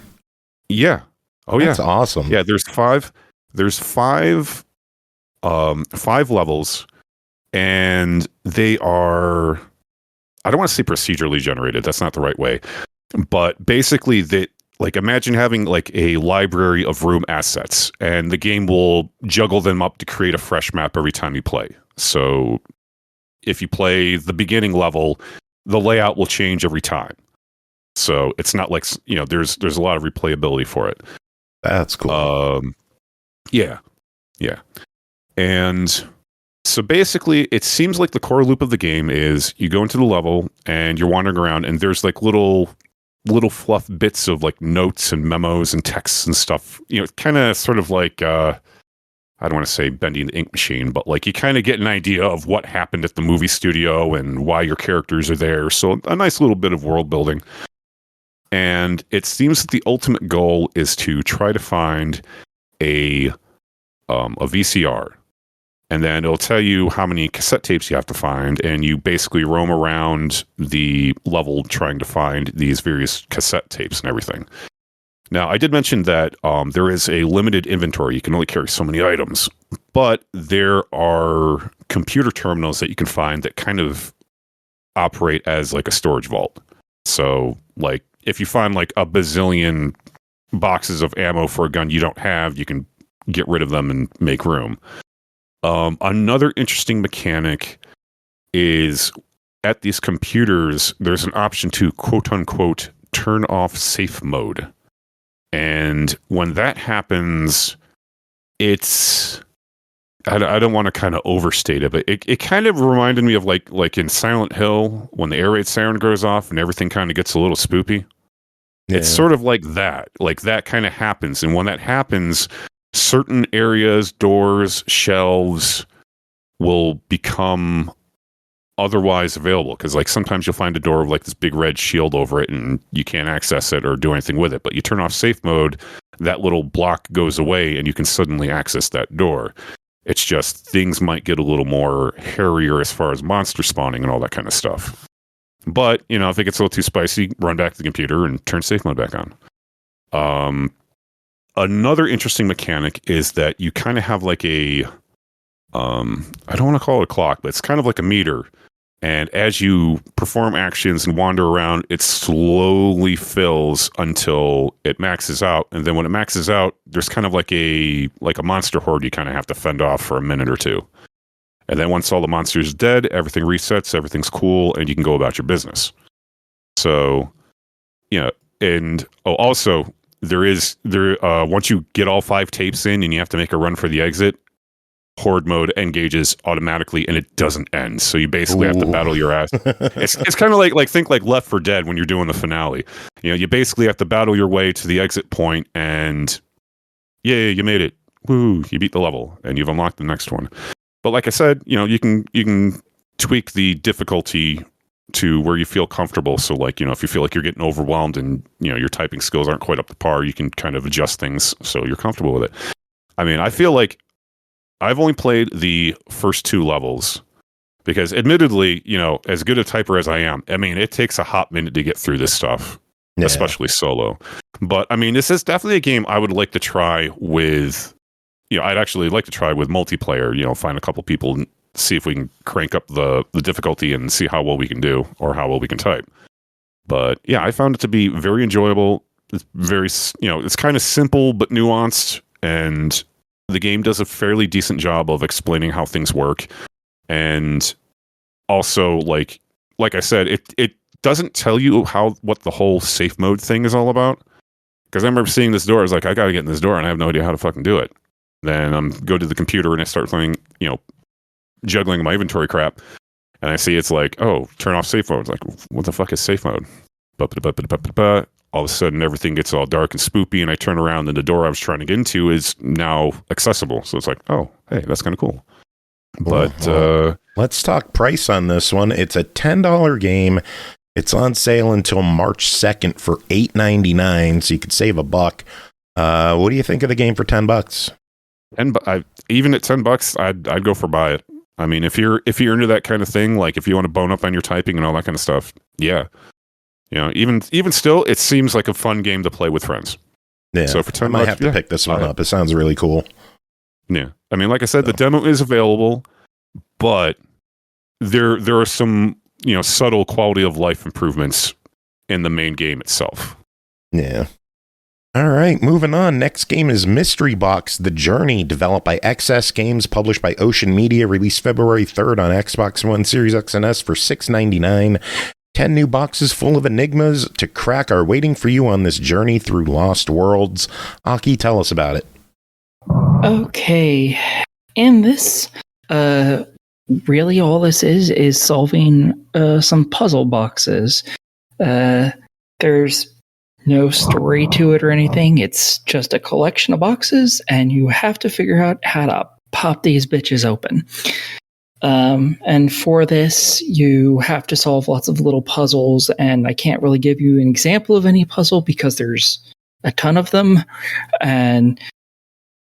Yeah. Oh, that's awesome. Yeah, there's 5 levels, and they are, I don't want to say procedurally generated. That's not the right way. But basically, imagine having like a library of room assets, and the game will juggle them up to create a fresh map every time you play. So if you play the beginning level, the layout will change every time. So it's not like, there's a lot of replayability for it. That's cool. Yeah. And so basically, it seems like the core loop of the game is you go into the level and you're wandering around, and there's like little fluff bits of like notes and memos and texts and stuff. Kind of sort of like I don't want to say bending the ink machine, but like you kind of get an idea of what happened at the movie studio and why your characters are there. So a nice little bit of world building. And it seems that the ultimate goal is to try to find a VCR. And then it'll tell you how many cassette tapes you have to find, and you basically roam around the level trying to find these various cassette tapes and everything. Now, I did mention that there is a limited inventory. You can only carry so many items, but there are computer terminals that you can find that kind of operate as like a storage vault. So, like, if you find like a bazillion boxes of ammo for a gun you don't have, you can get rid of them and make room. Another interesting mechanic is at these computers, there's an option to quote unquote turn off safe mode. And when that happens, it's, I don't want to kind of overstate it, but it kind of reminded me of like in Silent Hill when the air raid siren goes off and everything kind of gets a little spoopy. Yeah. It's sort of like that kind of happens. And when that happens, certain areas, doors, shelves will become otherwise available. Because like sometimes you'll find a door with like this big red shield over it and you can't access it or do anything with it. But you turn off safe mode, that little block goes away and you can suddenly access that door. It's just things might get a little more hairier as far as monster spawning and all that kind of stuff. But, if it gets a little too spicy, run back to the computer and turn safe mode back on. Another interesting mechanic is that you kind of have like a, I don't want to call it a clock, but it's kind of like a meter. And as you perform actions and wander around, it slowly fills until it maxes out. And then when it maxes out, there's kind of like a monster horde you kind of have to fend off for a minute or two. And then once all the monsters are dead, everything resets, everything's cool, and you can go about your business. So, and also, once you get all 5 tapes in and you have to make a run for the exit, horde mode engages automatically and it doesn't end. So you basically have to battle your ass. It's kind of like think like Left 4 Dead when you're doing the finale. You basically have to battle your way to the exit point and you made it. Woo, you beat the level and you've unlocked the next one. But like I said, you can tweak the difficulty to where you feel comfortable. So like, if you feel like you're getting overwhelmed and, your typing skills aren't quite up to par, you can kind of adjust things so you're comfortable with it. I mean, I feel like I've only played the first 2 levels because, admittedly, you know, as good a typer as I am, I mean, it takes a hot minute to get through this stuff, especially solo. But I mean, this is definitely a game I would like to try with. You know, I'd actually like to try with multiplayer. You know, find a couple people and see if we can crank up the difficulty and see how well we can do or how well we can type. But yeah, I found it to be very enjoyable. It's very, you know, it's kind of simple but nuanced, and the game does a fairly decent job of explaining how things work. And also, like I said, it doesn't tell you what the whole safe mode thing is all about. Because I remember seeing this door, I was like, I gotta get in this door, and I have no idea how to fucking do it. Then I'm go to the computer and I start playing, you know, juggling my inventory crap, and I see it's like, oh, turn off safe mode. It's like, what the fuck is safe mode? All of a sudden, everything gets all dark and spoopy, and I turn around, and the door I was trying to get into is now accessible. So it's like, oh, hey, that's kind of cool. But let's talk price on this one. It's a $10 game. It's on sale until March 2nd for $8.99, so you could save $1. What do you think of the game for $10? Even at $10, I'd go for buy it. I mean, if you're into that kind of thing, like if you want to bone up on your typing and all that kind of stuff, yeah. You know, even still, it seems like a fun game to play with friends. Yeah, so for $10, I might have to pick this one up. It sounds really cool. Yeah, I mean, like I said, the demo is available, but there are some, you know, subtle quality of life improvements in the main game itself. Yeah. All right, moving on. Next game is Mystery Box: The Journey, developed by XS Games, published by Ocean Media, released February 3rd on Xbox One, Series X and S for $6.99. 10 new boxes full of enigmas to crack are waiting for you on this journey through lost worlds. Aki, tell us about it. Okay. And this, really all this is solving some puzzle boxes. There's no story to it or anything. It's just a collection of boxes, and you have to figure out how to pop these bitches open. And for this, you have to solve lots of little puzzles, and I can't really give you an example of any puzzle because there's a ton of them, and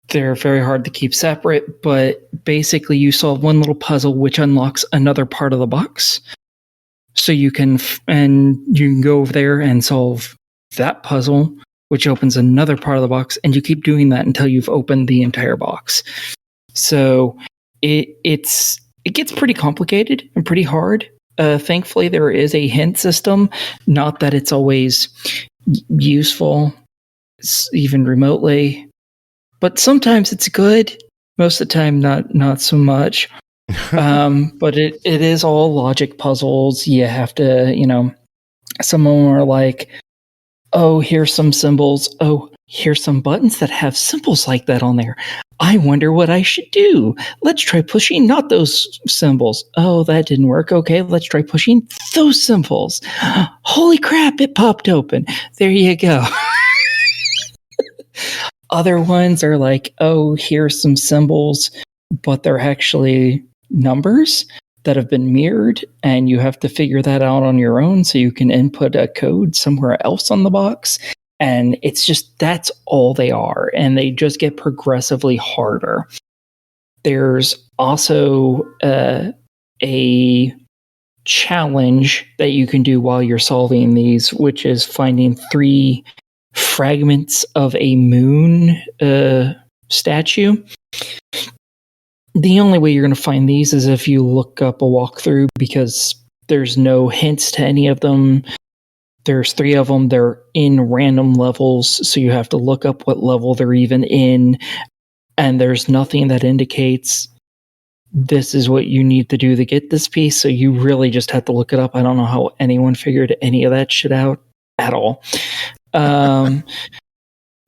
they're very hard to keep separate, but basically you solve one little puzzle which unlocks another part of the box. So you can go over there and solve that puzzle, which opens another part of the box, and you keep doing that until you've opened the entire box. So it gets pretty complicated and pretty hard. Thankfully, there is a hint system. Not that it's always useful, even remotely, but sometimes it's good. Most of the time, not so much. But it is all logic puzzles. You have to, you know, some of them are like, oh, here's some symbols. Oh, here's some buttons that have symbols like that on there. I wonder what I should do. Let's try pushing not those symbols. Oh, that didn't work. Okay, let's try pushing those symbols. Holy crap, it popped open. There you go. Other ones are like, oh, here's some symbols, but they're actually numbers that have been mirrored, and you have to figure that out on your own so you can input a code somewhere else on the box. And it's just, that's all they are, and they just get progressively harder. There's also a challenge that you can do while you're solving these, which is finding 3 fragments of a moon statue. The only way you're going to find these is if you look up a walkthrough, because there's no hints to any of them. There's 3 of them. They're in random levels, so you have to look up what level they're even in, and there's nothing that indicates this is what you need to do to get this piece, so you really just have to look it up. I don't know how anyone figured any of that shit out at all.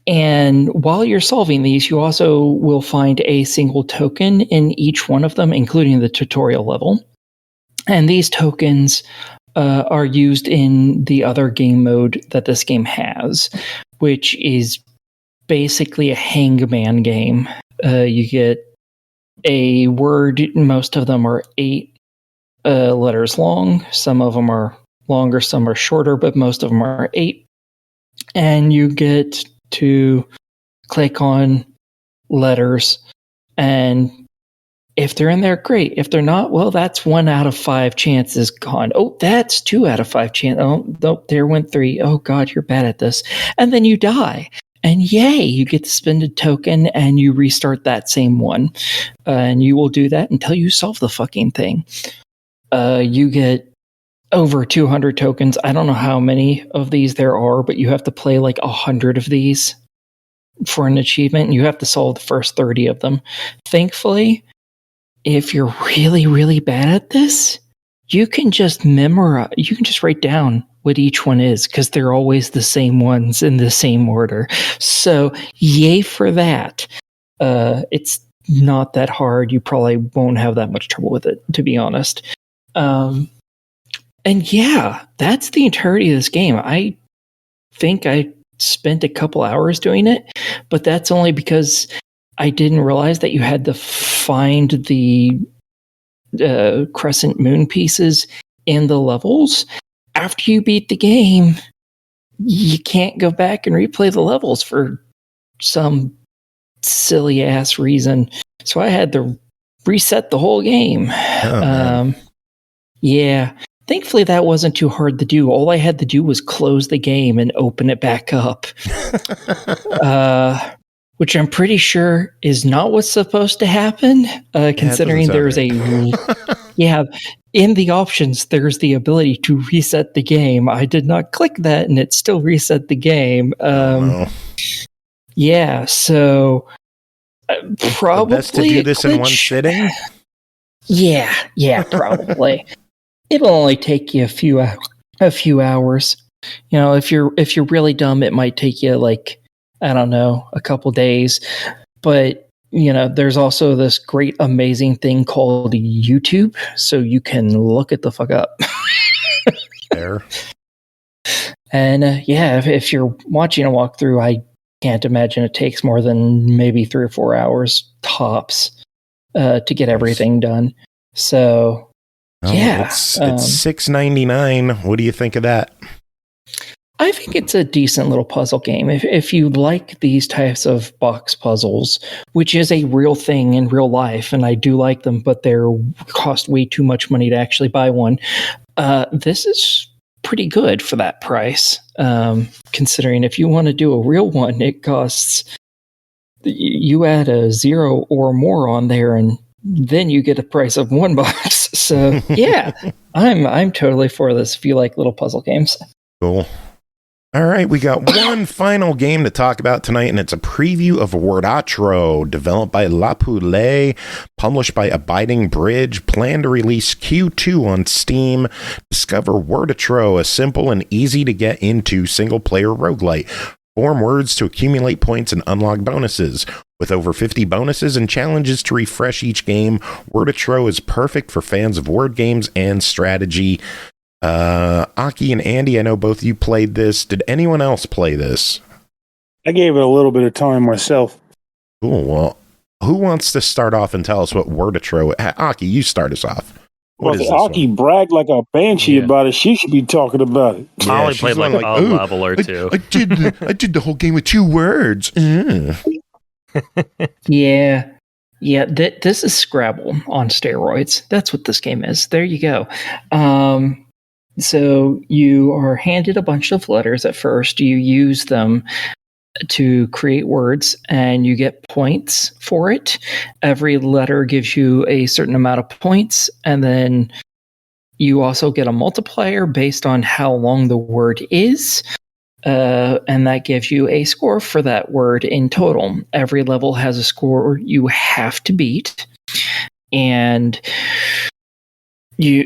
And while you're solving these, you also will find a single token in each one of them, including the tutorial level. And these tokens are used in the other game mode that this game has, which is basically a hangman game. You get a word, most of them are 8 letters long. Some of them are longer, some are shorter, but most of them are 8. And you get to click on letters, and if they're in there, great. If they're not, well, that's 1 out of 5 chances gone. Oh, that's 2 out of 5 chance. Oh, nope, there went 3. Oh God, you're bad at this. And then you die. And yay, you get to spend a token and you restart that same one. And you will do that until you solve the fucking thing. You get over 200 tokens. I don't know how many of these there are, but you have to play like 100 of these for an achievement. And you have to solve the first 30 of them. Thankfully, if you're really, really bad at this, you can just memorize, you can just write down what each one is, because they're always the same ones in the same order. So yay for that. It's not that hard. You probably won't have that much trouble with it, to be honest. And yeah, that's the entirety of this game. I think I spent a couple hours doing it, but that's only because I didn't realize that you had to find the crescent moon pieces in the levels. After you beat the game, you can't go back and replay the levels for some silly ass reason. So I had to reset the whole game. Yeah. Thankfully, that wasn't too hard to do. All I had to do was close the game and open it back up. Which I'm pretty sure is not what's supposed to happen, considering there's in the options, there's the ability to reset the game. I did not click that, and it still reset the game. Yeah, so probably best to do this in one sitting. Yeah, probably. It'll only take you a few hours. You know, if you're really dumb, it might take you like, I don't know, a couple days. But, you know, there's also this great, amazing thing called YouTube, so you can look it the fuck up. There. And if you're watching a walkthrough, I can't imagine it takes more than maybe 3 or 4 hours tops to get everything done. So, it's $6.99. What do you think of that? I think it's a decent little puzzle game. If you like these types of box puzzles, which is a real thing in real life, and I do like them, but they're cost way too much money to actually buy one. This is pretty good for that price. Considering if you want to do a real one, it costs, you add a 0 or more on there, and then you get a price of $1. So yeah, I'm totally for this if you like little puzzle games. Cool. All right, we got one final game to talk about tonight, and it's a preview of Wordatro, developed by La Poulet, published by Abiding Bridge, planned to release Q2 on Steam. Discover Wordatro, a simple and easy to get into single-player roguelite. Form words to accumulate points and unlock bonuses. With over 50 bonuses and challenges to refresh each game, Wordatro is perfect for fans of word games and strategy. Aki and Andy, I know both of you played this. Did anyone else play this? I gave it a little bit of time myself. Cool. Well, who wants to start off and tell us what Wordatro? Aki, you start us off. Well, Aki bragged like a banshee about it. She should be talking about it. I only played like a level or two. I did the whole game with 2 words. Yeah. This is Scrabble on steroids. That's what this game is. There you go. So you are handed a bunch of letters at first. You use them to create words, and you get points for it. Every letter gives you a certain amount of points, and then you also get a multiplier based on how long the word is. And that gives you a score for that word in total. Every level has a score you have to beat. And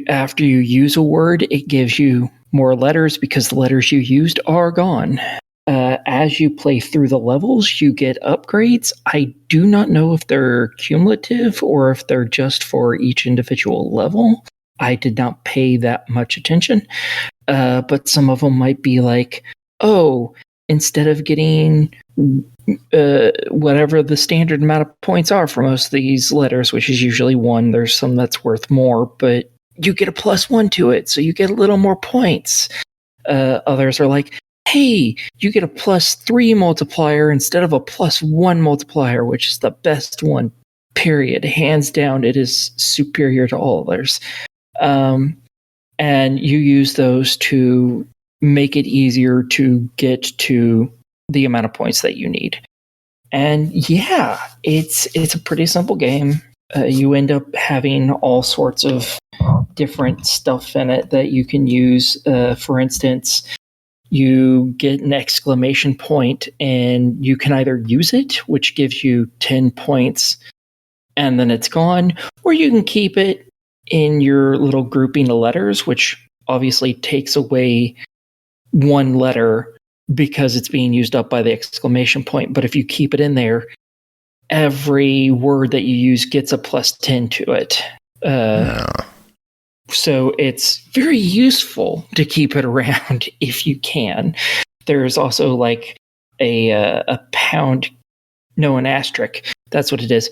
after you use a word, it gives you more letters because the letters you used are gone. As you play through the levels, you get upgrades. I do not know if they're cumulative or if they're just for each individual level. I did not pay that much attention. But some of them might be like, oh, instead of getting whatever the standard amount of points are for most of these letters, which is usually 1, there's some that's worth more, but you get a +1 to it, so you get a little more points. Others are like, hey, you get a +3 multiplier instead of a +1 multiplier, which is the best one, period. Hands down, it is superior to all others. And you use those to make it easier to get to the amount of points that you need. And yeah, it's a pretty simple game. You end up having all sorts of different stuff in it that you can use. For instance, you get an exclamation point and you can either use it, which gives you 10 points, and then it's gone, or you can keep it in your little grouping of letters, which obviously takes away one letter because it's being used up by the exclamation point. But if you keep it in there, every word that you use gets a +10 to it. So it's very useful to keep it around if you can. There's also like a pound, no, an asterisk. That's what it is.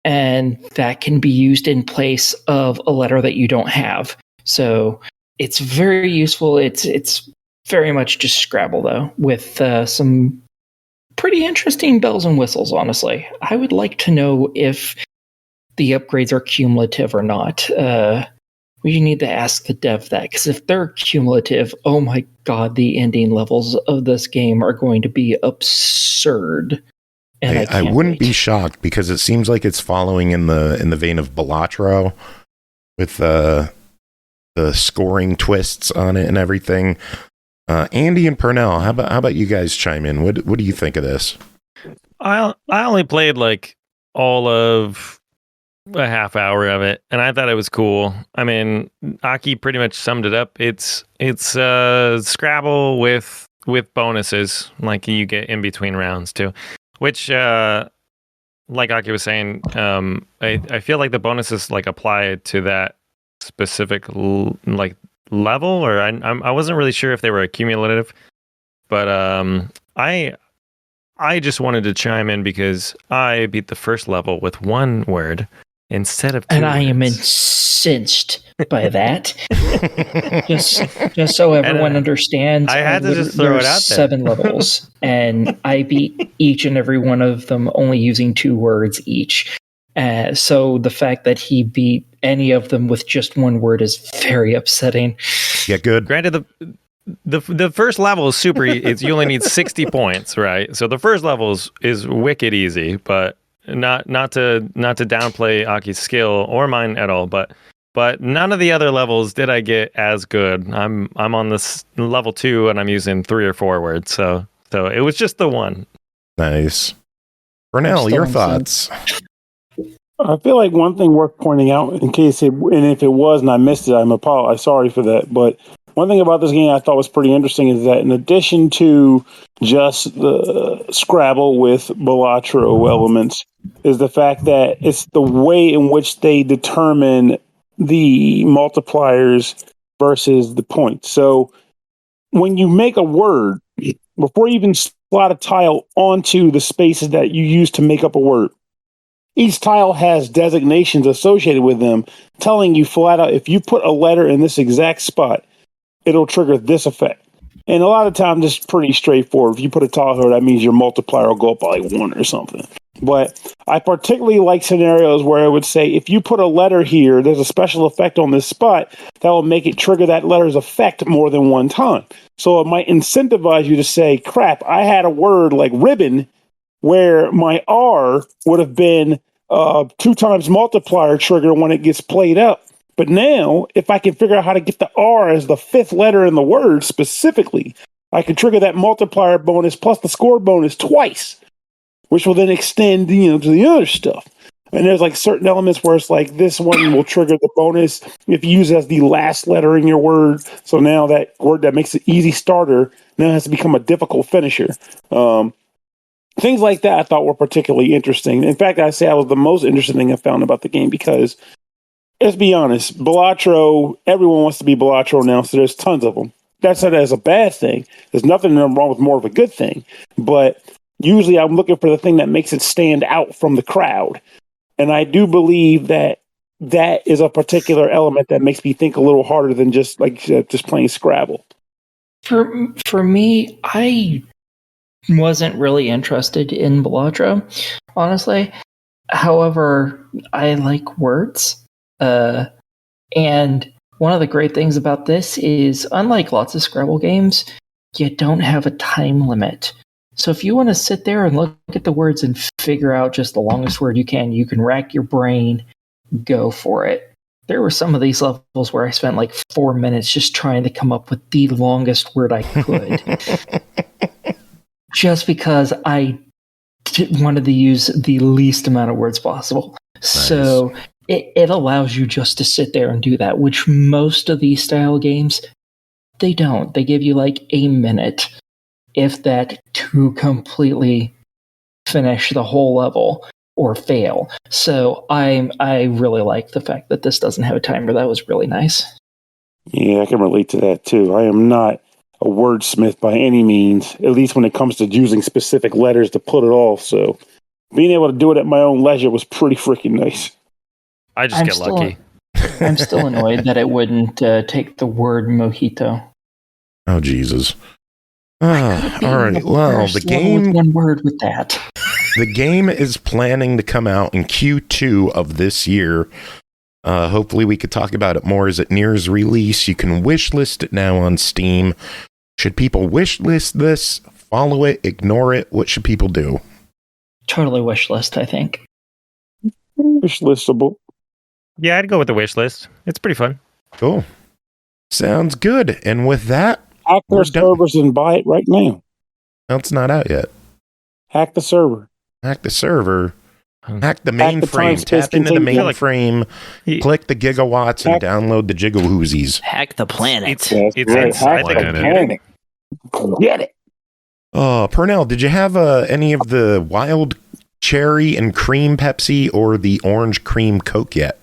And that can be used in place of a letter that you don't have. So it's very useful. It's very much just Scrabble, though, with some pretty interesting bells and whistles, honestly. I would like to know if the upgrades are cumulative or not. We need to ask the dev that, because if they're cumulative, oh my god, the ending levels of this game are going to be absurd. And I wouldn't be shocked, because it seems like it's following in the vein of Wordatro with the scoring twists on it and everything. Andy and Pernell, how about you guys chime in? What do you think of this? I only played like all of a half hour of it, and I thought it was cool. I mean, Aki pretty much summed it up. It's Scrabble with bonuses, like you get in between rounds too. Which, like Aki was saying, I feel like the bonuses like apply to that specific level, or I wasn't really sure if they were cumulative, but I just wanted to chime in because I beat the first level with one word instead of two. And I words. am incensed by that. just so everyone understands, I had to just throw it out there. 7 levels, and I beat each and every one of them only using 2 words each. So the fact that he beat any of them with just 1 word is very upsetting. Yeah, good. Granted, the first level is super. You only need 60 points, right? So the first level is wicked easy, but not to downplay Aki's skill or mine at all, but none of the other levels did I get as good. I'm on this level 2 and I'm using 3 or 4 words, so it was just the one. Nice. Pernell, your thoughts? I feel like one thing worth pointing out, in case if it was and I missed it, I'm sorry for that. But one thing about this game I thought was pretty interesting is that in addition to just the Scrabble with Wordatro elements, is the fact that it's the way in which they determine the multipliers versus the points. So when you make a word, before you even slot a tile onto the spaces that you use to make up a word, each tile has designations associated with them telling you flat out, if you put a letter in this exact spot, it'll trigger this effect. And a lot of times it's pretty straightforward. If you put a tile here, that means your multiplier will go up by like 1 or something. But I particularly like scenarios where I would say, if you put a letter here, there's a special effect on this spot that will make it trigger that letter's effect more than one time. So it might incentivize you to say, crap, I had a word like ribbon where my R would have been 2 times multiplier trigger when it gets played up. But now, if I can figure out how to get the R as the 5th letter in the word specifically, I can trigger that multiplier bonus plus the score bonus twice, which will then extend, to the other stuff. And there's like certain elements where it's like this one will trigger the bonus if you use it as the last letter in your word. So now that word that makes it easy starter now has to become a difficult finisher. Things like that I thought were particularly interesting. In fact, I say I was the most interesting thing I found about the game because, let's be honest, Wordatro, everyone wants to be Wordatro now, so there's tons of them. That's not as a bad thing. There's nothing wrong with more of a good thing. But usually I'm looking for the thing that makes it stand out from the crowd. And I do believe that is a particular element that makes me think a little harder than just playing Scrabble. For me, I wasn't really interested in Wordatro, honestly. However, I like words. And one of the great things about this is, unlike lots of Scrabble games, you don't have a time limit. So if you want to sit there and look at the words and figure out just the longest word you can rack your brain, go for it. There were some of these levels where I spent like 4 minutes just trying to come up with the longest word I could. Just because I wanted to use the least amount of words possible. Nice. So it allows you just to sit there and do that, which most of these style games, they don't. They give you like a minute, if that, to completely finish the whole level or fail. So I really like the fact that this doesn't have a timer. That was really nice. Yeah, I can relate to that too. I am not a wordsmith by any means, at least when it comes to using specific letters to put it off. So being able to do it at my own leisure was pretty freaking nice. I just get lucky. I'm still annoyed that it wouldn't take the word mojito. Oh, Jesus. All right. Well, the game... One word with that. The game is planning to come out in Q2 of this year. Hopefully we could talk about it more as it nears release. You can wishlist it now on Steam. Should people wishlist this? Follow it? Ignore it? What should people do? Totally wishlist, I think. Wishlistable. Yeah, I'd go with the wishlist. It's pretty fun. Cool. Sounds good. And with that, hack their servers and buy it right now. No, it's not out yet. Hack the server. Hack the server. Hack the mainframe. Tap into the mainframe. Click the gigawatts and download the jigglehoozies. Hack the planet. It's inside the planet. Get it. Pernell, did you have any of the wild cherry and cream Pepsi or the orange cream Coke yet?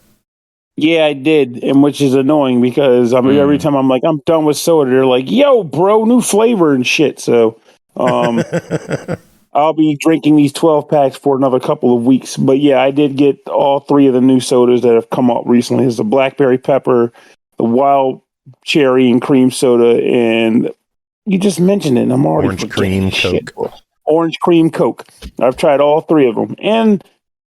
Yeah, I did, and which is annoying because every time I'm like, I'm done with soda, they're like, yo, bro, new flavor and shit. So I'll be drinking these 12 packs for another couple of weeks. But yeah, I did get all three of the new sodas that have come out recently. There's the blackberry pepper, the wild cherry and cream soda, and you just mentioned it, and I'm already orange cream Coke. Orange cream Coke. I've tried all three of them, and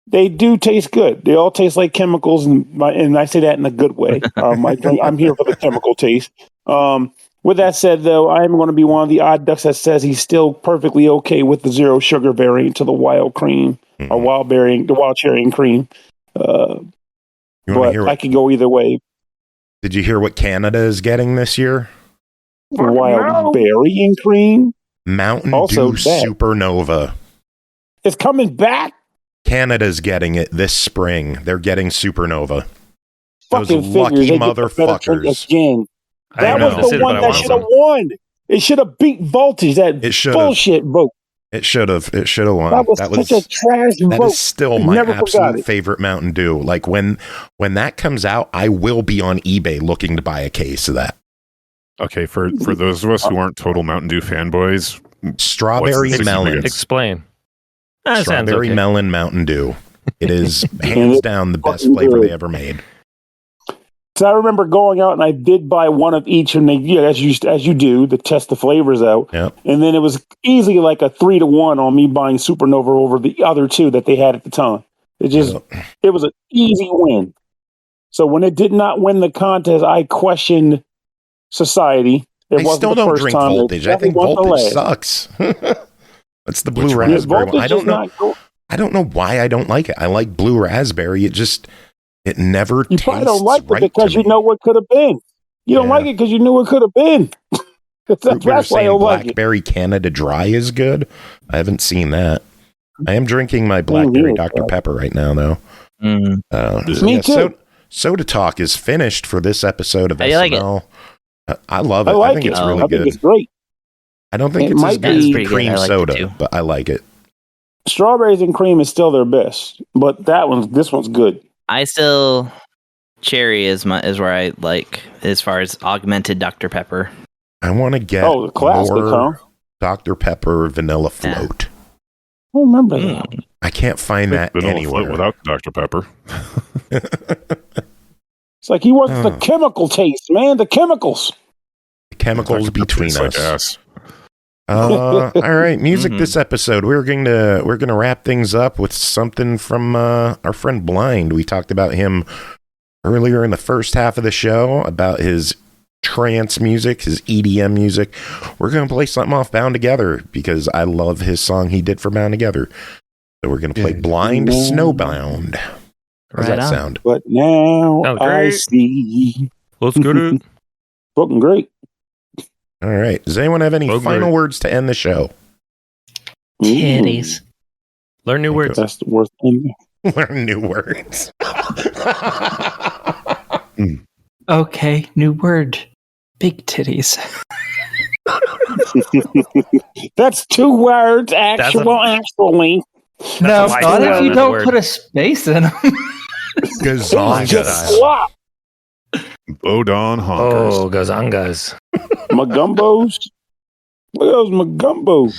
they do taste good. They all taste like chemicals, and I say that in a good way. I'm here for the chemical taste. With that said, though, I'm going to be one of the odd ducks that says he's still perfectly okay with the zero sugar variant to the wild cream, or the wild cherry and cream. But I could go either way. Did you hear what Canada is getting this year? Wild berry and cream? Mountain Dew Supernova. It's coming back? Canada's getting it this spring. They're getting Supernova. Fucking those lucky motherfuckers. Again. That was the one that should have won. It should have beat Voltage. That bullshit vote. It should have won. That was such a trash vote. That is still my absolute favorite Mountain Dew. Like when that comes out, I will be on eBay looking to buy a case of that. Okay, for those of us who aren't total Mountain Dew fanboys, strawberry melon. Explain. Strawberry melon Mountain Dew. It is hands down the best flavor they ever made. So I remember going out and I did buy one of each, and as you do, to test the flavors out. Yep. And then it was easily like a 3-1 on me buying Supernova over the other two that they had at the time. It was an easy win. So when it did not win the contest, I questioned society. I still don't drink Voltage. I think Voltage sucks. That's the blue raspberry one. I don't know why I don't like it. I like blue raspberry. It never tastes right. You probably don't like it because you know what could have been. You don't like it because you knew what could have been. That's why I don't like it. Blackberry Canada Dry is good. I haven't seen that. I am drinking my Blackberry Dr. Pepper right now, though. Me too. Soda Talk is finished for this episode of SML. Like it? I love it. I think it's really good. I think it's great. I don't think it's as good as cream soda, but I like it. Strawberries and cream is still their best, but this one's good. Cherry is where I like as far as augmented Dr. Pepper. I want to get the classic, more Dr. Pepper Vanilla Float. I remember that. I can't find that anywhere without Dr. Pepper. It's like he wants the chemical taste, man. The chemicals. chemicals between us. Like ass. All right, music this episode. We're gonna wrap things up with something from our friend Blind. We talked about him earlier in the first half of the show about his trance music, his EDM music. We're gonna play something off Bound Together because I love his song he did for Bound Together. So we're gonna play Blind SnowBound. How does that sound? But now I see. Let's get it. Fucking great. All right. Does anyone have any final words to end the show? Titties. Learn new words. That's the worst thing. Learn new words. Okay, new word. Big titties. That's 2 words, actually. No, not if you don't put a space in them. Gazonga. Swap. Bodon honkers. Oh, gazangas. My gumbos. Look at those my gumbos.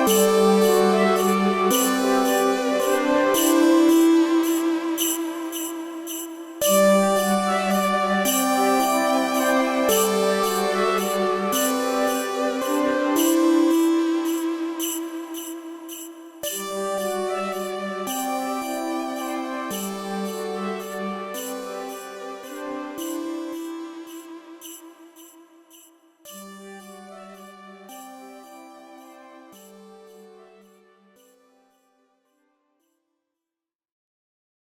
you.